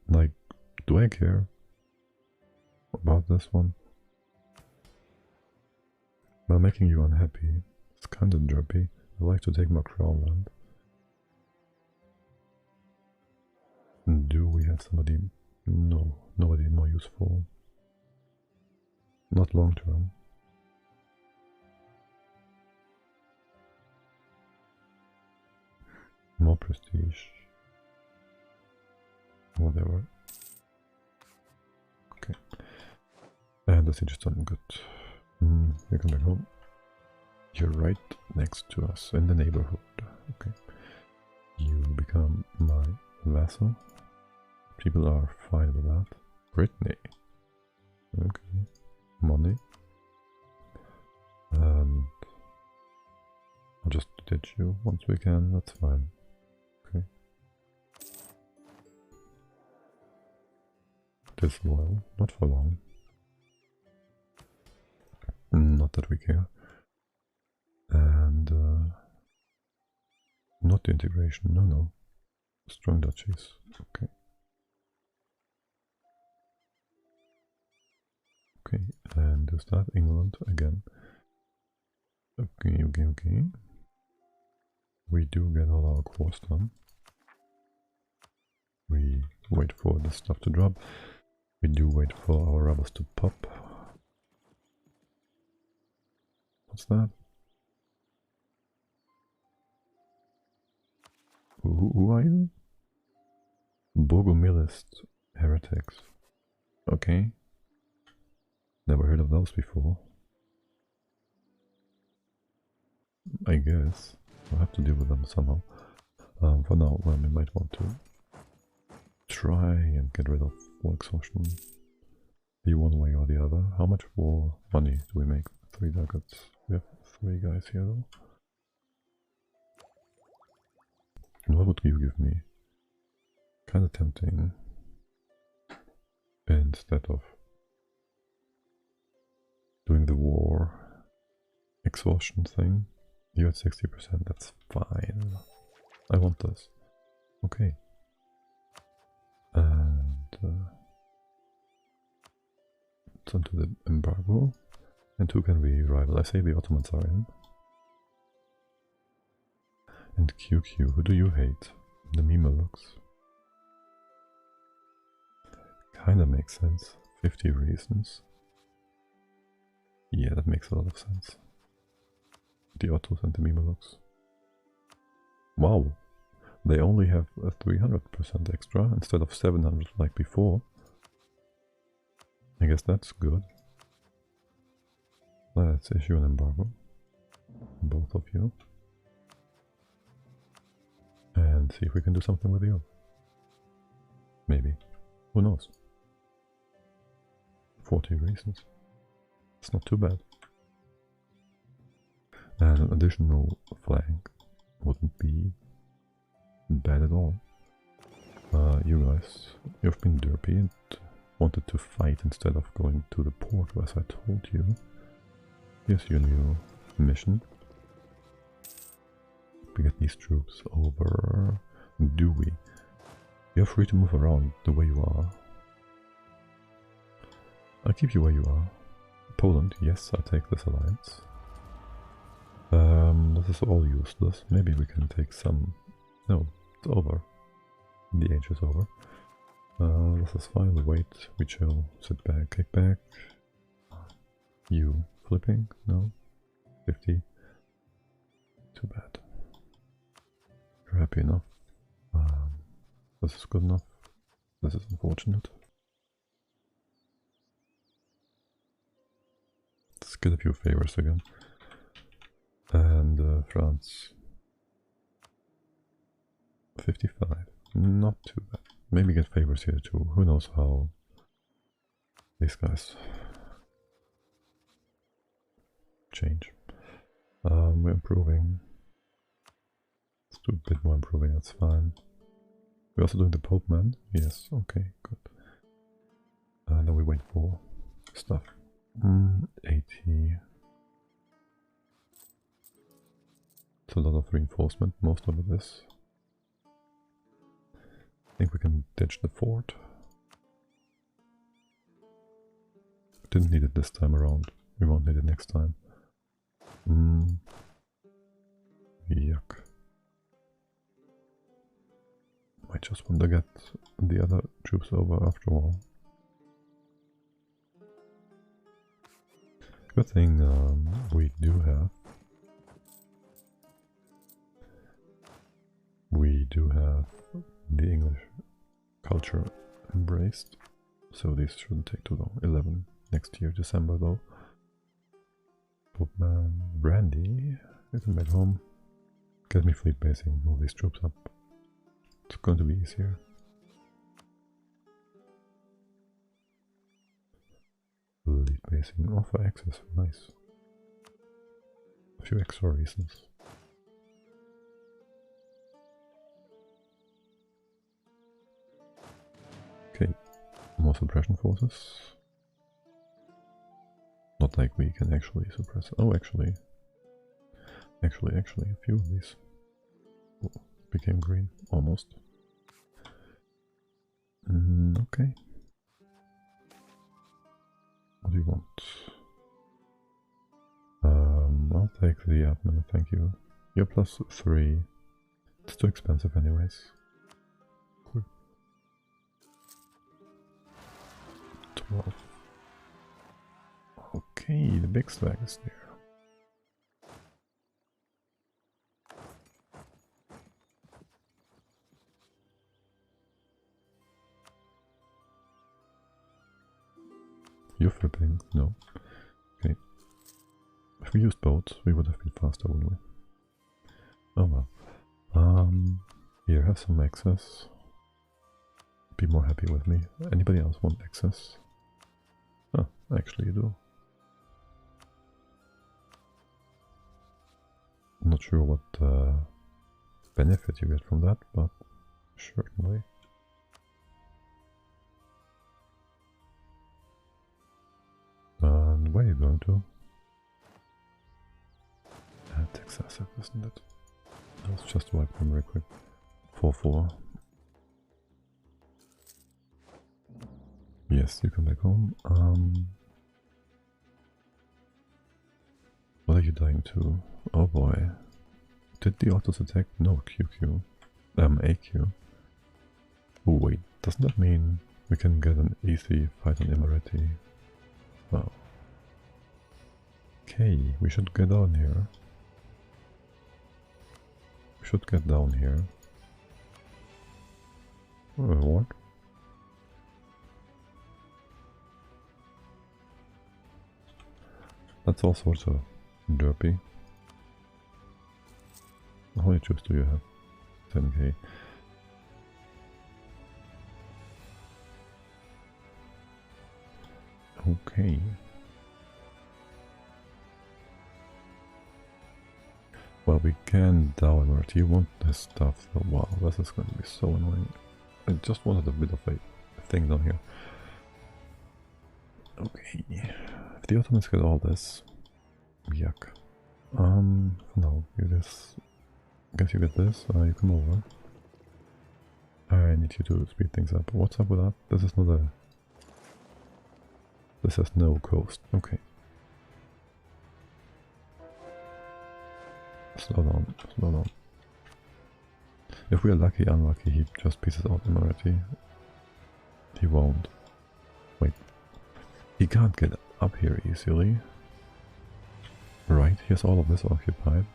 Like, do I care about this one? By making you unhappy, it's kinda derpy. I like to take my crown land. Do we have somebody? No, nobody more useful. Not long term. More prestige. Whatever. Okay. And the siege is done. Good. You can back home. You're right next to us in the neighborhood. Okay. You become my vassal. People are fine with that. Brittany. Okay. Money. And I'll just ditch you once we can, that's fine. Okay. Disloyal, not for long. Not that we care. And not the integration, no. Strong duchies, okay. Okay, and to start England again. Okay. We do get all our cores done. We wait for the stuff to drop. We do wait for our rebels to pop. What's that? Who are you? Bogomilist heretics. Okay. Never heard of those before. I guess we'll have to deal with them somehow. For now, well, we might want to try and get rid of war exhaustion. Be one way or the other. How much more money do we make? 3 ducats. We have 3 guys here though. And what would you give me? Kinda tempting. Instead of doing the war exhaustion thing. You're at 60%, that's fine. I want this. Okay. And it's onto the embargo. And who can we rival? I say the Ottomans are in. And QQ, who do you hate? The Mamelukes. Kinda makes sense. 50 reasons. Yeah, that makes a lot of sense. The Ottos and the Mamelukes. Wow, they only have a 300% extra instead of 700 like before. I guess that's good. Let's issue an embargo. Both of you. And see if we can do something with you. Maybe. Who knows? 40 reasons. It's not too bad. And an additional flank wouldn't be bad at all. You guys, you've been derpy and wanted to fight instead of going to the port, as I told you. Here's your new mission. We get these troops over. Do we? You're free to move around the way you are. I'll keep you where you are. Poland, yes, I take this alliance. This is all useless. Maybe we can take some... No, it's over. The age is over. This is fine, we wait, we chill, sit back, kick back. You flipping? No? 50? Too bad. You're happy enough. This is good enough. This is unfortunate. Let's get a few favors again. And France. 55. Not too bad. Maybe get favors here too. Who knows how these guys change. We're improving. Let's do a bit more improving, that's fine. We're also doing the Pope Man. Yes, okay, good. And then we wait for stuff. 80. It's a lot of reinforcement, most of it is. I think we can ditch the fort. Didn't need it this time around. We won't need it next time. Yuck. I just want to get the other troops over after all. Good thing we do have the English culture embraced, so this shouldn't take too long. 11 next year, December though. Ottoman, Brandy, get him back home. Get me fleet basing, move these troops up. It's going to be easier. Fleet basing, offer access, nice. A few extra reasons. Okay, more suppression forces. Not like we can actually suppress. Oh, actually, a few of these became green, almost. Okay. What do you want? I'll take the admin, thank you. You're +3. It's too expensive anyways. Cool. 12. Okay, the big slag is there. You're flipping? No. Okay. If we used boats, we would have been faster, wouldn't we? Oh well. Here, have some access. Be more happy with me. Anybody else want access? Oh, actually you do. I'm not sure what benefit you get from that, but certainly. And where are you going to? Texas, isn't it? Let's just wipe them real quick. 4-4. Yes, you come back home. What are you dying to? Oh boy. Did the Ottos attack? No, QQ. AQ. Oh wait, doesn't that mean we can get an easy fight on Emirati? Wow. Okay, we should get down here. We should get down here. What? That's all sorts of derpy. How many troops do you have? 10k. Okay. Well, we can downward. You want this stuff. Oh, wow, this is going to be so annoying. I just wanted a bit of a thing down here. Okay. If the Ottomans get all this, yuck. For now, you just guess you get this. You come over. I need you to speed things up. What's up with that? This is not a. This has no coast. Okay. Slow down, slow down. If we are lucky, unlucky, he just pieces out Emirati. He won't. Wait. He can't get up here easily. Right, he has all of this occupied.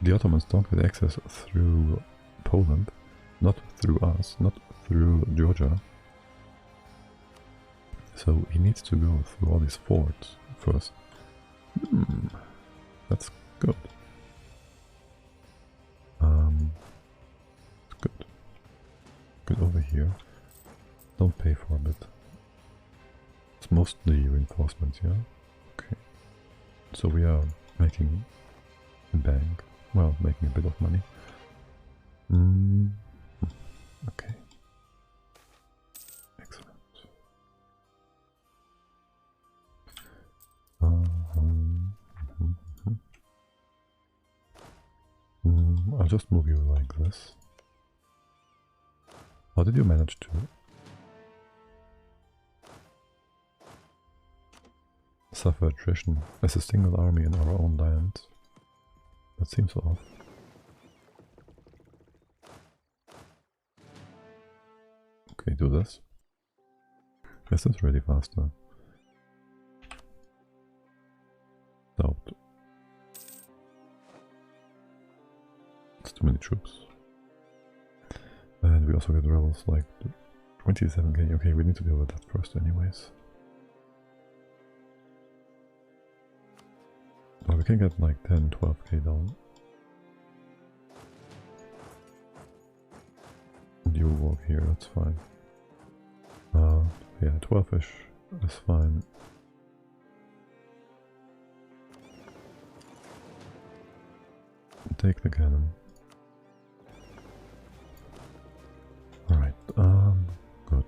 The Ottomans don't get access through Poland, not through us, not through Georgia. So he needs to go through all these forts first. That's good. It's good. Good over here. Don't pay for it. It's mostly reinforcements, yeah? Okay. So we are making a bank. Well, making a bit of money. Okay. Excellent. I'll just move you like this. How did you manage to suffer attrition as a single army in our own land? That seems off. Okay, do this. This is really faster. Doubt. It's too many troops. And we also get rebels like 27k. Okay, we need to deal with that first anyways. Oh, we can get like 10, 12k down. And you walk here, that's fine. Yeah, 12ish is fine. Take the cannon. Alright, good.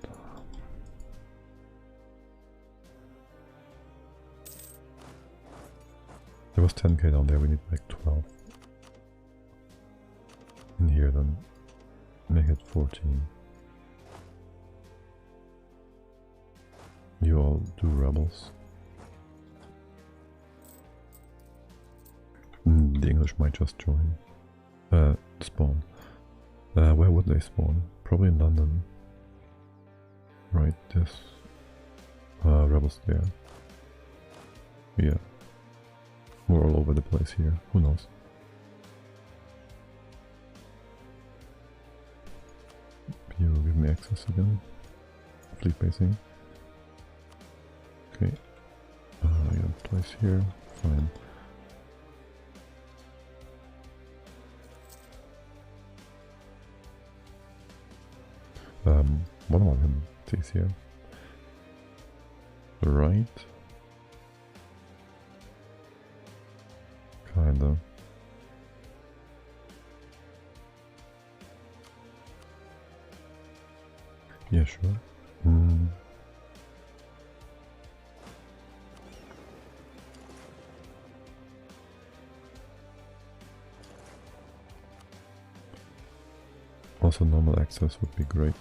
There was 10k down there, we need like 12. In here then, make it 14. You all do rebels. The English might just join. Spawn. Where would they spawn? Probably in London. Right, this. Rebels there. Yeah. We're all over the place here. Who knows? You give me access again. Fleet basing. Okay. Yeah, place here. Fine. One of them is here. Right. Kinda. Yeah, sure. Also, normal access would be great.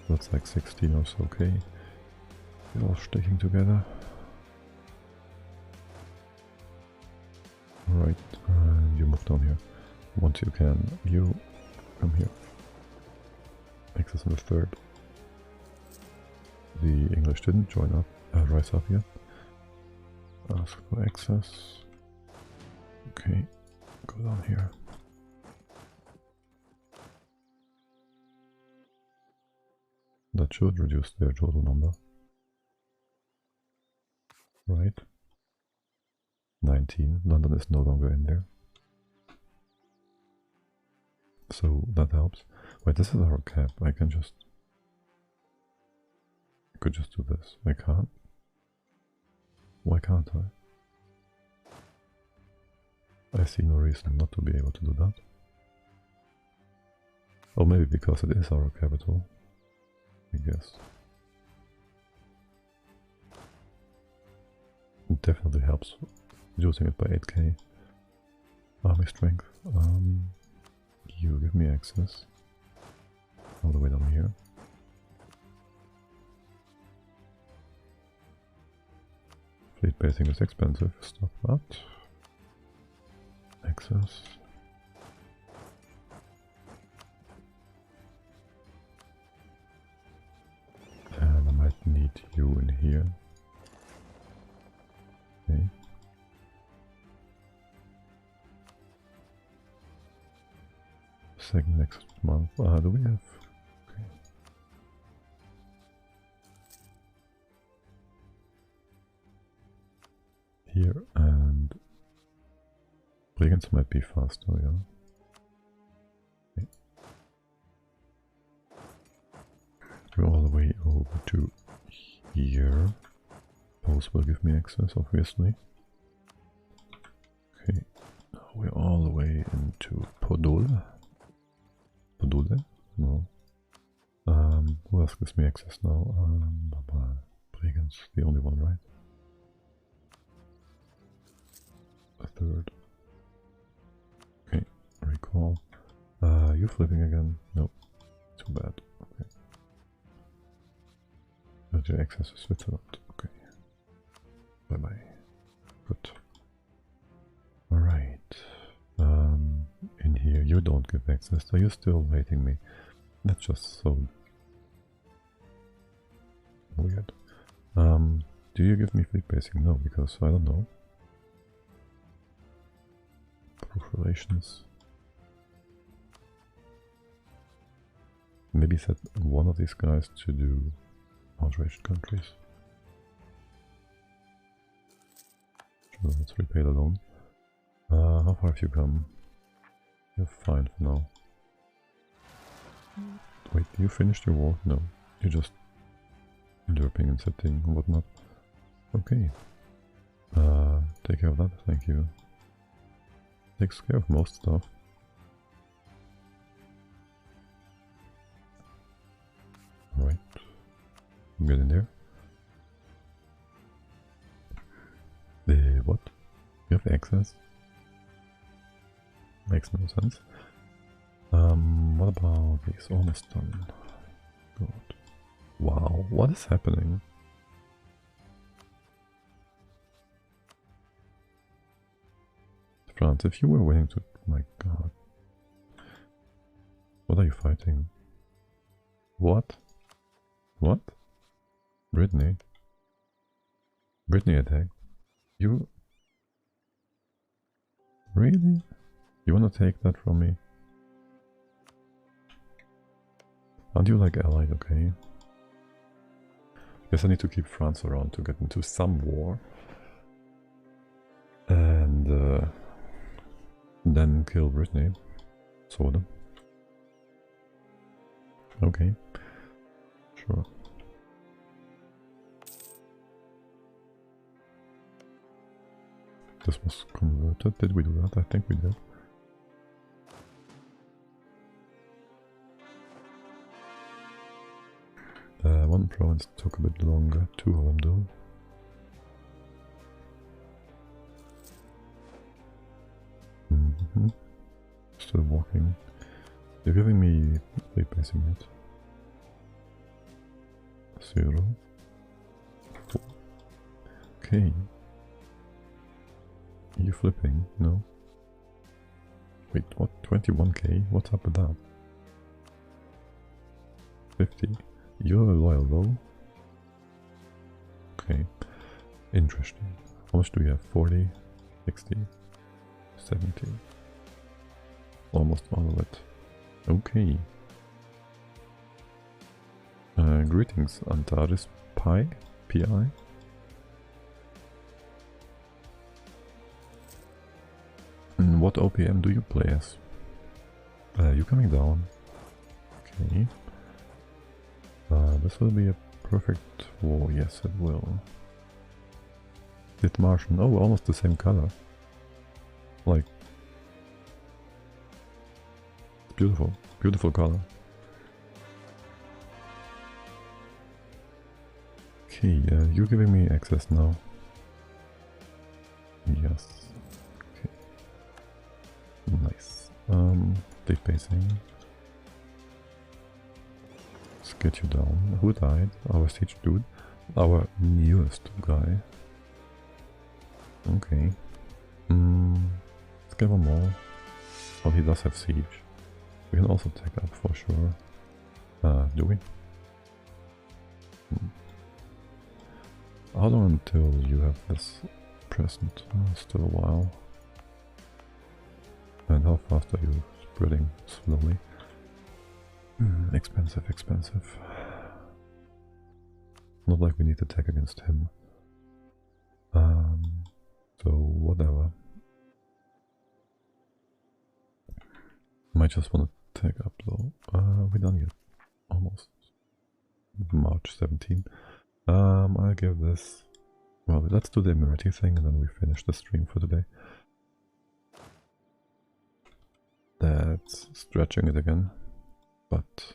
That's like 16 or so, okay. We're all sticking together. Alright, you move down here. Once you can, you come here. Access on the third. The English didn't join up, rise up yet. Ask for access. Okay, go down here. That should reduce their total number. Right. 19. London is no longer in there. So that helps. Wait, this is our cap. I could just do this. I can't. Why can't I? I see no reason not to be able to do that. Or maybe because it is our capital. I guess. It definitely helps reducing it by 8k. Army strength. You give me access. All the way down here. Fleet basing is expensive. Stop that. Access. And I might need you in here. Okay. Second next month. Do we have? Okay. Here and brigands might be faster, yeah. Okay. We're all the way over to here. Post will give me access, obviously. Okay, now we're all the way into Podol. Podole? No. Who else gives me access now? Brigands, the only one, right? A third. call. You flipping again? No. Too bad. Okay. But your access to Switzerland. Okay. Bye bye. Good. Alright. In here you don't give access, so you're still waiting me. That's just so weird. Do you give me fleet basing? No, because I don't know. Proof relations. Maybe set one of these guys to do outraged countries. Sure, let's repay the loan. How far have you come? You're fine for now. Wait, you finished your war? No, you're just derping and setting and whatnot. Okay. Take care of that, thank you. Takes care of most stuff. Alright. Get in there. What? You have access? Makes no sense. What about this? Almost done. God. Wow, what is happening? France, if you were willing to... My god. What are you fighting? What? What? Brittany? Brittany attack? You... Really? You wanna take that from me? Aren't you like allied, okay? Guess I need to keep France around to get into some war. And then kill Brittany. Sorta. Okay. Sure. This was converted. Did we do that? I think we did. One province took a bit longer. Two of them do. Still walking. You're giving me fleet basing it. 0. 4. Okay. Are you flipping? No. Wait, what? 21k? What's up with that? 50. You're a loyal though. Okay. Interesting. How much do we have? 40? 60? 70? Almost all of it. Okay. Greetings, Antares Pi? P.I.? And what OPM do you play as? You coming down? Okay. This will be a perfect war. Yes, it will. Did Martian? Oh, almost the same color. Like, beautiful, beautiful color. Okay, you're giving me access now. Yes. Okay. Nice. Fleet basing. Let's get you down. Who died? Our siege dude. Our newest guy. Okay. Let's get one more. Oh, he does have siege. We can also take up for sure. Do we? How long until you have this present? Still a while. And how fast are you spreading? Slowly. Expensive, expensive. Not like we need to attack against him. So whatever. Might just want to take up though. We're done yet. Almost. March 17. I'll give this... Well, let's do the Emirati thing and then we finish the stream for today. That's stretching it again. But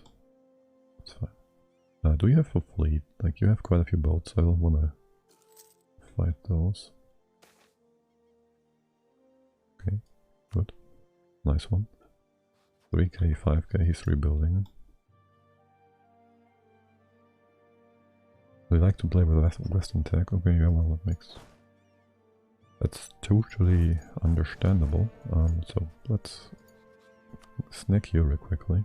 it's fine. Do you have a fleet? Like, you have quite a few boats. I don't want to fight those. Okay, good. Nice one. 3k, 5k, he's rebuilding. They like to play with Western tech. Okay, yeah, well, that's totally understandable. So let's snack here real quickly.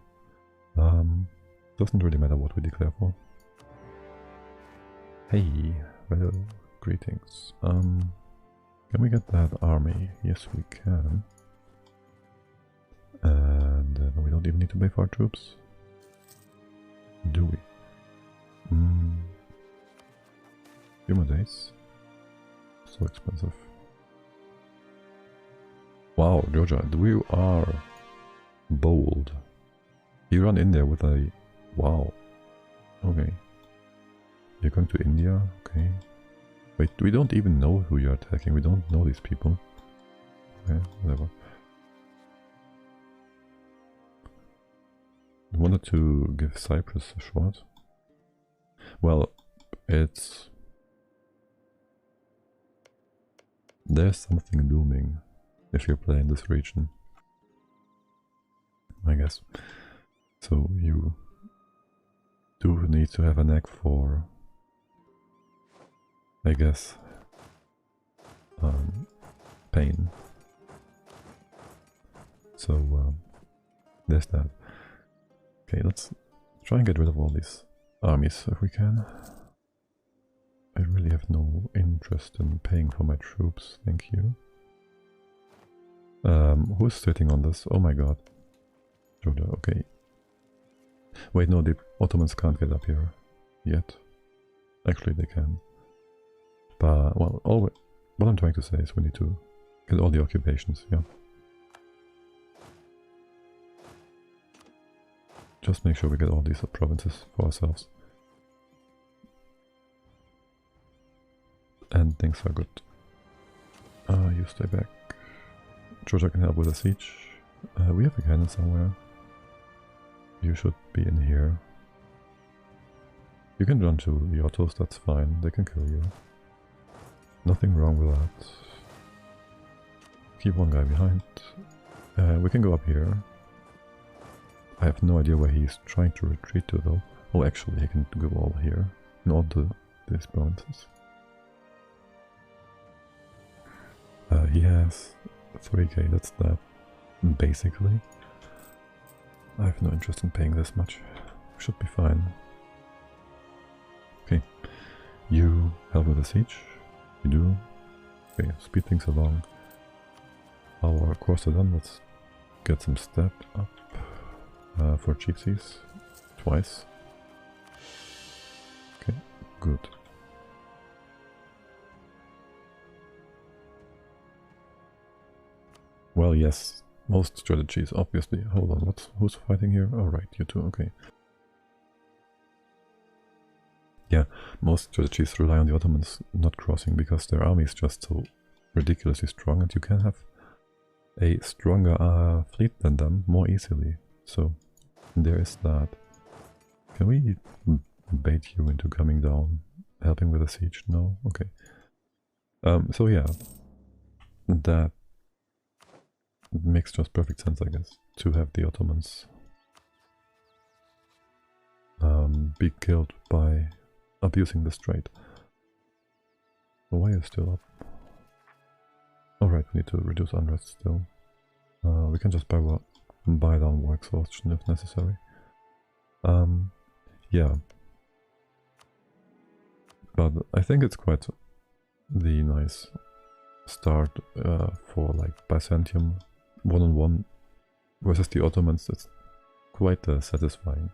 Doesn't really matter what we declare for. Hey, hello, greetings. Can we get that army? Yes, we can. And we don't even need to pay for our troops. Do we? Few more days. So expensive. Wow, Georgia, you are bold. You run in there with a... Wow. Okay. You're going to India? Okay. Wait, we don't even know who you're attacking. We don't know these people. Okay, whatever. I wanted to give Cyprus a shot. Well, it's... There's something looming if you're playing this region, I guess. So you do need to have a knack for, I guess, pain. So there's that. Okay, let's try and get rid of all these armies if we can. I really have no interest in paying for my troops, thank you. Who's sitting on this? Oh my god. Georgia, okay. Wait, no, the Ottomans can't get up here yet. Actually, they can. But, well, what I'm trying to say is we need to get all the occupations, yeah. Just make sure we get all these provinces for ourselves. And things are good. You stay back. Georgia can help with a siege. We have a cannon somewhere. You should be in here. You can run to the Ottos, that's fine. They can kill you. Nothing wrong with that. Keep one guy behind. We can go up here. I have no idea where he's trying to retreat to though. Oh, actually he can go all here. In all these provinces. He has 3k, that's that. Basically. I have no interest in paying this much. Should be fine. Okay. You help with the siege? You do? Okay, speed things along. Our course are done, let's get some step up for cheatsies. Twice. Okay, good. Well, yes, most strategies, obviously. Hold on, who's fighting here? Oh, right, you two, okay. Yeah, most strategies rely on the Ottomans not crossing because their army is just so ridiculously strong and you can have a stronger fleet than them more easily. So, there is that. Can we bait you into coming down, helping with a siege? No? Okay. So yeah, that makes just perfect sense, I guess, to have the Ottomans be killed by abusing the strait. Why are you still up? Alright, we need to reduce unrest still. We can just buy down war exhaustion if necessary. Yeah. But I think it's quite the nice start for like Byzantium one-on-one versus the Ottomans. It's quite satisfying.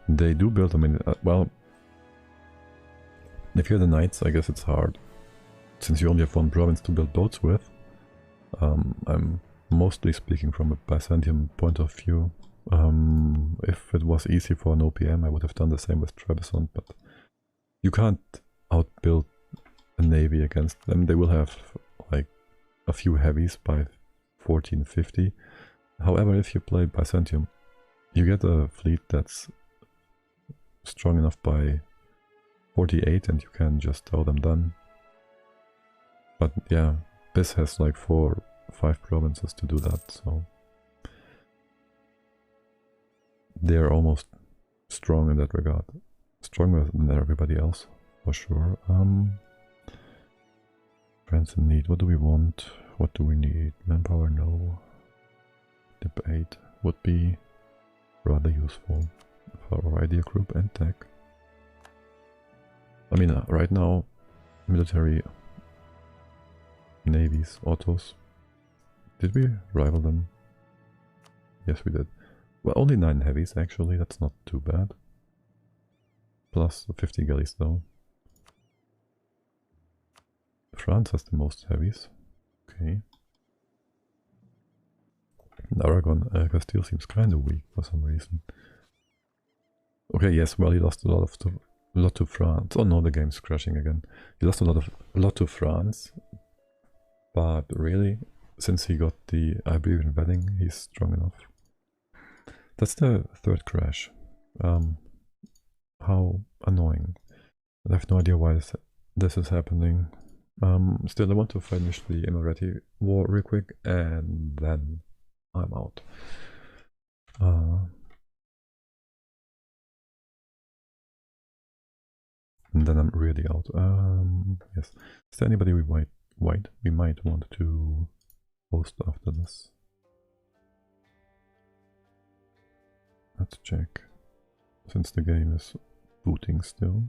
They do build, I mean, well, if you're the Knights, I guess it's hard, since you only have one province to build boats with. I'm mostly speaking from a Byzantium point of view. If it was easy for an OPM, I would have done the same with Trebizond, but you can't outbuild a navy against them. They will have like a few heavies by 1450. However, if you play Byzantium, you get a fleet that's strong enough by 48 and you can just tell them done. But yeah, Bis has like 4, 5 provinces to do that, so they're almost strong in that regard. Stronger than everybody else, for sure. Friends in need, what do we want? What do we need? Manpower, no. Dip 8 would be rather useful for our idea group and tech. I mean, right now, military navies, autos. Did we rival them? Yes, we did. Well, only 9 heavies actually, that's not too bad. Plus 50 galleys though. France has the most heavies. Okay. And Aragon, Castile seems kind of weak for some reason. Okay, yes, well, he lost a lot to France. Oh no, the game's crashing again. He lost a lot to France, but really, since he got the Iberian wedding, he's strong enough. That's the 3rd crash. How annoying. I have no idea why this is happening. Still, I want to finish the Emirati war real quick, and then I'm out. And then I'm really out. Yes. Is there anybody we might want to host after this? Let's check. Since the game is booting still.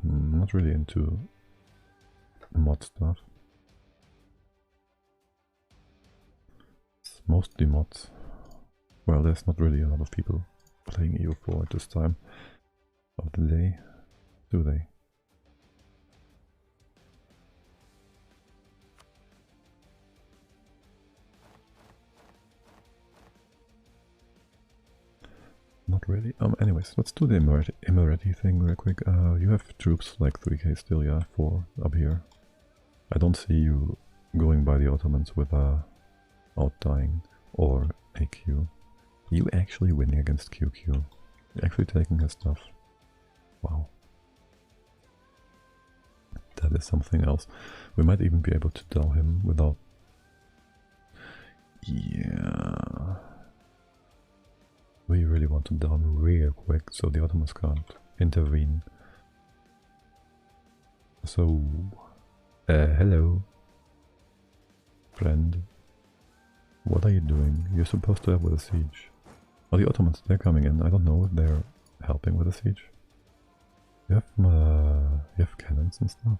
Not really into mod stuff. It's mostly mods. Well, there's not really a lot of people playing EU4 at this time of the day, do they? Not really. Anyways, let's do the Emirati thing real quick. You have troops like 3k still, yeah, 4 up here. I don't see you going by the Ottomans with outdying or AQ. You actually winning against QQ. You're actually taking his stuff. Wow. That is something else. We might even be able to dow him without... Yeah... We really want to down real quick so the Ottomans can't intervene. So, hello, friend. What are you doing? You're supposed to help with a siege. Oh, the Ottomans, they're coming in. I don't know if they're helping with a siege. You have cannons and stuff.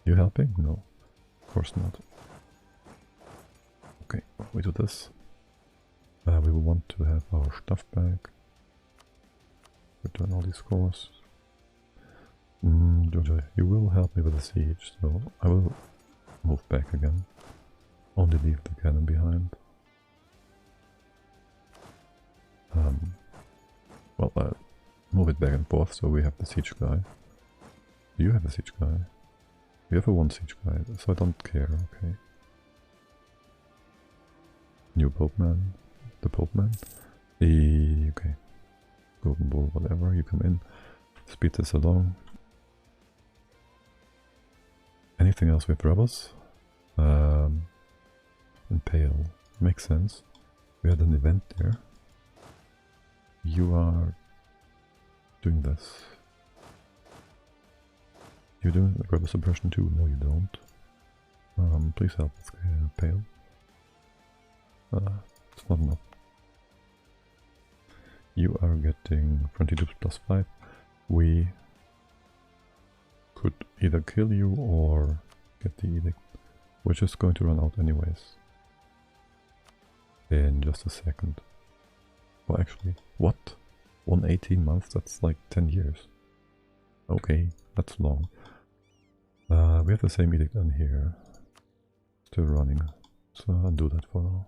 You helping? No, of course not. Okay, we do this. We will want to have our stuff back. Return all these cores. Georgia, you will help me with the siege, so I will move back again. Only leave the cannon behind. Well, move it back and forth so we have the siege guy. You have a siege guy. You have a 1 siege guy, so I don't care, okay. New Pope Man. The Pope Man. Okay. Golden Bull, whatever, you come in. Speed this along. Anything else with rebels? Impale. Makes sense. We had an event there. You are doing this. You're doing rebel suppression too? No, you don't. Please help with Pale. It's not enough. You are getting frontier troops +5. We could either kill you or get the edict, which is going to run out anyways. In just a second. Well, actually, what? 118 months? That's like 10 years. Okay, that's long. We have the same edict in here. Still running. So I'll do that for now.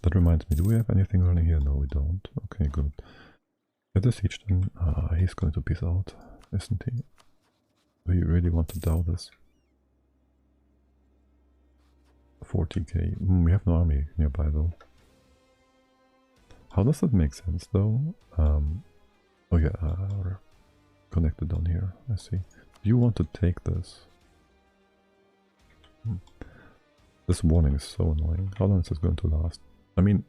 That reminds me, do we have anything running here? No, we don't. Okay, good. Get the siege then. He's going to peace out, isn't he? Do you really want to dow this? 40k. We have no army nearby though. How does that make sense though? Oh yeah, we're connected down here. I see. Do you want to take this? This warning is so annoying. How long is this going to last? I mean,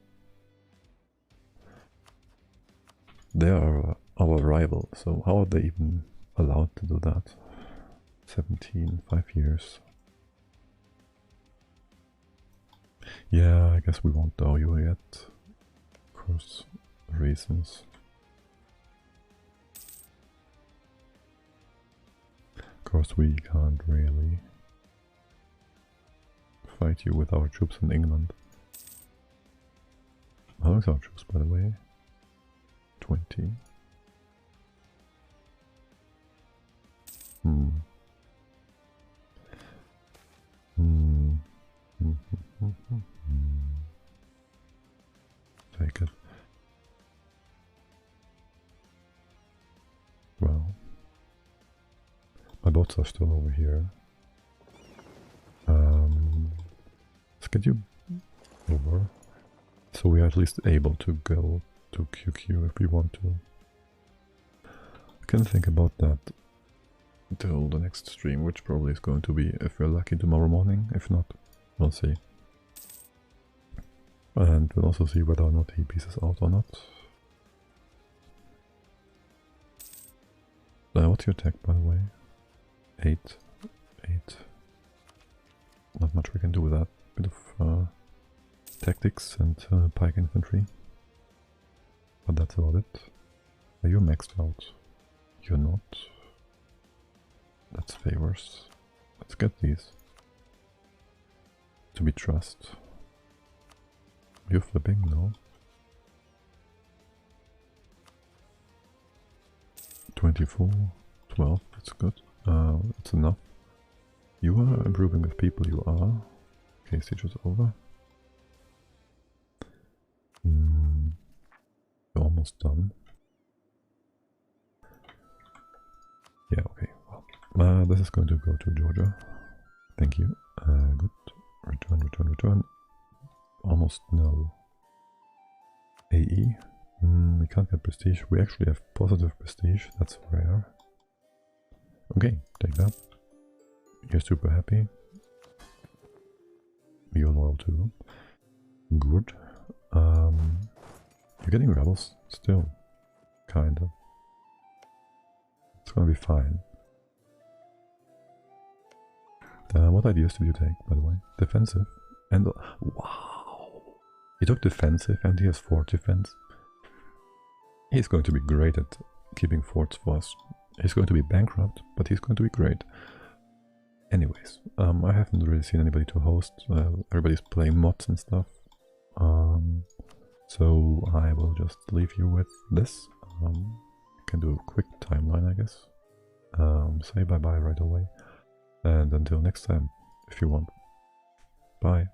they are our rival, so how are they even allowed to do that? 17, 5 years. Yeah, I guess we won't dou you yet. Of course, reasons. Of course, we can't really fight you with our troops in England. How long is our troops, by the way? 20. Take it. Well, my boats are still over here. Let's get you over, so we are at least able to go to QQ if we want to. I can think about that till the next stream, which probably is going to be, if we're lucky, tomorrow morning. If not, we'll see. And we'll also see whether or not he pieces out or not. What's your attack, by the way? 8. 8. Not much we can do with that. Bit of tactics and pike infantry. But that's about it. Are you maxed out? You're not. That's favors. Let's get these. To be trust. You're flipping? No. 24, 12, that's good. That's enough. You are improving with people, you are. Okay, siege is over. You're almost done. Yeah, okay. Well, this is going to go to Georgia. Thank you. Good. Return, return, return. Almost no. AE. We can't get prestige. We actually have positive prestige. That's rare. Okay, take that. You're super happy. You're loyal too. Good. You're getting rebels still. Kinda. It's gonna be fine. What ideas did you take, by the way? Defensive? And wow! He took defensive and he has fort defense. He's going to be great at keeping forts for us. He's going to be bankrupt, but he's going to be great. Anyways, I haven't really seen anybody to host. Everybody's playing mods and stuff. So I will just leave you with this. Can do a quick timeline, I guess. Say bye-bye right away. And until next time, if you want. Bye.